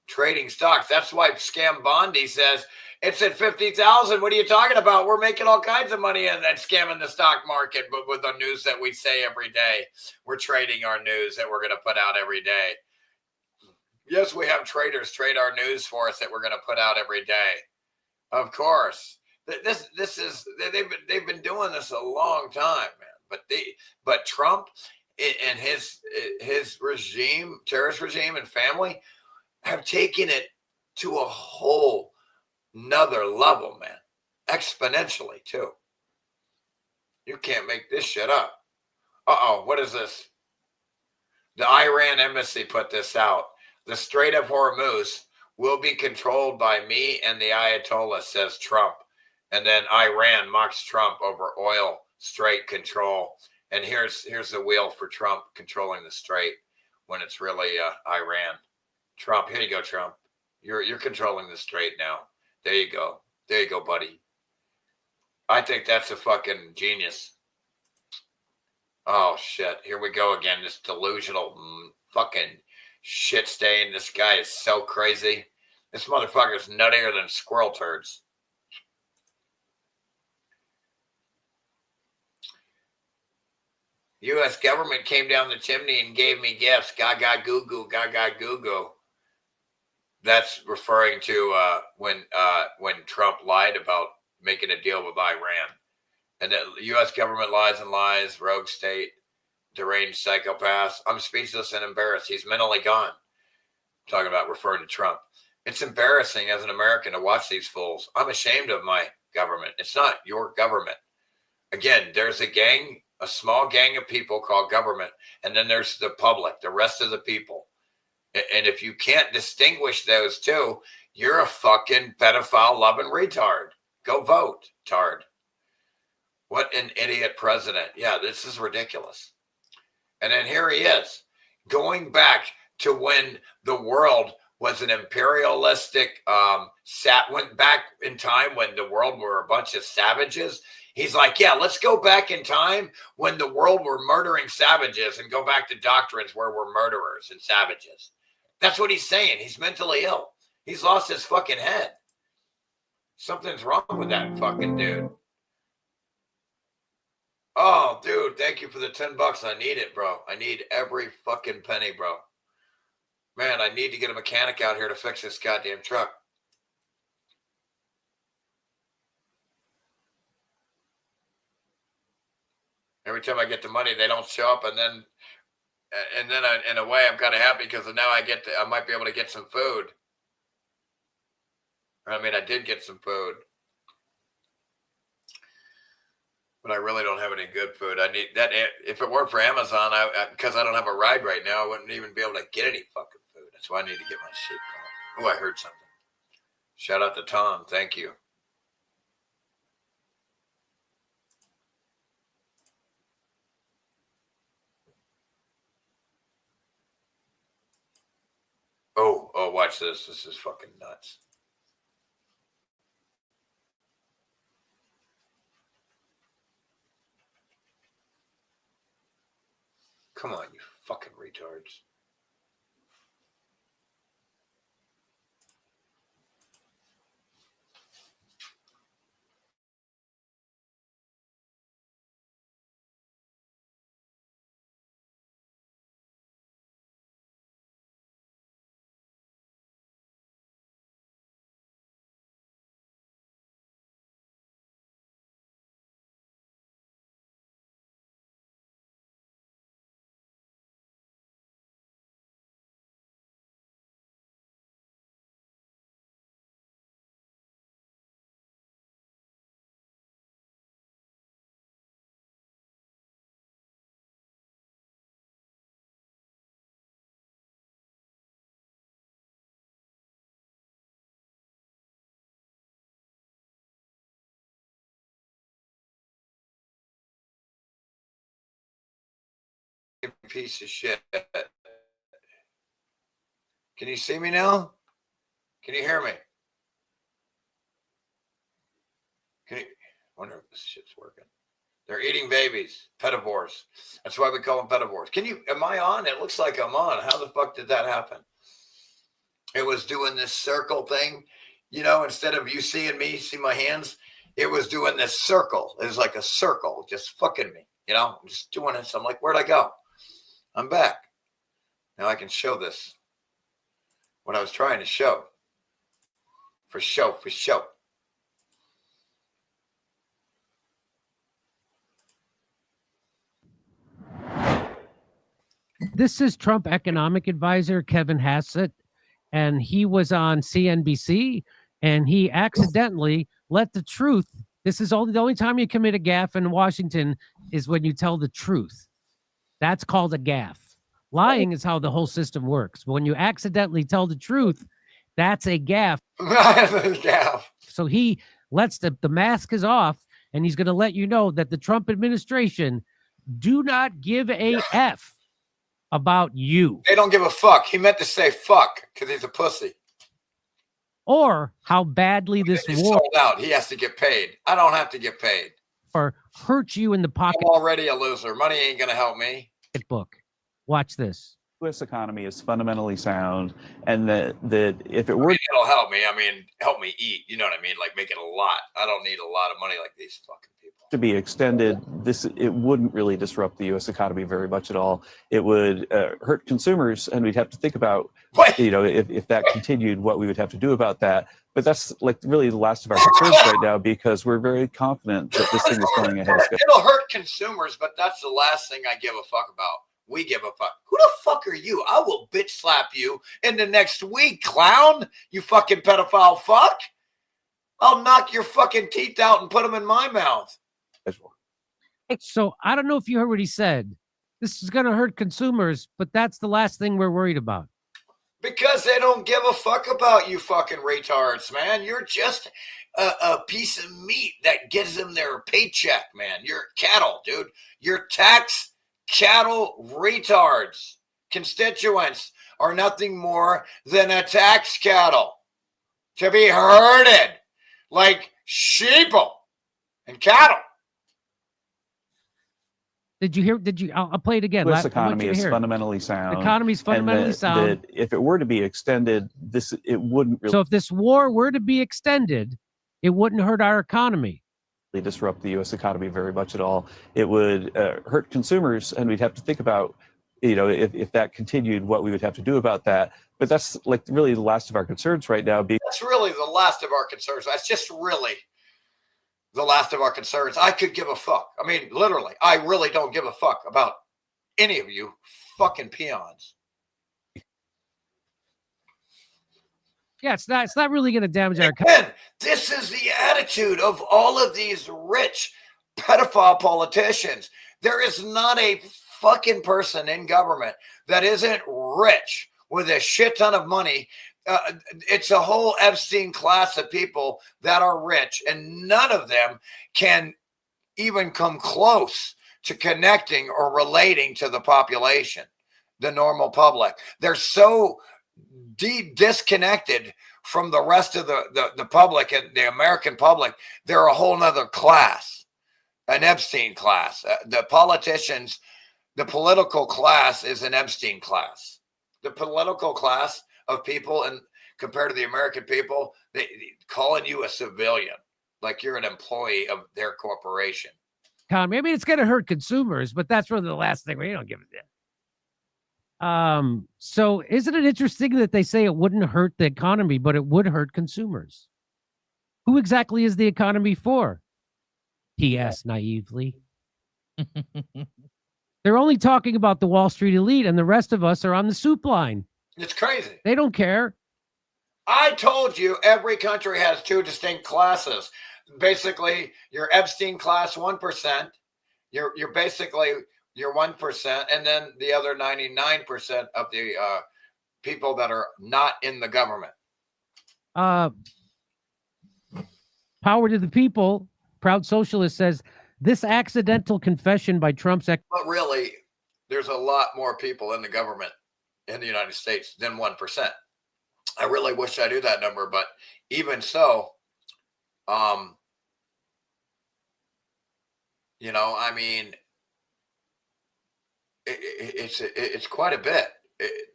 trading stocks. That's why Scam Bondi says it's at 50,000. What are you talking about? We're making all kinds of money and scamming the stock market, but with the news that we say every day, we're trading our news that we're going to put out every day. Yes, we have traders trade our news for us that we're going to put out every day. Of course, this is they've been doing this a long time, man. But Trump and his regime, terrorist regime, and family have taken it to a whole nother level, man. Exponentially, too. You can't make this shit up. Uh-oh, what is this? The Iran embassy put this out. The Strait of Hormuz will be controlled by me and the Ayatollah, says Trump. And then Iran mocks Trump over oil strait control. And here's the wheel for Trump controlling the strait when it's really Iran. Trump, here you go, Trump. You're controlling the strait now. There you go. There you go, buddy. I think that's a fucking genius. Oh, shit. Here we go again. This delusional fucking shit stain. This guy is so crazy. This motherfucker's nuttier than squirrel turds. U.S. government came down the chimney and gave me gifts. Gaga goo goo, gaga goo goo. That's referring to when Trump lied about making a deal with Iran. And the U.S. government lies and lies, rogue state, deranged psychopaths. I'm speechless and embarrassed. He's mentally gone. Talking about referring to Trump. It's embarrassing as an American to watch these fools. I'm ashamed of my government. It's not your government. Again, there's a gang, a small gang of people called government, and then there's the public, the rest of the people. And if you can't distinguish those two, you're a fucking pedophile loving retard. Go vote, tard. What an idiot president. Yeah, this is ridiculous. And then here he is, going back to when the world was an imperialistic, went back in time when the world were a bunch of savages. He's like, yeah, let's go back in time when the world were murdering savages and go back to doctrines where we're murderers and savages. That's what he's saying. He's mentally ill. He's lost his fucking head. Something's wrong with that fucking dude. Oh, dude, thank you for the $10. I need it, bro. I need every fucking penny, bro. Man, I need to get a mechanic out here to fix this goddamn truck. Every time I get the money, they don't show up, and then in a way, I'm kind of happy because now I might be able to get some food. I mean, I did get some food, but I really don't have any good food. I need that. If it weren't for Amazon, because I don't have a ride right now, I wouldn't even be able to get any fucking food. That's why I need to get my shit going. Oh, I heard something. Shout out to Tom. Thank you. Oh, watch this. This is fucking nuts. Come on, you fucking retards. Piece of shit. Can you see me now? Can you hear me? I wonder if this shit's working. They're eating babies, pedivores. That's why we call them pedivores. Am I on? It looks like I'm on. How the fuck did that happen? It was doing this circle thing, instead of you seeing me, see my hands, it was doing this circle. It was like a circle, just fucking me, just doing it. So I'm like, where'd I go? I'm back. Now I can show this. What I was trying to show. For show. This is Trump economic advisor Kevin Hassett. and he was on CNBC, and he accidentally let the truth. This is the only time you commit a gaffe in Washington is when you tell the truth. That's called a gaffe. Lying is how the whole system works. But when you accidentally tell the truth, that's a gaffe. So he lets the mask is off, and he's going to let you know that the Trump administration do not give a F about you. They don't give a fuck. He meant to say fuck because he's a pussy. Or how badly this He's war sold out. He has to get paid. I don't have to get paid. or hurt you in the I'm already a loser. Money ain't going to help me. pocketbook. Watch this. U.S. economy is fundamentally sound, and that if it were It'll help me. I mean, help me eat. You know what I mean? Like make it a lot. I don't need a lot of money like these fucking people. to be extended, it wouldn't really disrupt the U.S. economy very much at all. It would hurt consumers, and we'd have to think about, if that continued, what we would have to do about that. But that's like really the last of our concerns right now, because we're very confident that this thing is going ahead of schedule. It'll hurt consumers, but that's the last thing I give a fuck about. We give a fuck. Who the fuck are you? I will bitch slap you in the next week, clown. You fucking pedophile fuck. I'll knock your fucking teeth out and put them in my mouth. So I don't know if you heard what he said. This is going to hurt consumers, but that's the last thing we're worried about. Because they don't give a fuck about you fucking retards, man. You're just a piece of meat that gives them their paycheck, man. You're cattle, dude. You're tax cattle retards. Constituents are nothing more than a tax cattle to be herded like sheeple and cattle. Did you hear? I'll play it again. U.S. economy is fundamentally sound. The economy is fundamentally sound. That if it were to be extended, it wouldn't really. So if this war were to be extended, it wouldn't hurt our economy. Disrupt the U.S. economy very much at all. It would hurt consumers, and we'd have to think about, if that continued, what we would have to do about that. But that's like really the last of our concerns right now. That's really the last of our concerns. That's just really the last of our concerns. I could give a fuck. I mean, literally, I really don't give a fuck about any of you fucking peons. Yeah, it's not really going to damage our economy. This is the attitude of all of these rich pedophile politicians. There is not a fucking person in government that isn't rich with a shit ton of money. It's a whole Epstein class of people that are rich, and none of them can even come close to connecting or relating to the population, the normal public. They're so disconnected from the rest of the public and the American public. They're a whole nother class, an Epstein class. The politicians, the political class is an Epstein class. The political class of people, and compared to the American people, they calling you a civilian, like you're an employee of their corporation. I mean, it's going to hurt consumers, but that's really the last thing. We don't give a damn. So isn't it interesting that they say it wouldn't hurt the economy, but it would hurt consumers? Who exactly is the economy for? He asked naively. They're only talking about the Wall Street elite, and the rest of us are on the soup line. It's crazy. They don't care. I told you every country has two distinct classes. Basically, your Epstein class 1%. You're basically your 1%, and then the other 99% of the people that are not in the government. Power to the people. Proud Socialist says this accidental confession by Trump's. But really, there's a lot more people in the government in the United States than 1%. I really wish I knew that number, but even so, I mean, it's quite a bit.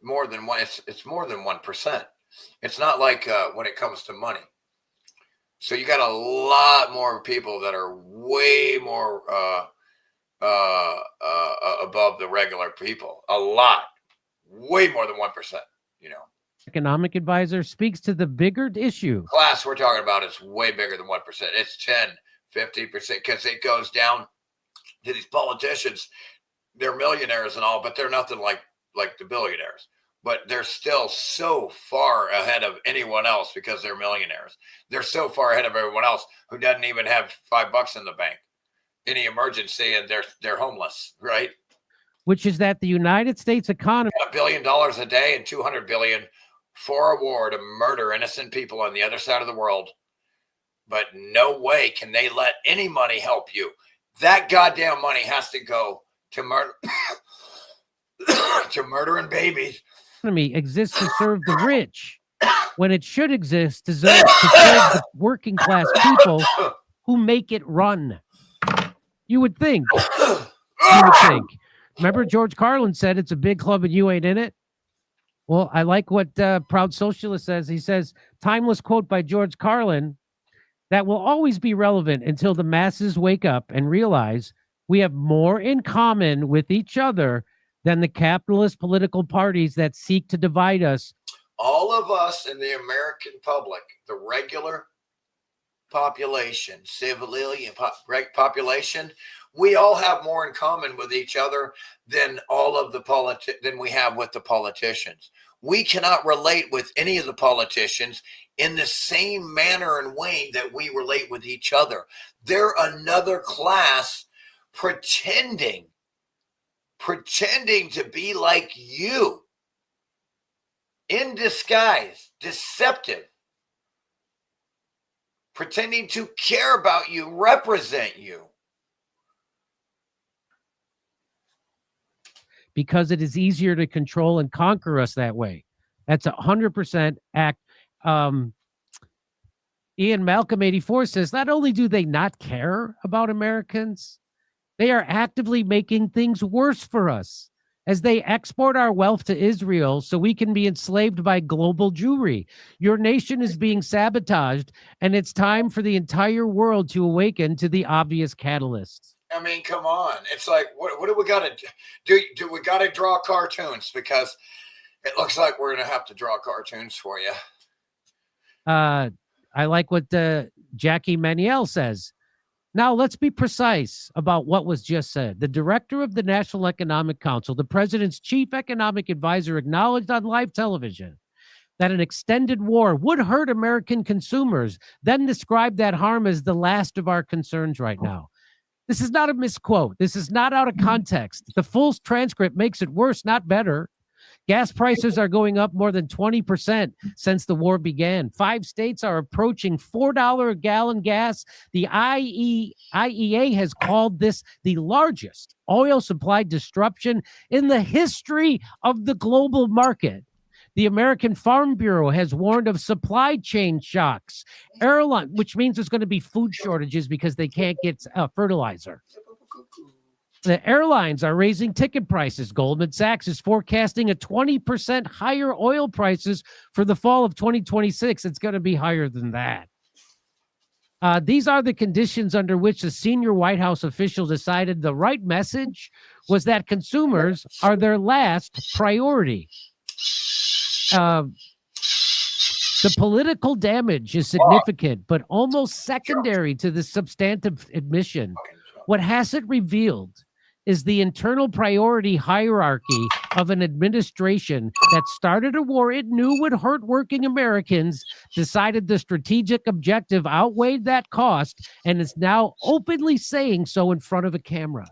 More than one. It's more than 1%. It's not like when it comes to money. So you got a lot more people that are way more above the regular people. A lot, way more than 1%. Economic advisor speaks to the bigger issue. Class we're talking about is way bigger than 1%. It's 10, 50%, because it goes down to these politicians. They're millionaires and all, but they're nothing like the billionaires. but they're still so far ahead of anyone else because they're millionaires. They're so far ahead of everyone else who doesn't even have $5 in the bank. Any emergency and they're homeless, right? Which is that the United States economy, $1 billion a day and $200 billion for a war to murder innocent people on the other side of the world. But no way can they let any money help you. That goddamn money has to go to murder, to murdering babies. Exists to serve the rich when it should exist to serve the working class people who make it run. You would think. Remember George Carlin said it's a big club and you ain't in it? Well, I like what Proud Socialist says. He says, timeless quote by George Carlin, that will always be relevant until the masses wake up and realize we have more in common with each other than the capitalist political parties that seek to divide us. All of us in the American public, the regular population, civilian population, we all have more in common with each other than all of the than we have with the politicians. We cannot relate with any of the politicians in the same manner and way that we relate with each other. They're another class pretending to be like you, in disguise, deceptive, pretending to care about you, represent you. Because it is easier to control and conquer us that way. That's 100% act. Ian Malcolm 84 says, not only do they not care about Americans, they are actively making things worse for us as they export our wealth to Israel so we can be enslaved by global Jewry. Your nation is being sabotaged, and it's time for the entire world to awaken to the obvious catalysts. I mean, come on. It's like, what do we got to do? Do we got to draw cartoons? Because it looks like we're going to have to draw cartoons for you. I like what Jackie Maniel says. Now, let's be precise about what was just said. The director of the National Economic Council, the president's chief economic advisor, acknowledged on live television that an extended war would hurt American consumers, then described that harm as the last of our concerns right now. This is not a misquote. This is not out of context. The full transcript makes it worse, not better. Gas prices are going up more than 20% since the war began. 5 states are approaching $4 a gallon gas. The IEA has called this the largest oil supply disruption in the history of the global market. The American Farm Bureau has warned of supply chain shocks. Which means there's going to be food shortages because they can't get fertilizer. The airlines are raising ticket prices. Goldman Sachs is forecasting a 20% higher oil prices for the fall of 2026. It's going to be higher than that. These are the conditions under which a senior White House official decided the right message was that consumers are their last priority. The political damage is significant, but almost secondary to the substantive admission. What hasn't revealed is the internal priority hierarchy of an administration that started a war it knew would hurt working Americans, decided the strategic objective outweighed that cost, and is now openly saying so in front of a camera.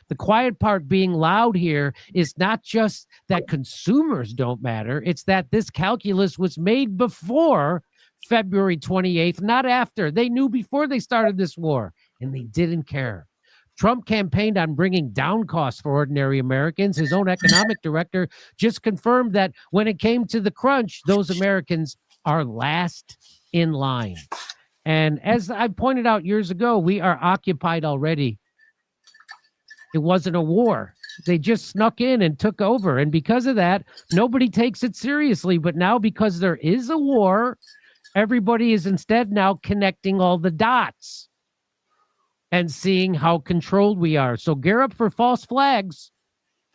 The quiet part being loud here is not just that consumers don't matter, it's that this calculus was made before February 28th, not after. They knew before they started this war, and they didn't care. Trump campaigned on bringing down costs for ordinary Americans. His own economic director just confirmed that when it came to the crunch, those Americans are last in line. And as I pointed out years ago, we are occupied already. It wasn't a war. They just snuck in and took over. And because of that, nobody takes it seriously. But now, because there is a war, everybody is instead now connecting all the dots and seeing how controlled we are. So gear up for false flags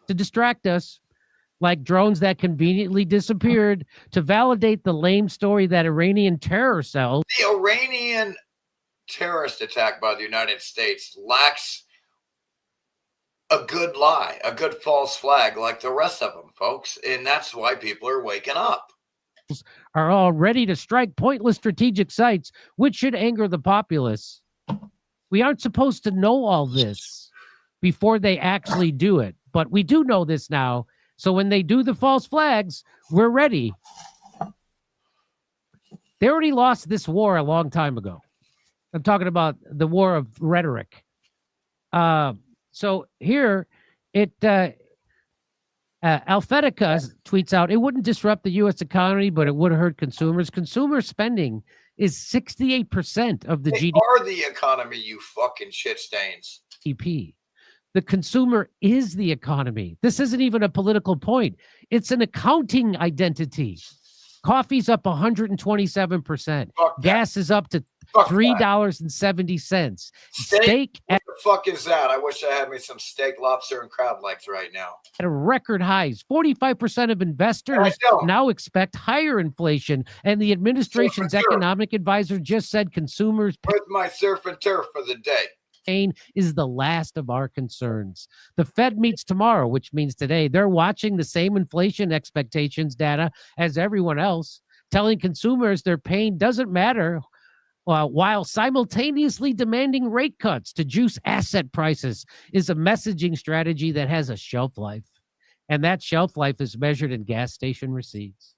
to distract us, like drones that conveniently disappeared, to validate the lame story that Iranian terror cells. The Iranian terrorist attack by the United States lacks a good lie, a good false flag like the rest of them, folks. And that's why people are waking up. Are all ready to strike pointless strategic sites, which should anger the populace. We aren't supposed to know all this before they actually do it, but we do know this now. So when they do the false flags, we're ready. They already lost this war a long time ago. I'm talking about the war of rhetoric. So here, Alphetica tweets out, it wouldn't disrupt the U.S. economy, but it would hurt consumers. Consumer spending is 68% of the GDP. Are the economy, you fucking shit stains. The consumer is the economy. This isn't even a political point. It's an accounting identity. Coffee's up 127%. Gas is up to $3.70. Steak what the fuck is that? I wish I had me some steak, lobster, and crab legs right now. At a record highs. 45% of investors now expect higher inflation. And the administration's economic advisor just said consumers. Where's my surf and turf for the day? Is the last of our concerns. The Fed meets tomorrow, which means today they're watching the same inflation expectations data as everyone else, telling consumers their pain doesn't matter, while simultaneously demanding rate cuts to juice asset prices is a messaging strategy that has a shelf life. And that shelf life is measured in gas station receipts.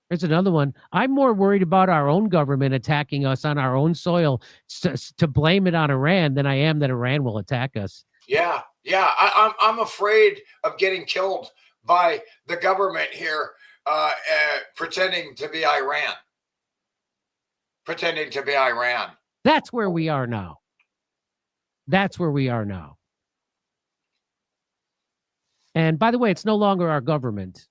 There's another one. I'm more worried about our own government attacking us on our own soil to blame it on Iran than I am that Iran will attack us. Yeah. I'm afraid of getting killed by the government here pretending to be Iran. Pretending to be Iran. That's where we are now. That's where we are now. And by the way, it's no longer our government.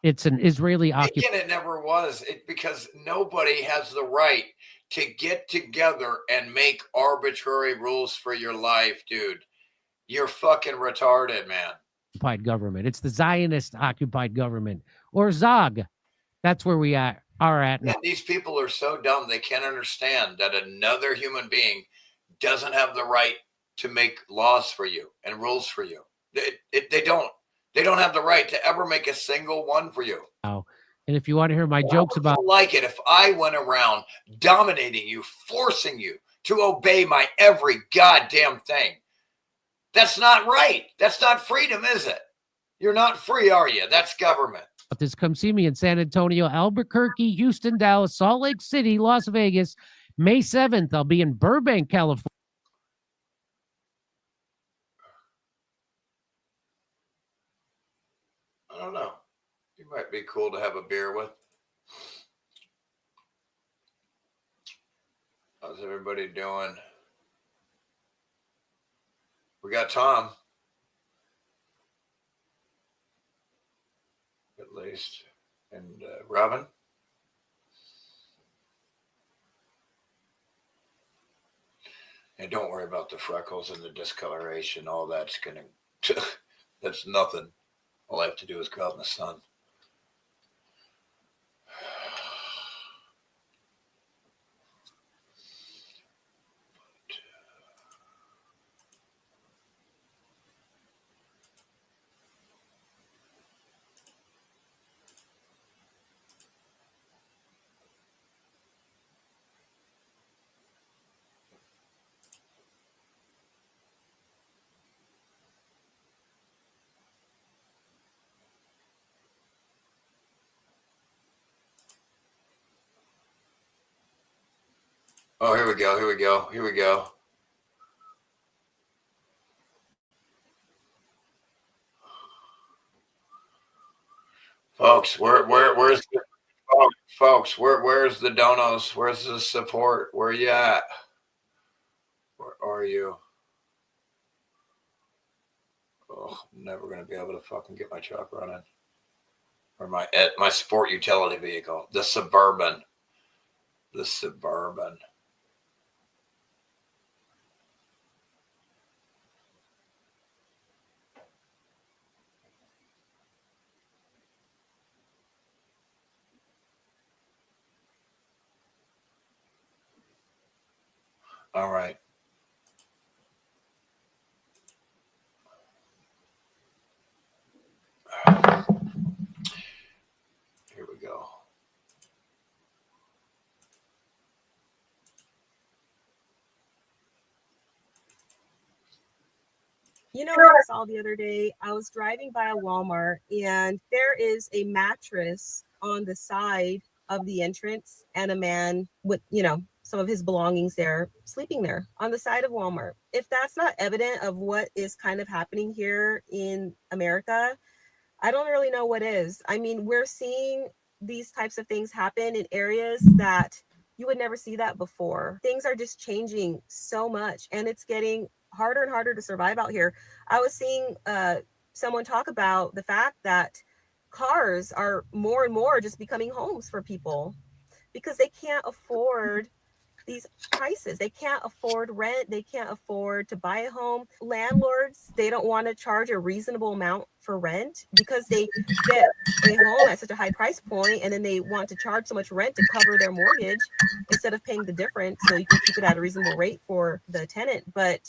It's an Israeli occupation. Again, it never was. Because nobody has the right to get together and make arbitrary rules for your life, dude. You're fucking retarded, man. Occupied government. It's the Zionist occupied government, or Zog. That's where we are at now. And these people are so dumb they can't understand that another human being doesn't have the right to make laws for you and rules for you. They don't. They don't have the right to ever make a single one for you. And if you want to hear my jokes about like it, if I went around dominating you, forcing you to obey my every goddamn thing, that's not right. That's not freedom, is it? You're not free, are you? That's government. this, come see me in San Antonio, Albuquerque, Houston, Dallas, Salt Lake City, Las Vegas. May 7th, I'll be in Burbank, California. I don't know. You might be cool to have a beer with. How's everybody doing? We got Tom. At least. And Robin. And don't worry about the freckles and the discoloration. All that's going to, that's nothing. All I have to do is go out in the sun. Oh, here we go. Here we go. Here we go. Folks, where's the folks? Where's the donos? Where's the support? Where are you at? Where are you? Oh, I'm never gonna be able to fucking get my truck running, or my sport utility vehicle, the Suburban. The Suburban. All right. You know what I saw the other day? I was driving by a Walmart and there is a mattress on the side of the entrance and a man with, some of his belongings there, sleeping there on the side of Walmart. If that's not evident of what is kind of happening here in America, I don't really know what is. I mean, we're seeing these types of things happen in areas that you would never see that before. Things are just changing so much and it's getting harder and harder to survive out here. I was seeing someone talk about the fact that cars are more and more just becoming homes for people because they can't afford these prices. They can't afford rent. They can't afford to buy a home. Landlords, they don't want to charge a reasonable amount for rent because they get a home at such a high price point and then they want to charge so much rent to cover their mortgage instead of paying the difference so you can keep it at a reasonable rate for the tenant. But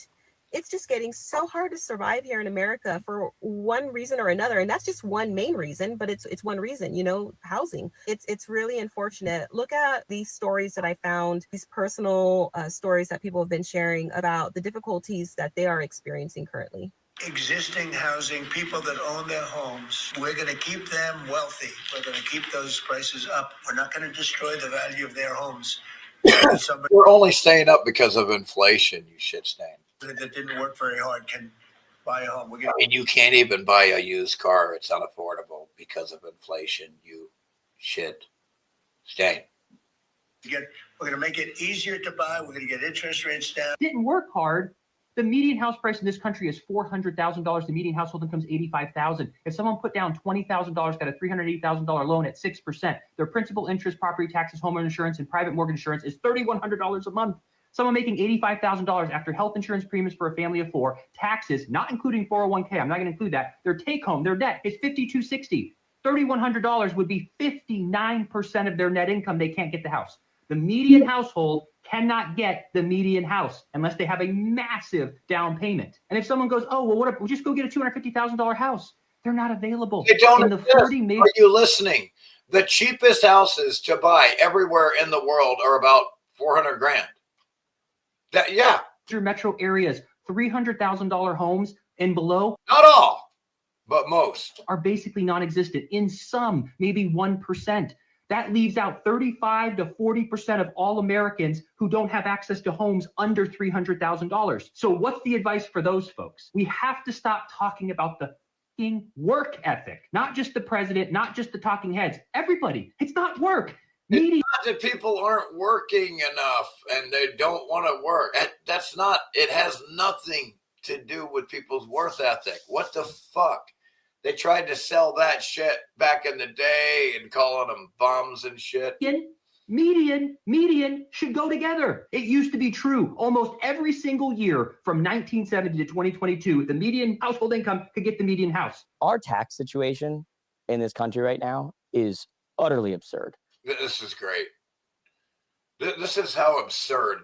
it's just getting so hard to survive here in America for one reason or another. And that's just one main reason, but it's one reason, housing. It's really unfortunate. Look at these stories that I found, these personal stories that people have been sharing about the difficulties that they are experiencing currently. Existing housing, people that own their homes, we're going to keep them wealthy. We're going to keep those prices up. We're not going to destroy the value of their homes. We're only staying up because of inflation, you shit stain. That didn't work very hard can buy a home. I mean, you can't even buy a used car. It's unaffordable because of inflation, you shit stain. We're going to make it easier to buy. We're going to get interest rates down. Didn't work hard. The median house price in this country is $400,000. The median household income is $85,000. If someone put down $20,000, got a $380,000 loan at 6%, their principal, interest, property taxes, homeowner insurance, and private mortgage insurance is $3,100 a month. Someone making $85,000 after health insurance premiums for a family of four, taxes, not including 401k, I'm not going to include that, their take home, their net is $5,260. $3,100 would be 59% of their net income. They can't get the house. The median household cannot get the median house unless they have a massive down payment. And if someone goes, oh, well, what if we just go get a $250,000 house? They're not available. They don't in the exist. 40 major- Are you listening? The cheapest houses to buy everywhere in the world are about $400 grand. Metro areas, $300,000 homes and below. Not all, but most are basically non-existent. In some, maybe 1%. That leaves out 35 to 40% of all Americans who don't have access to homes under $300,000. So what's the advice for those folks? We have to stop talking about the work ethic, not just the president, not just the talking heads, everybody. It's not work. It's not that people aren't working enough and they don't want to work. That's not, it has nothing to do with people's work ethic. What the fuck? They tried to sell that shit back in the day and calling them bums and shit. Median should go together. It used to be true almost every single year from 1970 to 2022. The median household income could get the median house. Our tax situation in this country right now is utterly absurd. This is great. This is how absurd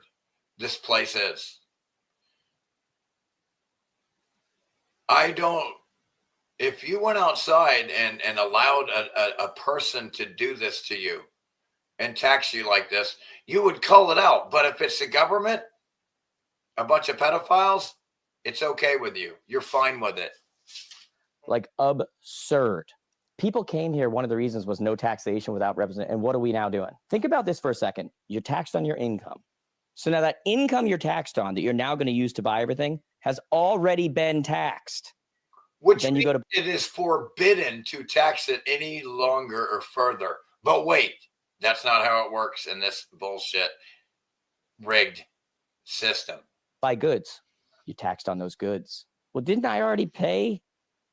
this place is. If you went outside and allowed a person to do this to you and tax you like this, you would call it out. But if it's the government, a bunch of pedophiles, it's okay with you. You're fine with it. Like absurd. People came here, one of the reasons was no taxation without representation. And what are we now doing? Think about this for a second. You're taxed on your income. So now that income you're taxed on that you're now going to use to buy everything has already been taxed. Which then it is forbidden to tax it any longer or further. But wait, that's not how it works in this bullshit rigged system. Buy goods. You taxed on those goods. Well, didn't I already pay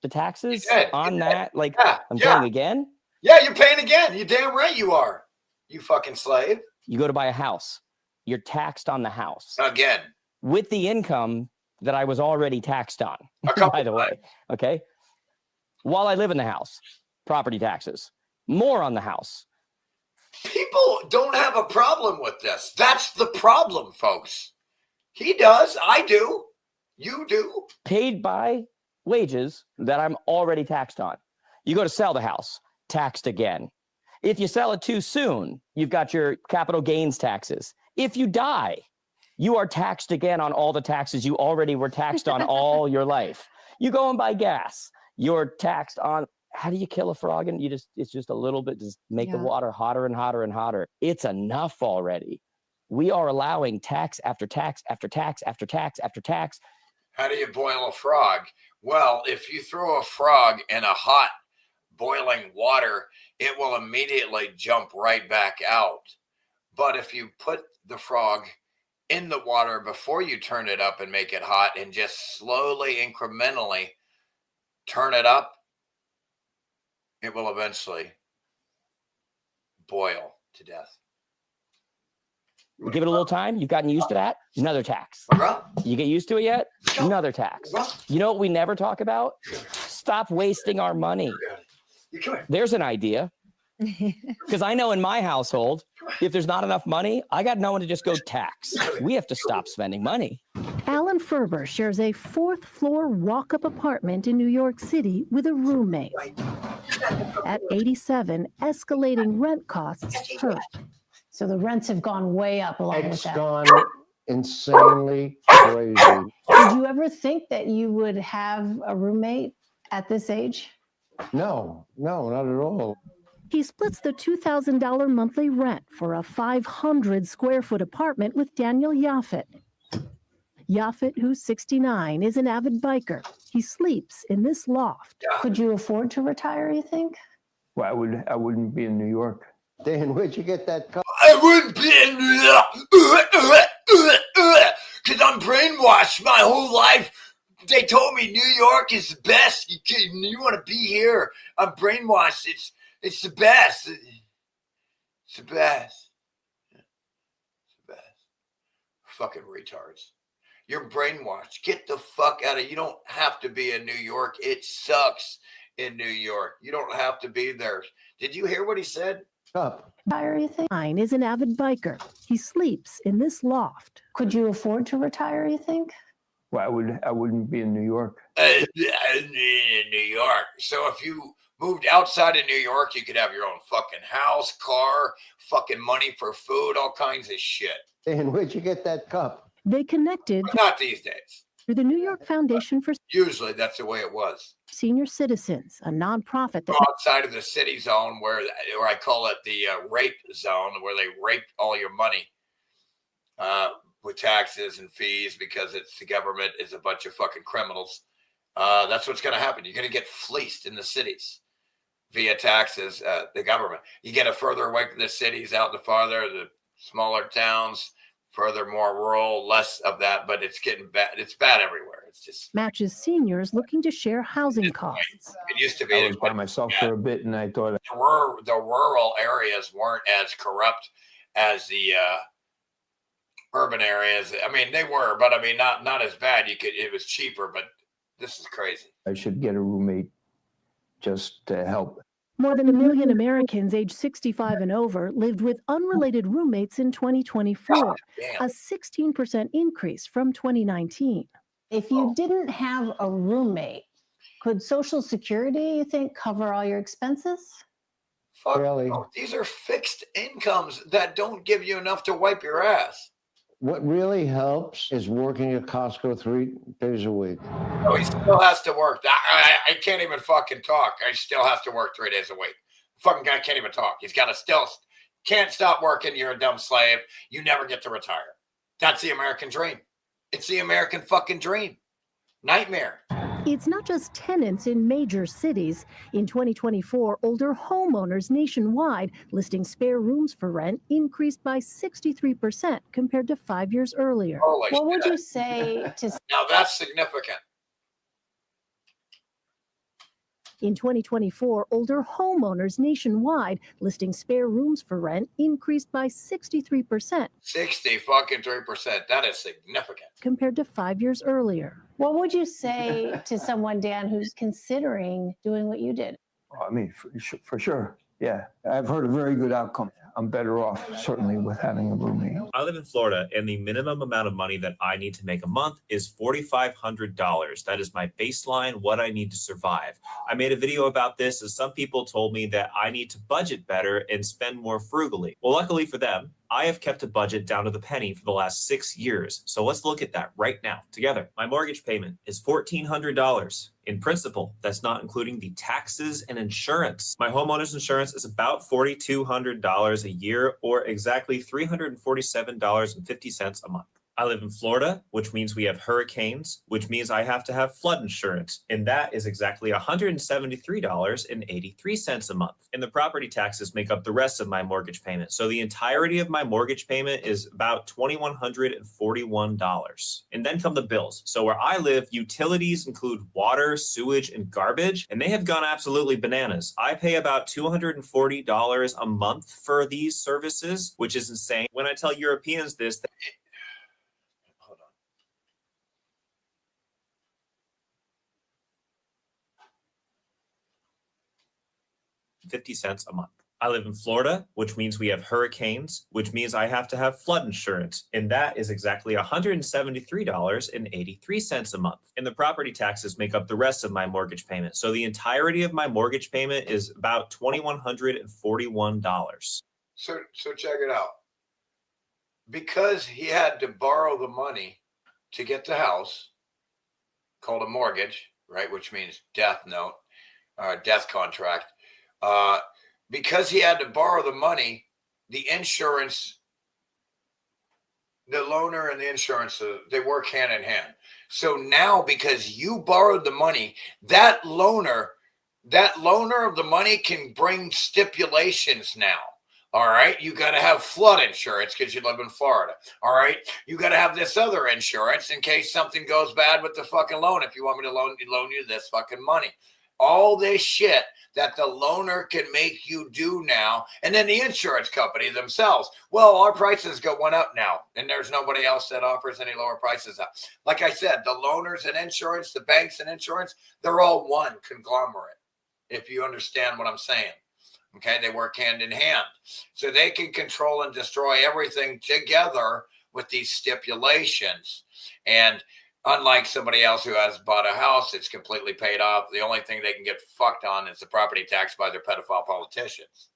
the taxes on that? Like, I'm paying again? Yeah, you're paying again. You damn right you are. You fucking slave. You go to buy a house. You're taxed on the house. Again. With the income that I was already taxed on, by the way. Okay. While I live in the house, property taxes, more on the house. People don't have a problem with this. That's the problem, folks. He does. I do. You do. Paid by wages that I'm already taxed on. You go to sell the house, taxed again. If you sell it too soon, you've got your capital gains taxes. If you die, you are taxed again on all the taxes you already were taxed on all your life. You go and buy gas. You're taxed on. How do you kill a frog? And it's just a little bit, just make the water hotter and hotter and hotter. It's enough already. We are allowing tax after tax after tax after tax after tax. How do you boil a frog? Well, if you throw a frog in a hot boiling water, it will immediately jump right back out. But if you put the frog in the water before you turn it up and make it hot and just slowly, incrementally turn it up, it will eventually boil to death. You give it a little time. You've gotten used to that. Another tax. You get used to it yet? Another tax. You know what we never talk about? Stop wasting our money. There's an idea. Because I know in my household, if there's not enough money, I got no one to just go tax. We have to stop spending money. Alan Ferber shares a 4th floor walk-up apartment in New York City with a roommate. At 87, escalating rent costs hurt. So the rents have gone way up along with that. It's gone insanely crazy. Did you ever think that you would have a roommate at this age? No, not at all. He splits the $2,000 monthly rent for a 500 square foot apartment with Daniel Yaffet. Yaffet, who's 69, is an avid biker. He sleeps in this loft. Could you afford to retire, you think? Well, I wouldn't be in New York. Dan, where'd you get that car? I wouldn't be in New York because I'm brainwashed my whole life. They told me New York is the best. You want to be here. I'm brainwashed. It's the best. It's the best. It's the best. Fucking retards. You're brainwashed. Get the fuck out of. You don't have to be in New York. It sucks in New York. You don't have to be there. Did you hear what he said? Up. Mine is an avid biker. He sleeps in this loft. Could you afford to retire, you think? Well, I wouldn't be in New York. In New York. So if you moved outside of New York, you could have your own fucking house, car, fucking money for food, all kinds of shit. Dan, where'd you get that cup? They connected Not these days. through the New York Foundation for Usually that's the way it was. Senior Citizens, a nonprofit that Outside of the city zone where I call it the rape zone, where they rape all your money with taxes and fees because it's the government is a bunch of fucking criminals. That's what's going to happen. You're going to get fleeced in the cities via taxes, the government. You get it further away from the cities, out the farther, the smaller towns, further more rural, less of that, but it's getting bad. It's bad everywhere. It's just matches seniors looking to share housing costs. It used to be. I was by myself for a bit, and I thought the rural areas weren't as corrupt as the urban areas. I mean, they were, but I mean, not as bad. It was cheaper, but this is crazy. I should get a roommate just to help. More than 1 million Americans aged 65 and over lived with unrelated roommates in 2024, a 16% increase from 2019. If you didn't have a roommate, could Social Security, you think, cover all your expenses? Fuck no. These are fixed incomes that don't give you enough to wipe your ass. What really helps is working at Costco 3 days a week. No, he still has to work. I can't even fucking talk. I still have to work 3 days a week. Fucking guy can't even talk. He's got to still can't stop working. You're a dumb slave. You never get to retire. That's the American dream. It's the American fucking dream. Nightmare. It's not just tenants in major cities. In 2024, older homeowners nationwide listing spare rooms for rent increased by 63% compared to 5 years earlier. What would you say to... Now that's significant. In 2024, older homeowners nationwide listing spare rooms for rent increased by 63%. 60-fucking-3%. That is significant. Compared to 5 years earlier. What would you say to someone, Dan, who's considering doing what you did? I mean, for sure. Yeah, I've heard a very good outcome. I'm better off, certainly, with having a roommate. I live in Florida, and the minimum amount of money that I need to make a month is $4,500. That is my baseline, what I need to survive. I made a video about this, as some people told me that I need to budget better and spend more frugally. Well, luckily for them, I have kept a budget down to the penny for the last 6 years. So let's look at that right now together. My mortgage payment is $1,400. In principle, that's not including the taxes and insurance. My homeowner's insurance is about $4,200 a year, or exactly $347.50 a month. I live in Florida, which means we have hurricanes, which means I have to have flood insurance. And that is exactly $173.83 a month. And the property taxes make up the rest of my mortgage payment. So the entirety of my mortgage payment is about $2,141. And then come the bills. So where I live, utilities include water, sewage, and garbage, and they have gone absolutely bananas. I pay about $240 a month for these services, which is insane. When I tell Europeans this, 50 cents a month. I live in Florida, which means we have hurricanes, which means I have to have flood insurance. And that is exactly $173.83 a month. And the property taxes make up the rest of my mortgage payment. So the entirety of my mortgage payment is about $2,141. So check it out. Because he had to borrow the money to get the house, called a mortgage, right? Which means death note, death contract. Because he had to borrow the money, the insurance, the loaner and the insurance, they work hand in hand. So now, because you borrowed the money, that loaner of the money can bring stipulations now. All right. You got to have flood insurance because you live in Florida. All right. You got to have this other insurance in case something goes bad with the fucking loan. If you want me to loan you this fucking money, all this shit that the loaner can make you do now. And then the insurance company themselves. Well, our prices went up now, and there's nobody else that offers any lower prices up. Like I said, the loaners and insurance, the banks and insurance, they're all one conglomerate, if you understand what I'm saying. Okay, they work hand in hand. So they can control and destroy everything together with these stipulations. And unlike somebody else who has bought a house, it's completely paid off. The only thing they can get fucked on is the property tax by their pedophile politicians.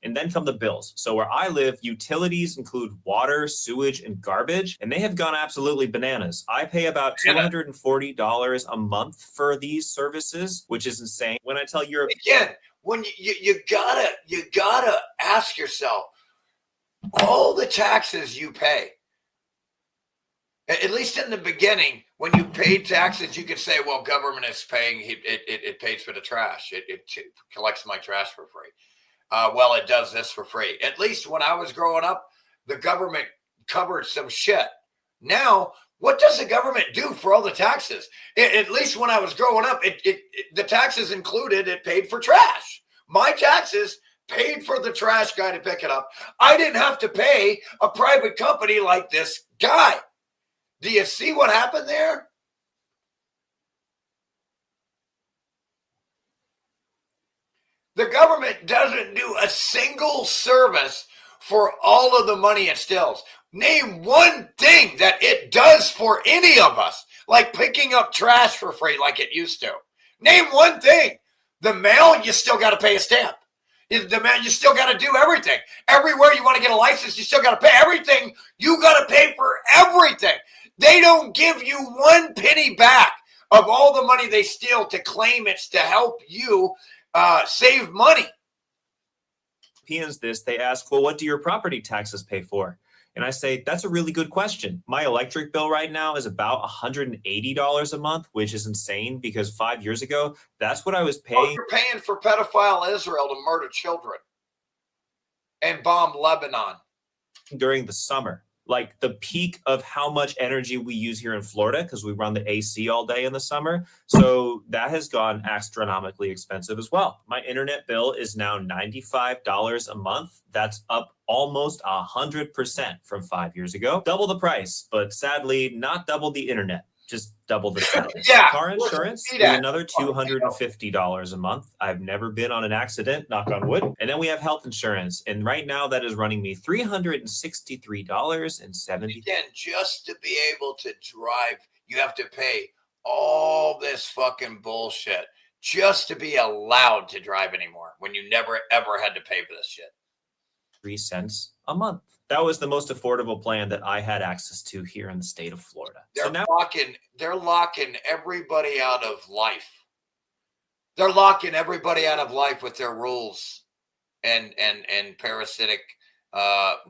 And then come the bills. So where I live, utilities include water, sewage, and garbage, and they have gone absolutely bananas. I pay about $240 a month for these services, which is insane. When I tell Europe, again, when you gotta ask yourself, all the taxes you pay. At least in the beginning, when you paid taxes, you could say, well, government is paying, it pays for the trash. It collects my trash for free. Well, it does this for free. At least when I was growing up, the government covered some shit. Now, what does the government do for all the taxes? At least when I was growing up, the taxes included, it paid for trash. My taxes paid for the trash guy to pick it up. I didn't have to pay a private company like this guy. Do you see what happened there? The government doesn't do a single service for all of the money it steals. Name one thing that it does for any of us, like picking up trash for free like it used to. Name one thing. The mail, you still got to pay a stamp. The mail, you still got to do everything. Everywhere you want to get a license, you still got to pay everything. You got to pay for everything. They don't give you one penny back of all the money they steal to claim it's to help you save money. They ask, well, what do your property taxes pay for? And I say, that's a really good question. My electric bill right now is about $180 a month, which is insane because 5 years ago, that's what I was paying. Oh, you're paying for pedophile Israel to murder children and bomb Lebanon during the summer. Like the peak of how much energy we use here in Florida because we run the AC all day in the summer. So that has gone astronomically expensive as well. My internet bill is now $95 a month. That's up almost 100% from 5 years ago. Double the price, but sadly not double the internet. Just double the service. Yeah, car insurance is another $250 a month. I've never been on an accident, knock on wood. And then we have health insurance. And right now that is running me $363.70. Again, just to be able to drive, you have to pay all this fucking bullshit just to be allowed to drive anymore when you never, ever had to pay for this shit. 3 cents a month. That was the most affordable plan that I had access to here in the state of Florida. They're locking everybody out of life. They're locking everybody out of life with their rules and parasitic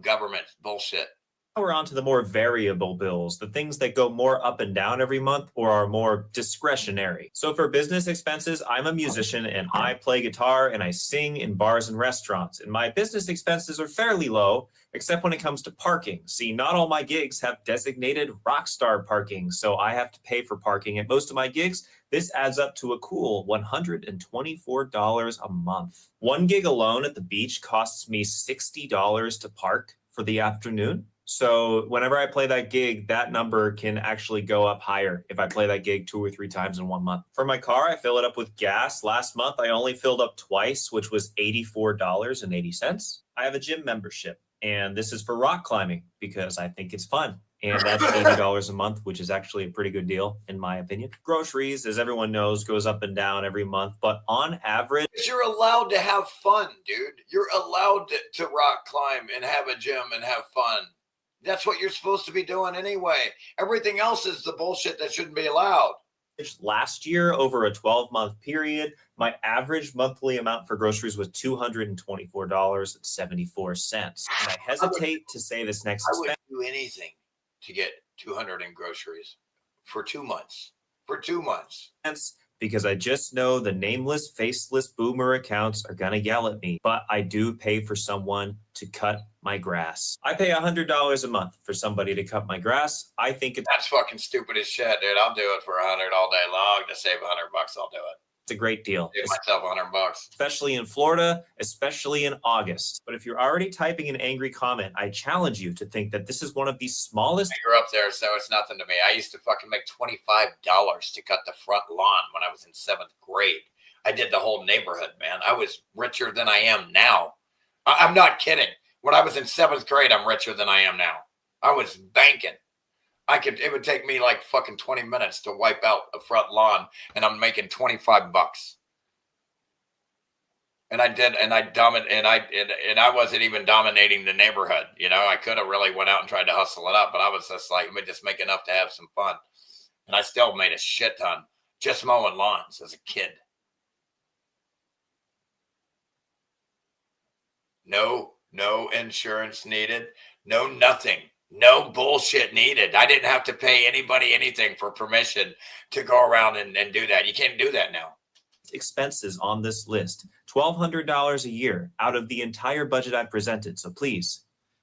government bullshit. We're on to the more variable bills, the things that go more up and down every month or are more discretionary. So for business expenses, I'm a musician and I play guitar and I sing in bars and restaurants. And my business expenses are fairly low, except when it comes to parking. See, not all my gigs have designated rock star parking, so I have to pay for parking at most of my gigs. This adds up to a cool $124 a month. One gig alone at the beach costs me $60 to park for the afternoon. So whenever I play that gig, that number can actually go up higher if I play that gig 2 or 3 times in 1 month. For my car, I fill it up with gas. Last month, I only filled up twice, which was $84.80. I have a gym membership, and this is for rock climbing because I think it's fun. And that's $80 a month, which is actually a pretty good deal, in my opinion. Groceries, as everyone knows, goes up and down every month. But on average, you're allowed to have fun, dude. You're allowed to rock climb and have a gym and have fun. That's what you're supposed to be doing anyway. Everything else is the bullshit that shouldn't be allowed. Last year, over a 12-month period, my average monthly amount for groceries was $224.74. And I hesitate to say this next I would do anything to get 200 in groceries for 2 months. For 2 months. Because I just know the nameless, faceless boomer accounts are going to yell at me. But I do pay for someone to cut my grass. I pay $100 a month for somebody to cut my grass. I think that's fucking stupid as shit, dude. I'll do it for 100 all day long to save $100. I'll do it. It's a great deal. Save myself $100. Especially in Florida, especially in August. But if you're already typing an angry comment, I challenge you to think that this is one of the smallest. I grew up there, so it's nothing to me. I used to fucking make $25 to cut the front lawn when I was in 7th grade. I did the whole neighborhood, man. I was richer than I am now. I'm not kidding. When I was in 7th grade, I'm richer than I am now. I was banking. It would take me like fucking 20 minutes to wipe out a front lawn, and I'm making $25. And I did, and I wasn't even dominating the neighborhood. You know, I could have really went out and tried to hustle it up, but I was just like, let me just make enough to have some fun. And I still made a shit ton just mowing lawns as a kid. No insurance needed. No nothing. No bullshit needed. I didn't have to pay anybody anything for permission to go around and do that. You can't do that now. Expenses on this list, $1,200 a year out of the entire budget I've presented. So please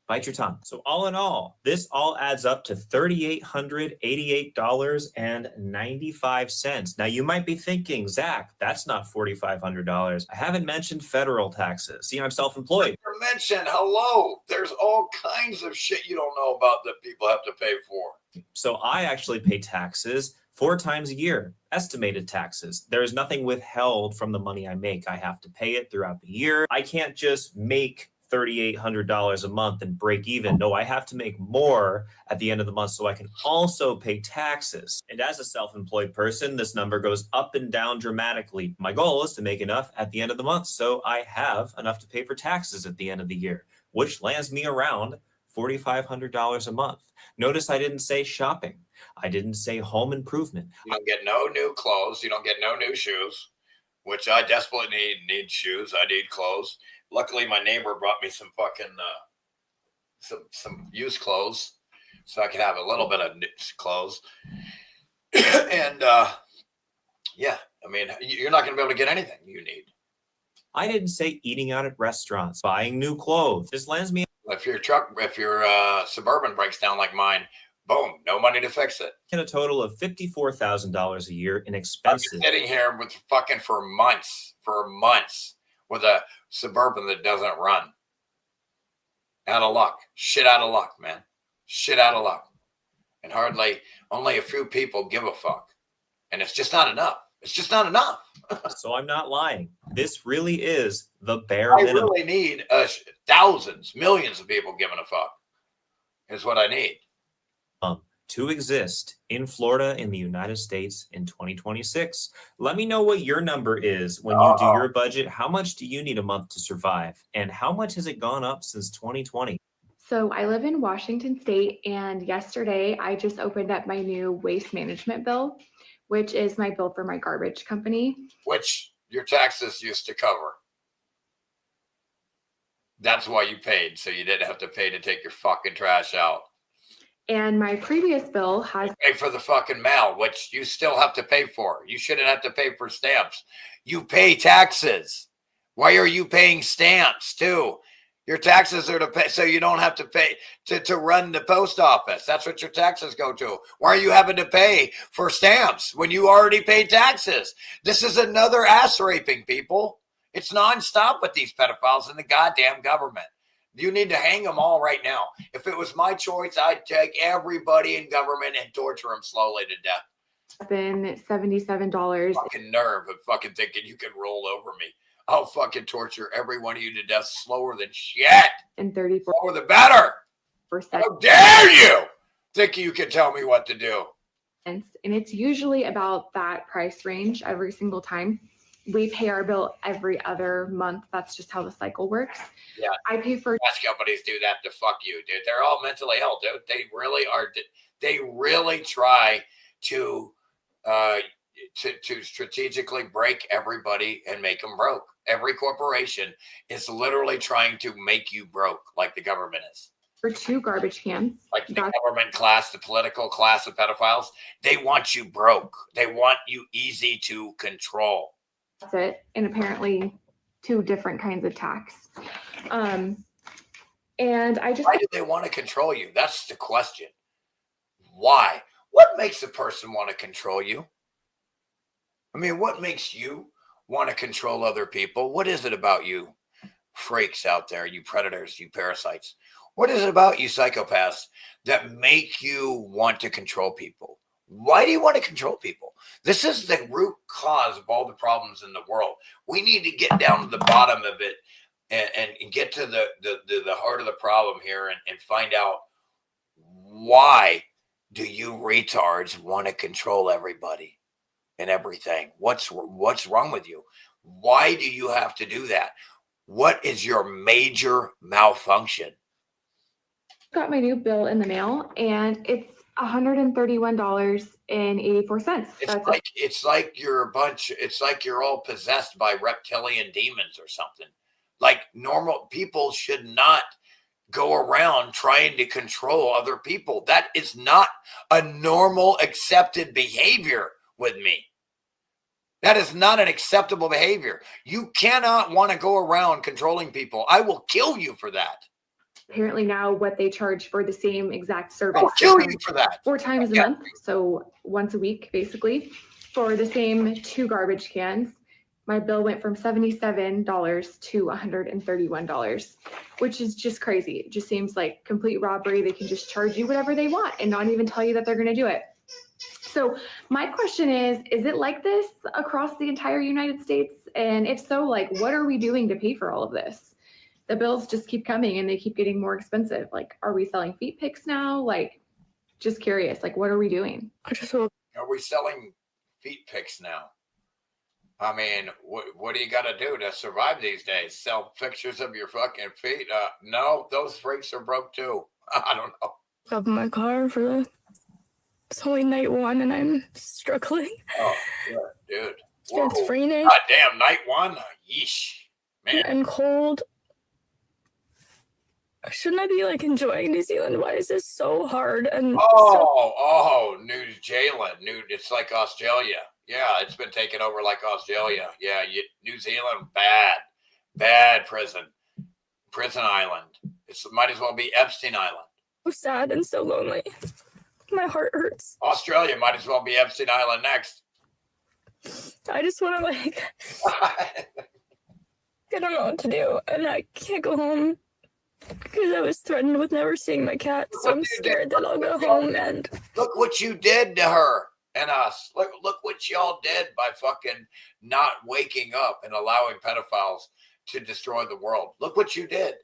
bite your tongue. So all in all, this all adds up to $3,888.95. Now you might be thinking, Zach, that's not $4,500. I haven't mentioned federal taxes. See, I'm self-employed. Hello, there's all kinds of shit you don't know about that people have to pay for. So I actually pay taxes 4 times a year, estimated taxes. There is nothing withheld from the money I make. I have to pay it throughout the year. I can't just make $3,800 a month and break even. No, I have to make more at the end of the month so I can also pay taxes. And as a self-employed person, this number goes up and down dramatically. My goal is to make enough at the end of the month so I have enough to pay for taxes at the end of the year, which lands me around $4,500 a month. Notice I didn't say shopping. I didn't say home improvement. You don't get no new clothes. You don't get no new shoes, which I desperately need shoes. I need clothes. Luckily, my neighbor brought me some fucking some used clothes, so I could have a little bit of clothes. And yeah, I mean, you're not going to be able to get anything you need. I didn't say eating out at restaurants, buying new clothes. This lands me. If your Suburban breaks down like mine, boom, no money to fix it. In a total of $54,000 a year in expenses. I'm sitting here with fucking for months with a Suburban that doesn't run. Out of luck. Shit out of luck, man. Shit out of luck. And only a few people give a fuck. And it's just not enough. It's just not enough. So I'm not lying. This really is the bare minimum. I really need thousands, millions of people giving a fuck. Is what I need. To exist in Florida in the United States in 2026. Let me know what your number is when you do your budget. How much do you need a month to survive? And how much has it gone up since 2020? So I live in Washington State, and yesterday I just opened up my new waste management bill, which is my bill for my garbage company. Which your taxes used to cover. That's why you paid, so you didn't have to pay to take your fucking trash out. And my previous bill has pay for the fucking mail, which you still have to pay for. You shouldn't have to pay for stamps. You pay taxes. Why are you paying stamps too? Your taxes are to pay, so you don't have to pay to run the post office. That's what your taxes go to. Why are you having to pay for stamps when you already paid taxes? This is another ass raping, people. It's nonstop with these pedophiles in the goddamn government. You need to hang them all right now. If it was my choice, I'd take everybody in government and torture them slowly to death. been $77. Fucking nerve of fucking thinking you can roll over me. I'll fucking torture every one of you to death slower than shit. And 34. Slower the better. How dare you think you can tell me what to do? And it's usually about that price range every single time. We pay our bill every other month. That's just how the cycle works. Yeah. I pay for gas companies do that to fuck you, dude. They're all mentally ill, dude. They really are. They really try to strategically break everybody and make them broke. Every corporation is literally trying to make you broke, like the government is. For 2 garbage cans. Like the government class, the political class of pedophiles, they want you broke. They want you easy to control. That's it. And apparently 2 different kinds of tax. And I just... Why do they want to control you? That's the question. Why? What makes a person want to control you? I mean, what makes you want to control other people? What is it about you freaks out there, you predators, you parasites? What is it about you psychopaths that make you want to control people? Why do you want to control people? This is the root cause of all the problems in the world. We need to get down to the bottom of it and get to the heart of the problem here and find out, why do you retards want to control everybody and everything? What's wrong with you? Why do you have to do that? What is your major malfunction? Got my new bill in the mail, and it's $131.84. It's like you're a bunch. It's like you're all possessed by reptilian demons or something. Like, normal people should not go around trying to control other people. That is not a normal accepted behavior with me. That is not an acceptable behavior. You cannot want to go around controlling people. I will kill you for that. Apparently now what they charge for the same exact service. I'll kill you for that. 4 times a month, so once a week, basically, for the same 2 garbage cans. My bill went from $77 to $131, which is just crazy. It just seems like complete robbery. They can just charge you whatever they want and not even tell you that they're going to do it. So my question is it like this across the entire United States? And if so, like, what are we doing to pay for all of this? The bills just keep coming and they keep getting more expensive. Like, are we selling feet pics now? Like, just curious, like, what are we doing? Are we selling feet pics now? I mean, what do you got to do to survive these days? Sell pictures of your fucking feet? No, those freaks are broke too. I don't know. Up in my car it's only night 1 and I'm struggling. Oh, yeah, dude. It's raining. God damn, night 1? Yeesh. Man. And cold. Shouldn't I be like enjoying New Zealand? Why is this so hard? And New Zealand. It's like Australia. Yeah, it's been taken over like Australia. Yeah, New Zealand, bad prison island. It might as well be Epstein Island. so sad and so lonely. My heart hurts. Australia might as well be Epstein Island next. I just want to I don't know what to do, and I can't go home because I was threatened with never seeing my cat, so I'm scared that I'll go home and... Look what you did to her and us. Look what y'all did by fucking not waking up and allowing pedophiles to destroy the world. Look what you did.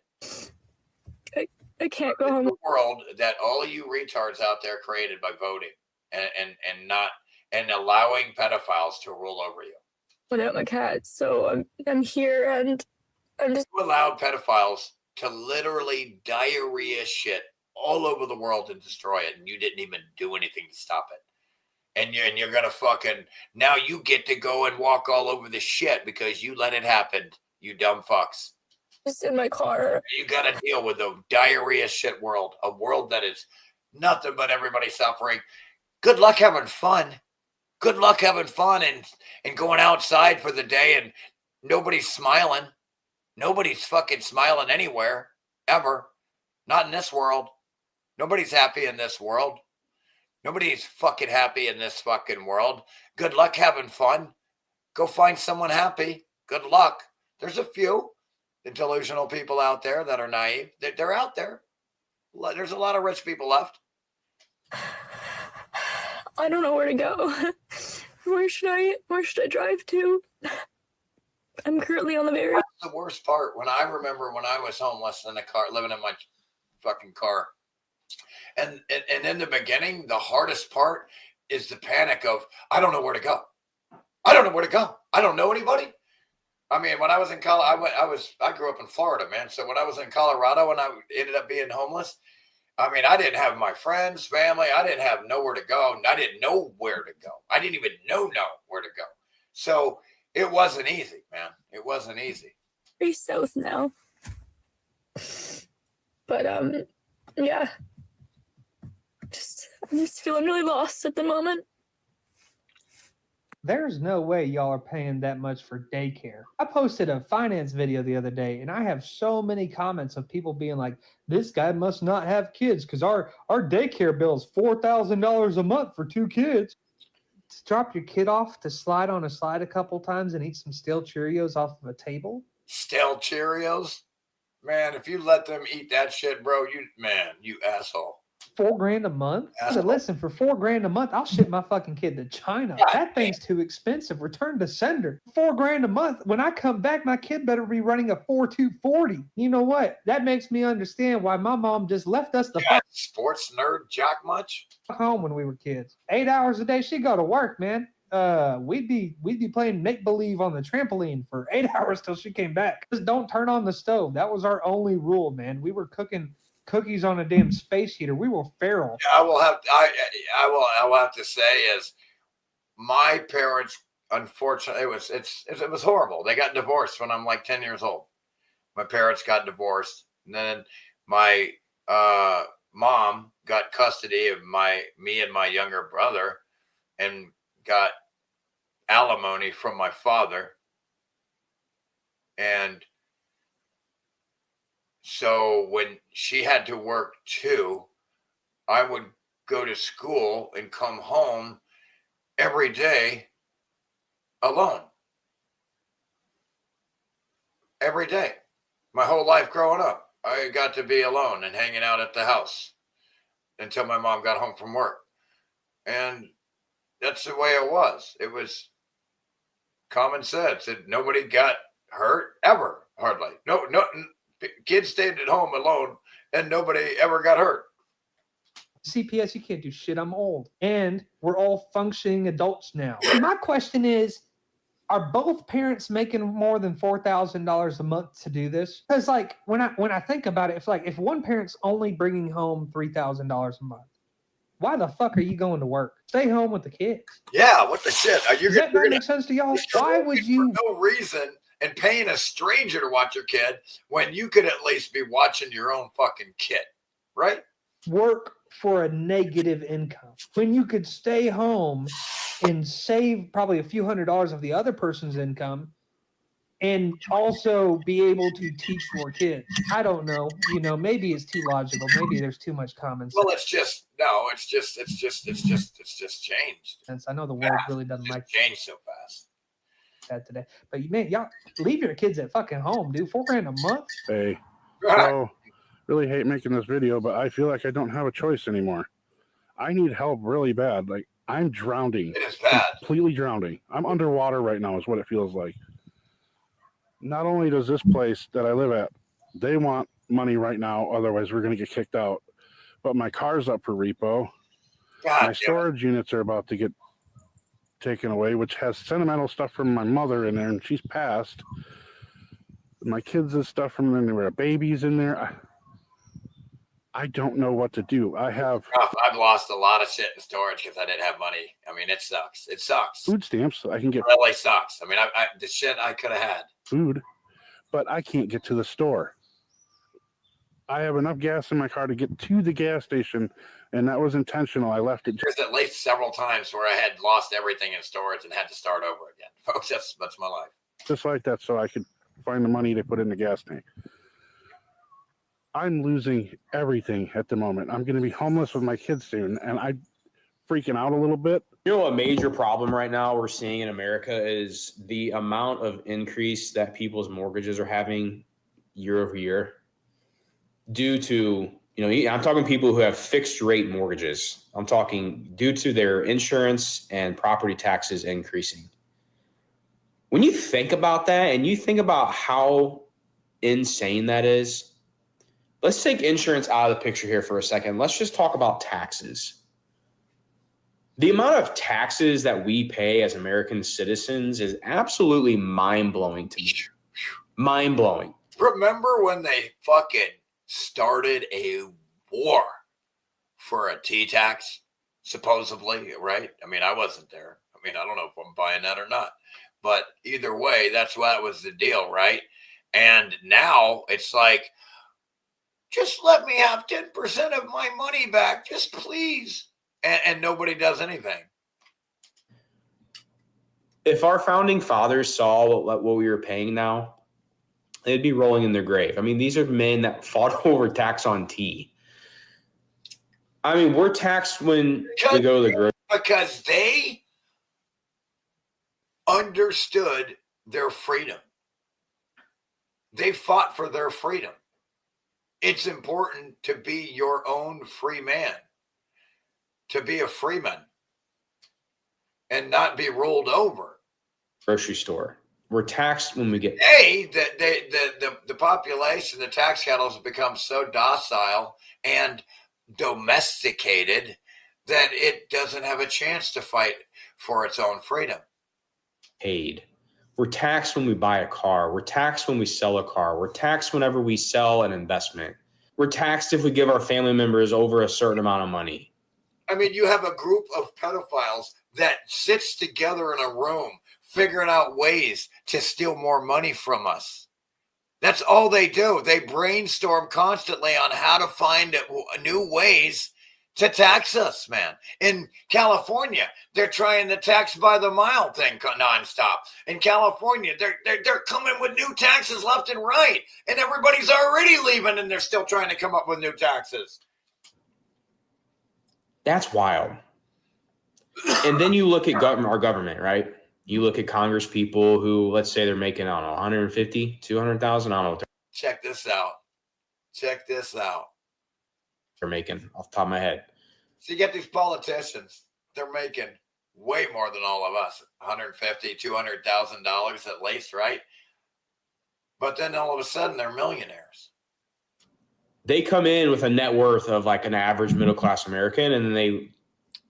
I can't go home. The world that all of you retards out there created by voting and allowing pedophiles to rule over you. Without my cat, so I'm here and I'm just... You allowed pedophiles to literally diarrhea shit all over the world and destroy it, and you didn't even do anything to stop it. And you're gonna fucking, now you get to go and walk all over the shit because you let it happen, you dumb fucks. Just in my car. You got to deal with the diarrhea shit world, a world that is nothing but everybody suffering. Good luck having fun. Good luck having fun and going outside for the day and nobody's smiling. Nobody's fucking smiling anywhere, ever. Not in this world. Nobody's happy in this world. Nobody's fucking happy in this fucking world. Good luck having fun. Go find someone happy. Good luck. There's a few delusional people out there that are naive. They're out there. There's a lot of rich people left. I don't know where to go. Where should I drive to? I'm currently on the very. That's the worst part. When I remember when I was homeless in a car, living in my fucking car, and in the beginning, the hardest part is the panic of I don't know where to go. I don't know where to go. I don't know anybody. I mean, when I was in college, I grew up in Florida, man. So when I was in Colorado and I ended up being homeless, I mean, I didn't have my friends, family. I didn't have nowhere to go. I didn't know where to go. I didn't even know where to go. So it wasn't easy, man. It wasn't easy. Pretty south now. But yeah. I'm just feeling really lost at the moment. There's no way y'all are paying that much for daycare. I posted a finance video the other day, and I have so many comments of people being like, this guy must not have kids because our daycare bill is $4,000 a month for 2 kids. To drop your kid off to slide on a slide a couple times and eat some stale Cheerios off of a table? Stale Cheerios? Man, if you let them eat that shit, bro, you asshole. $4,000 a month? I said, listen, for $4,000 a month, I'll ship my fucking kid to China. That thing's too expensive. Return to sender. $4,000 a month. When I come back, my kid better be running a 4.240. You know what? That makes me understand why my mom just left us the fuck sports nerd jock much home when we were kids. 8 hours a day, she'd go to work, man. We'd be playing make believe on the trampoline for 8 hours till she came back. Just don't turn on the stove. That was our only rule, man. We were cooking cookies on a damn space heater. We were feral. I will have to say is my parents, unfortunately, it was horrible. They got divorced when I'm like 10 years old. My parents got divorced, and then my mom got custody of me and my younger brother, and got alimony from my father, and so when she had to work too, I would go to school and come home every day alone. Every day. My whole life growing up, I got to be alone and hanging out at the house until my mom got home from work. And that's the way it was. It was common sense that nobody got hurt ever, hardly. No. Kids stayed at home alone and nobody ever got hurt. CPS, you can't do shit. I'm old. And we're all functioning adults now. My question is, are both parents making more than $4,000 a month to do this? Because like when I think about it, it's like if one parent's only bringing home $3,000 a month, why the fuck are you going to work? Stay home with the kids. Yeah, what the shit? Does that not make sense to y'all? Why would you? For no reason. And paying a stranger to watch your kid when you could at least be watching your own fucking kid, right? Work for a negative income when you could stay home and save probably a few $100s of the other person's income and also be able to teach more kids. I don't know. You know, maybe it's too logical. Maybe there's too much common sense. Well, it's just changed. Since I know the world really doesn't like change so fast. That today, but man, y'all leave your kids at fucking home, dude. $4,000 a month. Hey, so really hate making this video, but I feel like I don't have a choice anymore. I need help really bad. Like I'm drowning. It is bad. Completely drowning. I'm underwater right now is what it feels like. Not only does this place that I live at, they want money right now, otherwise we're gonna get kicked out. But my car's up for repo. My storage units are about to get taken away, which has sentimental stuff from my mother in there, and she's passed. my kids and stuff from them. There were babies in there. I don't know what to do. I've lost a lot of shit in storage because I didn't have money. I mean, it sucks. It sucks. Food stamps. I can get it really sucks. I mean, the shit I could have had. Food, but I can't get to the store. I have enough gas in my car to get to the gas station, and that was intentional. I left it. There's at least several times where I had lost everything in storage and had to start over again. Folks, that's my life. Just like that, so I could find the money to put in the gas tank. I'm losing everything at the moment. I'm going to be homeless with my kids soon, and I'm freaking out a little bit. You know, a major problem right now we're seeing in America is the amount of increase that people's mortgages are having year over year due to, I'm talking people who have fixed rate mortgages. I'm talking due to their insurance and property taxes increasing. When you think about that and you think about how insane that is, let's take insurance out of the picture here for a second. Let's just talk about taxes. The amount of taxes that we pay as American citizens is absolutely mind-blowing to me. Mind-blowing. Remember when they fucking started a war for a T-tax, supposedly, right? I mean, I wasn't there. I mean, I don't know if I'm buying that or not. But either way, that was the deal, right? And now it's like, just let me have 10% of my money back, just please. And nobody does anything. If our founding fathers saw what we were paying now, they'd be rolling in their grave. I mean, these are men that fought over tax on tea. I mean, we're taxed when we go to the grocery. Because they understood their freedom. They fought for their freedom. It's important to be your own free man, to be a freeman and not be rolled over. Grocery store. We're taxed when we get The population, the tax cattle has become so docile and domesticated that it doesn't have a chance to fight for its own freedom. Paid. We're taxed when we buy a car. We're taxed when we sell a car. We're taxed whenever we sell an investment. We're taxed if we give our family members over a certain amount of money. I mean, you have a group of pedophiles that sits together in a room figuring out ways to steal more money from us. That's all they do. They brainstorm constantly on how to find new ways to tax us, man. In California, they're trying the tax by the mile thing nonstop. In California, they're coming with new taxes left and right, and everybody's already leaving, and they're still trying to come up with new taxes. That's wild. And then you look at our government, right? You look at Congress people who, let's say they're making, I don't know, 150, 200,000. I don't know. Check this out. They're making off the top of my head. So you get these politicians, they're making way more than all of us, $150,000, $200,000 at least, right? But then all of a sudden they're millionaires. They come in with a net worth of like an average middle-class American, and then they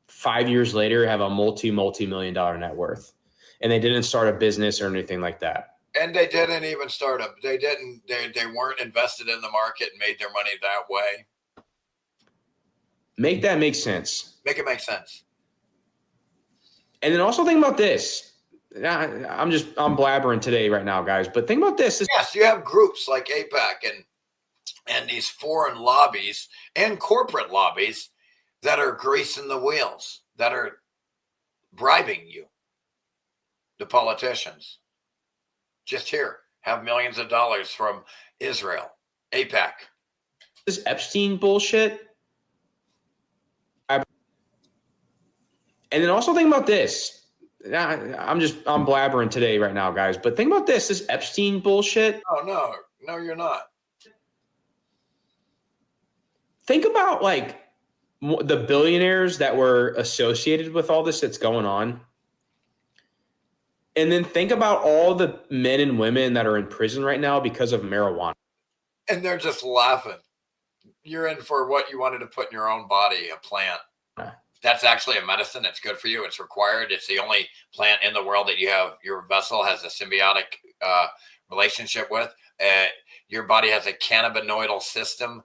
5 years later have a multi-million dollar net worth. And they didn't start a business or anything like that. And they didn't even start up. They weren't invested in the market and made their money that way. Make that make sense. Make it make sense. And then also think about this. I'm blabbering today right now, guys, but think about this. Yes, you have groups like AIPAC and these foreign lobbies and corporate lobbies that are greasing the wheels, that are bribing you, the politicians. Just here, have millions of dollars from Israel, AIPAC. This Epstein bullshit. And then also think about this. I'm blabbering today right now, guys, but think about this Epstein bullshit. Oh, no, you're not. Think about like the billionaires that were associated with all this that's going on. And then think about all the men and women that are in prison right now because of marijuana. And they're just laughing. You're in for what you wanted to put in your own body, a plant. That's actually a medicine. It's good for you. It's required. It's the only plant in the world that your vessel has a symbiotic relationship with. your body has a cannabinoidal system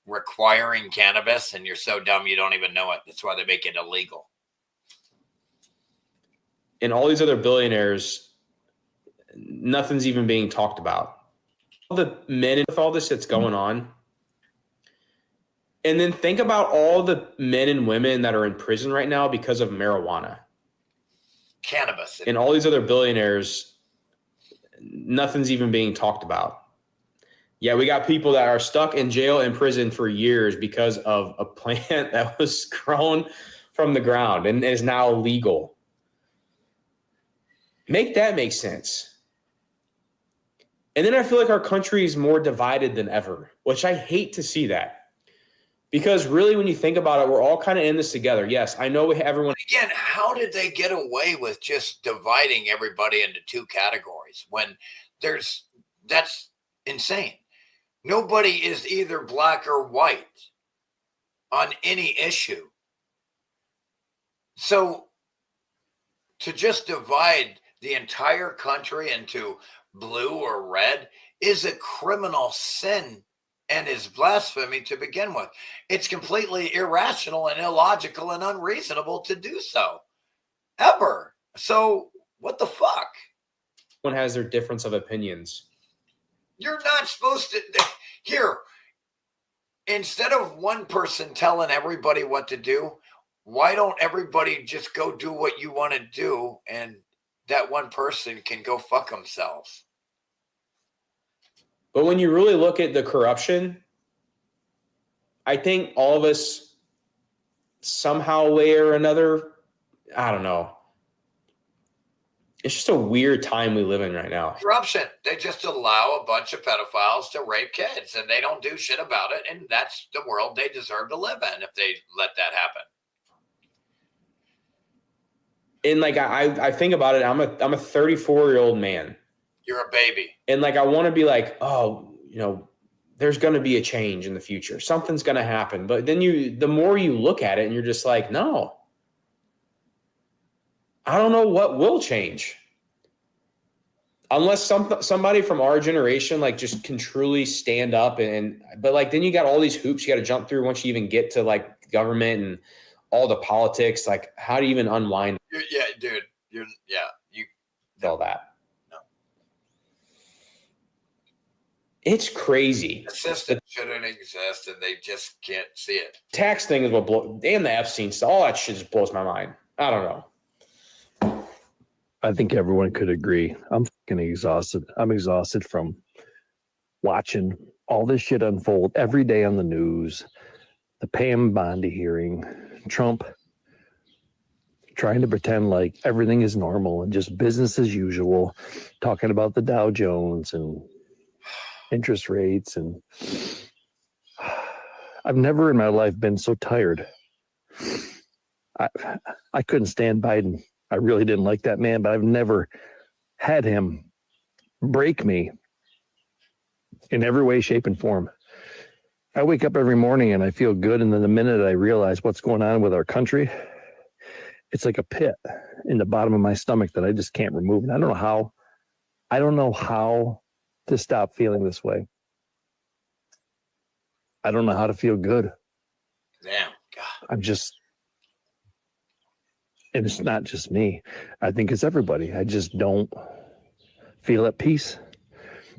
requiring cannabis, and you're so dumb you don't even know it. That's why they make it illegal. And all these other billionaires, nothing's even being talked about. All the men with all this that's going on. And then think about all the men and women that are in prison right now because of marijuana. Cannabis. And all these other billionaires, nothing's even being talked about. Yeah, we got people that are stuck in jail and prison for years because of a plant that was grown from the ground and is now legal. Make that make sense. And then I feel like our country is more divided than ever, which I hate to see that. Because really, when you think about it, we're all kind of in this together. Yes, I know everyone. Again, how did they get away with just dividing everybody into two categories when that's insane. Nobody is either black or white on any issue. So to just divide the entire country into blue or red is a criminal sin and is blasphemy to begin with. It's completely irrational and illogical and unreasonable to do so, ever. So what the fuck? Everyone has their difference of opinions. You're not supposed to. Here, instead of one person telling everybody what to do, why don't everybody just go do what you want to do, and that one person can go fuck themselves? But when you really look at the corruption, I think all of us somehow, way or another, I don't know. It's just a weird time we live in right now. Corruption. They just allow a bunch of pedophiles to rape kids, and they don't do shit about it. And that's the world they deserve to live in if they let that happen. And like I think about it, I'm a 34-year-old man. You're a baby. And like, I want to be like, oh, you know, there's going to be a change in the future. Something's going to happen. But then the more you look at it and you're just like, no, I don't know what will change. Unless somebody from our generation, like, just can truly stand up but like, then you got all these hoops you got to jump through once you even get to like government and all the politics. Like, how do you even unwind? Yeah, dude. You all that. It's crazy. The system shouldn't exist, and they just can't see it. Tax thing is what and the Epstein stuff, all that shit just blows my mind. I don't know. I think everyone could agree. I'm fucking exhausted. I'm exhausted from watching all this shit unfold every day on the news. The Pam Bondi hearing, Trump trying to pretend like everything is normal and just business as usual, talking about the Dow Jones and interest rates, and I've never in my life been so tired. I couldn't stand Biden. I really didn't like that man, but I've never had him break me in every way, shape, and form. I wake up every morning and I feel good, and then the minute I realize what's going on with our country, it's like a pit in the bottom of my stomach that I just can't remove. And I don't know how to stop feeling this way. I don't know how to feel good. Damn, God. And it's not just me. I think it's everybody. I just don't feel at peace,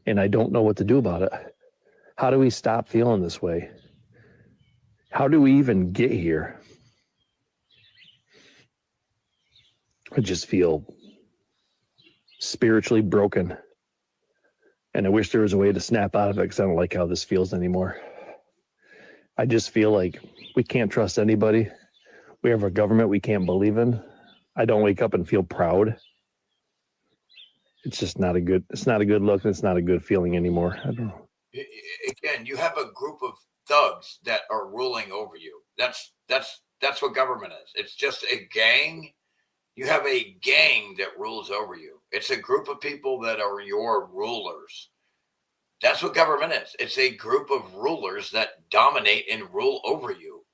and I don't know what to do about it. How do we stop feeling this way? How do we even get here? I just feel spiritually broken. And I wish there was a way to snap out of it, because I don't like how this feels anymore. I just feel like we can't trust anybody. We have a government we can't believe in. I don't wake up and feel proud. It's just not a good look, and it's not a good feeling anymore. I don't know. Again, you have a group of thugs that are ruling over you. That's what government is. It's just a gang. You have a gang that rules over you. It's a group of people that are your rulers. That's what government is. It's a group of rulers that dominate and rule over you.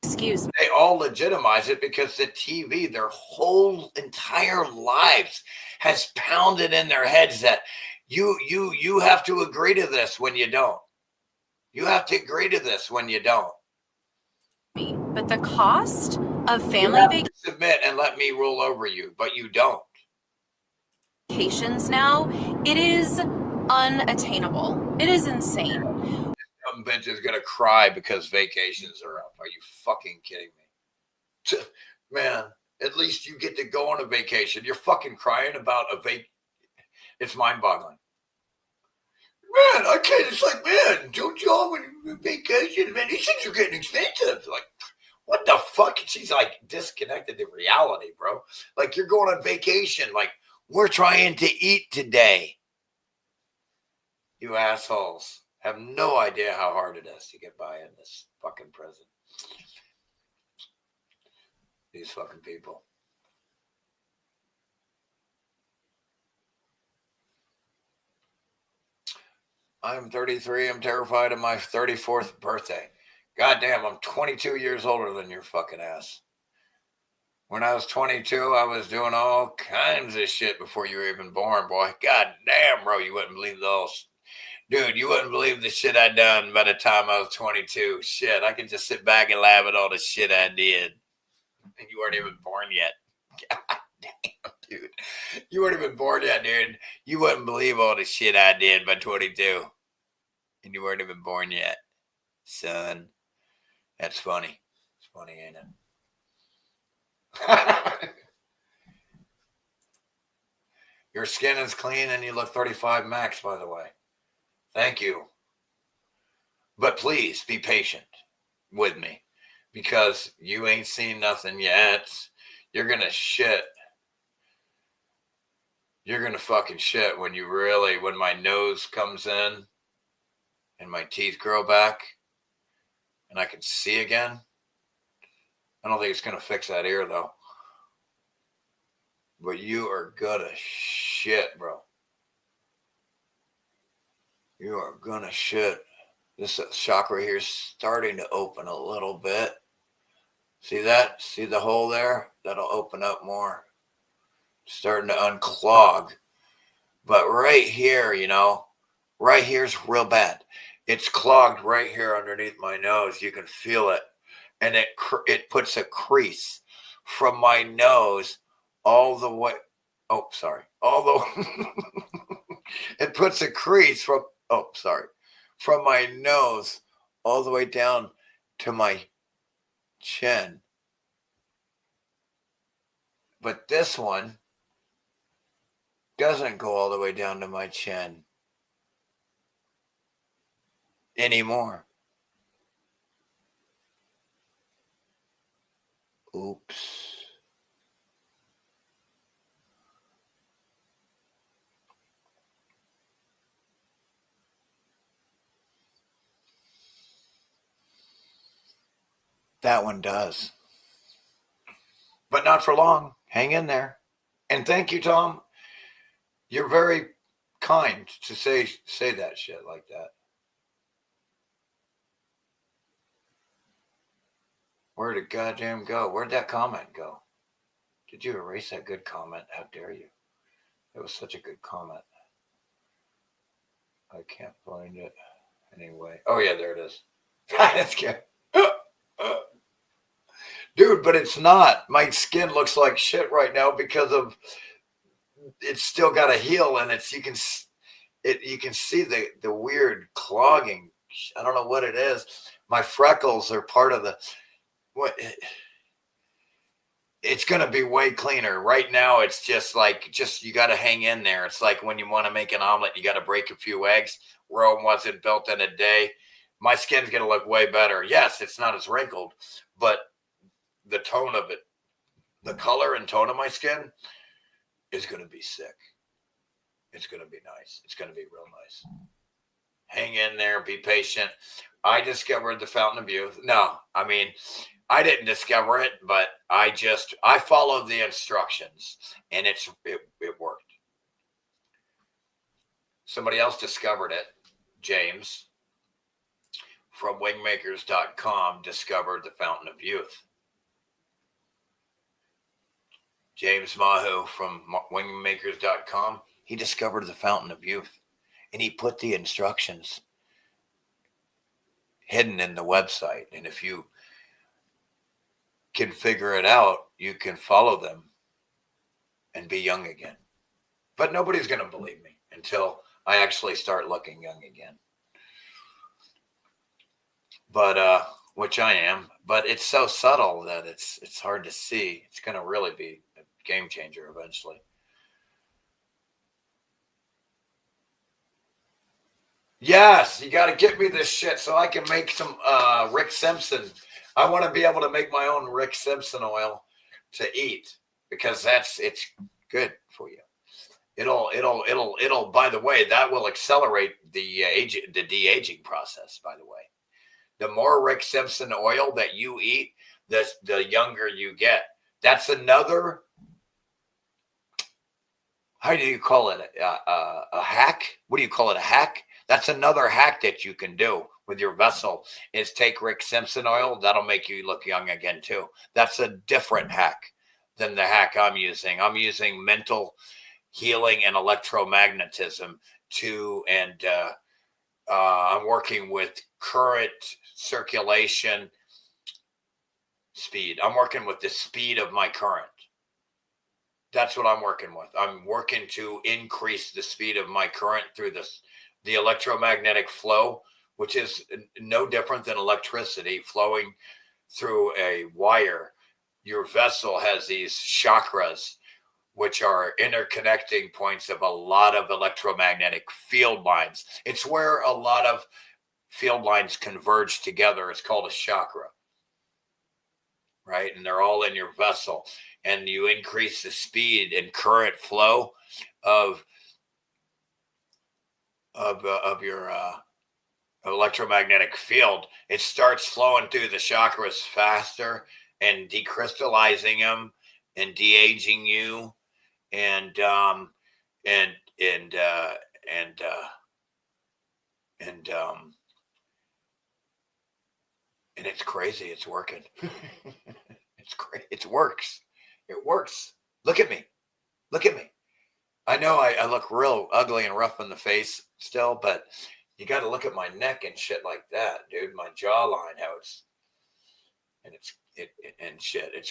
Excuse me. They all legitimize it because the TV, their whole entire lives, has pounded in their heads that You have to agree to this when you don't. You have to agree to this when you don't. But the cost of You family have to submit and let me rule over you, but you don't. vacations now, it is unattainable. It is insane. Some bitch is gonna cry because vacations are up. Are you fucking kidding me? Man, at least you get to go on a vacation. You're fucking crying about a It's mind-boggling. Man, I can't. It's like, man, don't you all when you vacation? Man, these things are getting expensive. Like, what the fuck? She's like disconnected to reality, bro. Like, you're going on vacation. Like, we're trying to eat today. You assholes have no idea how hard it is to get by in this fucking prison. These fucking people. I'm 33. I'm terrified of my 34th birthday. Goddamn, I'm 22 years older than your fucking ass. When I was 22, I was doing all kinds of shit before you were even born, boy. God damn, bro, you wouldn't believe those. Dude, you wouldn't believe the shit I done by the time I was 22. Shit, I can just sit back and laugh at all the shit I did. And you weren't even born yet. God damn, dude. You weren't even born yet, dude. You wouldn't believe all the shit I did by 22. And you weren't even born yet, son. That's funny. It's funny, ain't it? Your skin is clean and you look 35 max, by the way. Thank you. But please be patient with me because you ain't seen nothing yet. You're going to shit. You're going to fucking shit when my nose comes in and my teeth grow back and I can see again. I don't think it's going to fix that ear, though. But you are going to shit, bro. You are going to shit. This chakra here is starting to open a little bit. See that? See the hole there? That'll open up more. Starting to unclog. But right here, right here's real bad. It's clogged right here underneath my nose. You can feel it. And it puts a crease from my nose all the way. Oh, sorry. It puts a crease from my nose all the way down to my chin. But this one doesn't go all the way down to my chin anymore. Oops. That one does. But not for long. Hang in there. And thank you, Tom. You're very kind to say that shit like that. Where'd it goddamn go? Where'd that comment go? Did you erase that good comment? How dare you? It was such a good comment. I can't find it. Anyway. Oh, yeah, there it is. That's good. Dude, but it's not. My skin looks like shit right now because of it's still got a heel and you can see the weird clogging. I don't know what it is. My freckles are part of it's going to be way cleaner. Right now, it's just you got to hang in there. It's like when you want to make an omelet, you got to break a few eggs. Rome wasn't built in a day. My skin's going to look way better. Yes, it's not as wrinkled, but the tone of it, the color and tone of my skin is going to be sick. It's going to be nice. It's going to be real nice. Hang in there. Be patient. I discovered the Fountain of Youth. No, I mean, I didn't discover it, but I followed the instructions and it worked. Somebody else discovered it. James from wingmakers.com discovered the Fountain of Youth. James Mahu from wingmakers.com, he discovered the Fountain of Youth. And he put the instructions hidden in the website. And if you can figure it out, you can follow them and be young again. But nobody's going to believe me until I actually start looking young again. But which I am, but it's so subtle that it's hard to see. It's going to really be a game changer eventually. Yes, you got to get me this shit so I can make some Rick Simpson. I want to be able to make my own Rick Simpson oil to eat because it's good for you. It'll. By the way, that will accelerate the de-aging process. By the way, the more Rick Simpson oil that you eat, the younger you get. That's another. How do you call it? A hack? What do you call it? A hack? That's another hack that you can do with your vessel is take Rick Simpson oil. That'll make you look young again too. That's a different hack than the hack I'm using. I'm using mental healing and electromagnetism and I'm working with current circulation speed. I'm working with the speed of my current. That's what I'm working with. I'm working to increase the speed of my current through the electromagnetic flow, which is no different than electricity flowing through a wire. Your vessel has these chakras, which are interconnecting points of a lot of electromagnetic field lines. It's where a lot of field lines converge together. It's called a chakra, right? And they're all in your vessel. And you increase the speed and current flow of your electromagnetic field. It starts flowing through the chakras faster and decrystallizing them and de-aging you. And it's crazy. It's working. It's great. It works. It works. Look at me. Look at me. I know I look real ugly and rough in the face still, but you got to look at my neck and shit like that, dude. My jawline, how it's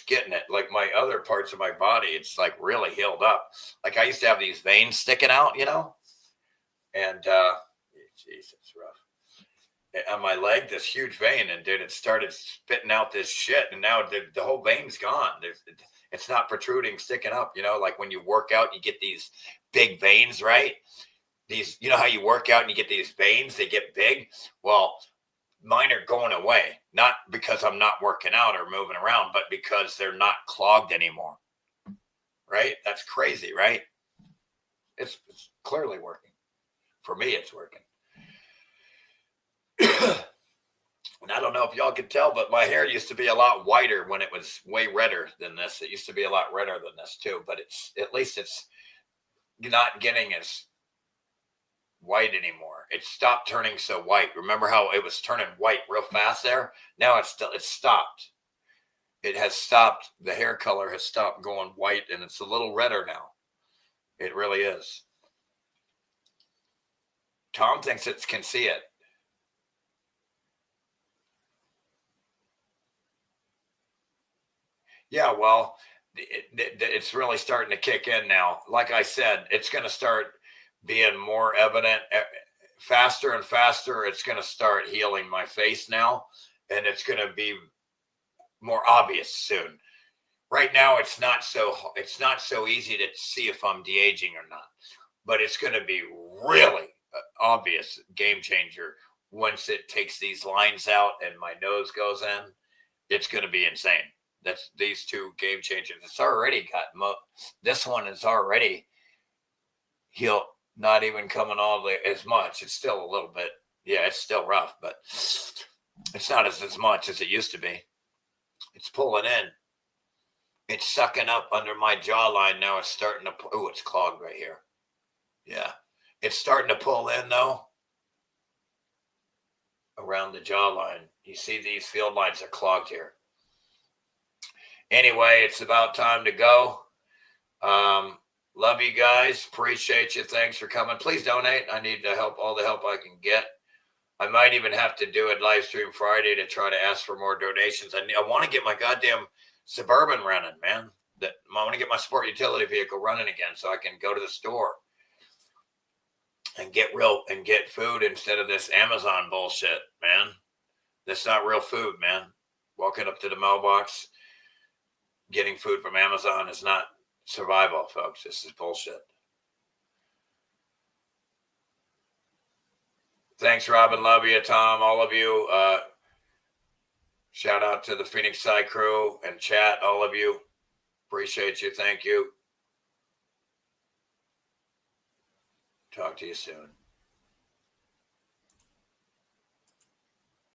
getting it. Like my other parts of my body, it's like really healed up. Like I used to have these veins sticking out, you know, and geez, it's rough. On my leg, this huge vein, and dude, it started spitting out this shit, and now the whole vein's gone. It's not protruding, sticking up, you know, like when you work out, you get these big veins, right? These, you know how you work out and you get these veins, they get big. Well, mine are going away, not because I'm not working out or moving around, but because they're not clogged anymore. Right? That's crazy, right? It's clearly working. For me, it's working. And I don't know if y'all can tell, but my hair used to be a lot whiter when it was way redder than this. It used to be a lot redder than this too, but at least it's not getting as white anymore. It stopped turning so white. Remember how it was turning white real fast there? Now it's stopped. It has stopped. The hair color has stopped going white, and it's a little redder now. It really is. Tom thinks it can see it. Yeah, well, it's really starting to kick in now. Like I said, it's going to start being more evident faster and faster. It's going to start healing my face now, and it's going to be more obvious soon. Right now, it's not so easy to see if I'm de-aging or not, but it's going to be really obvious game changer once it takes these lines out and my nose goes in. It's going to be insane. That's these two game changers. It's already got this one is already healed, not even coming all as much. It's still a little bit, yeah, it's still rough, but it's not as much as it used to be. It's pulling in. It's sucking up under my jawline now. It's starting to, oh, it's clogged right here. Yeah, it's starting to pull in though. Around the jawline. You see these field lines are clogged here. Anyway, it's about time to go. Love you guys. Appreciate you. Thanks for coming. Please donate. I need the help, all the help I can get. I might even have to do a live stream Friday to try to ask for more donations. I want to get my goddamn Suburban running, man. I want to get my sport utility vehicle running again so I can go to the store and get food instead of this Amazon bullshit, man. That's not real food, man. Walking up to the mailbox, getting food from Amazon is not survival, folks. This is bullshit. Thanks, Robin. Love you, Tom. All of you. Shout out to the Phoenix Side crew and chat. All of you. Appreciate you. Thank you. Talk to you soon.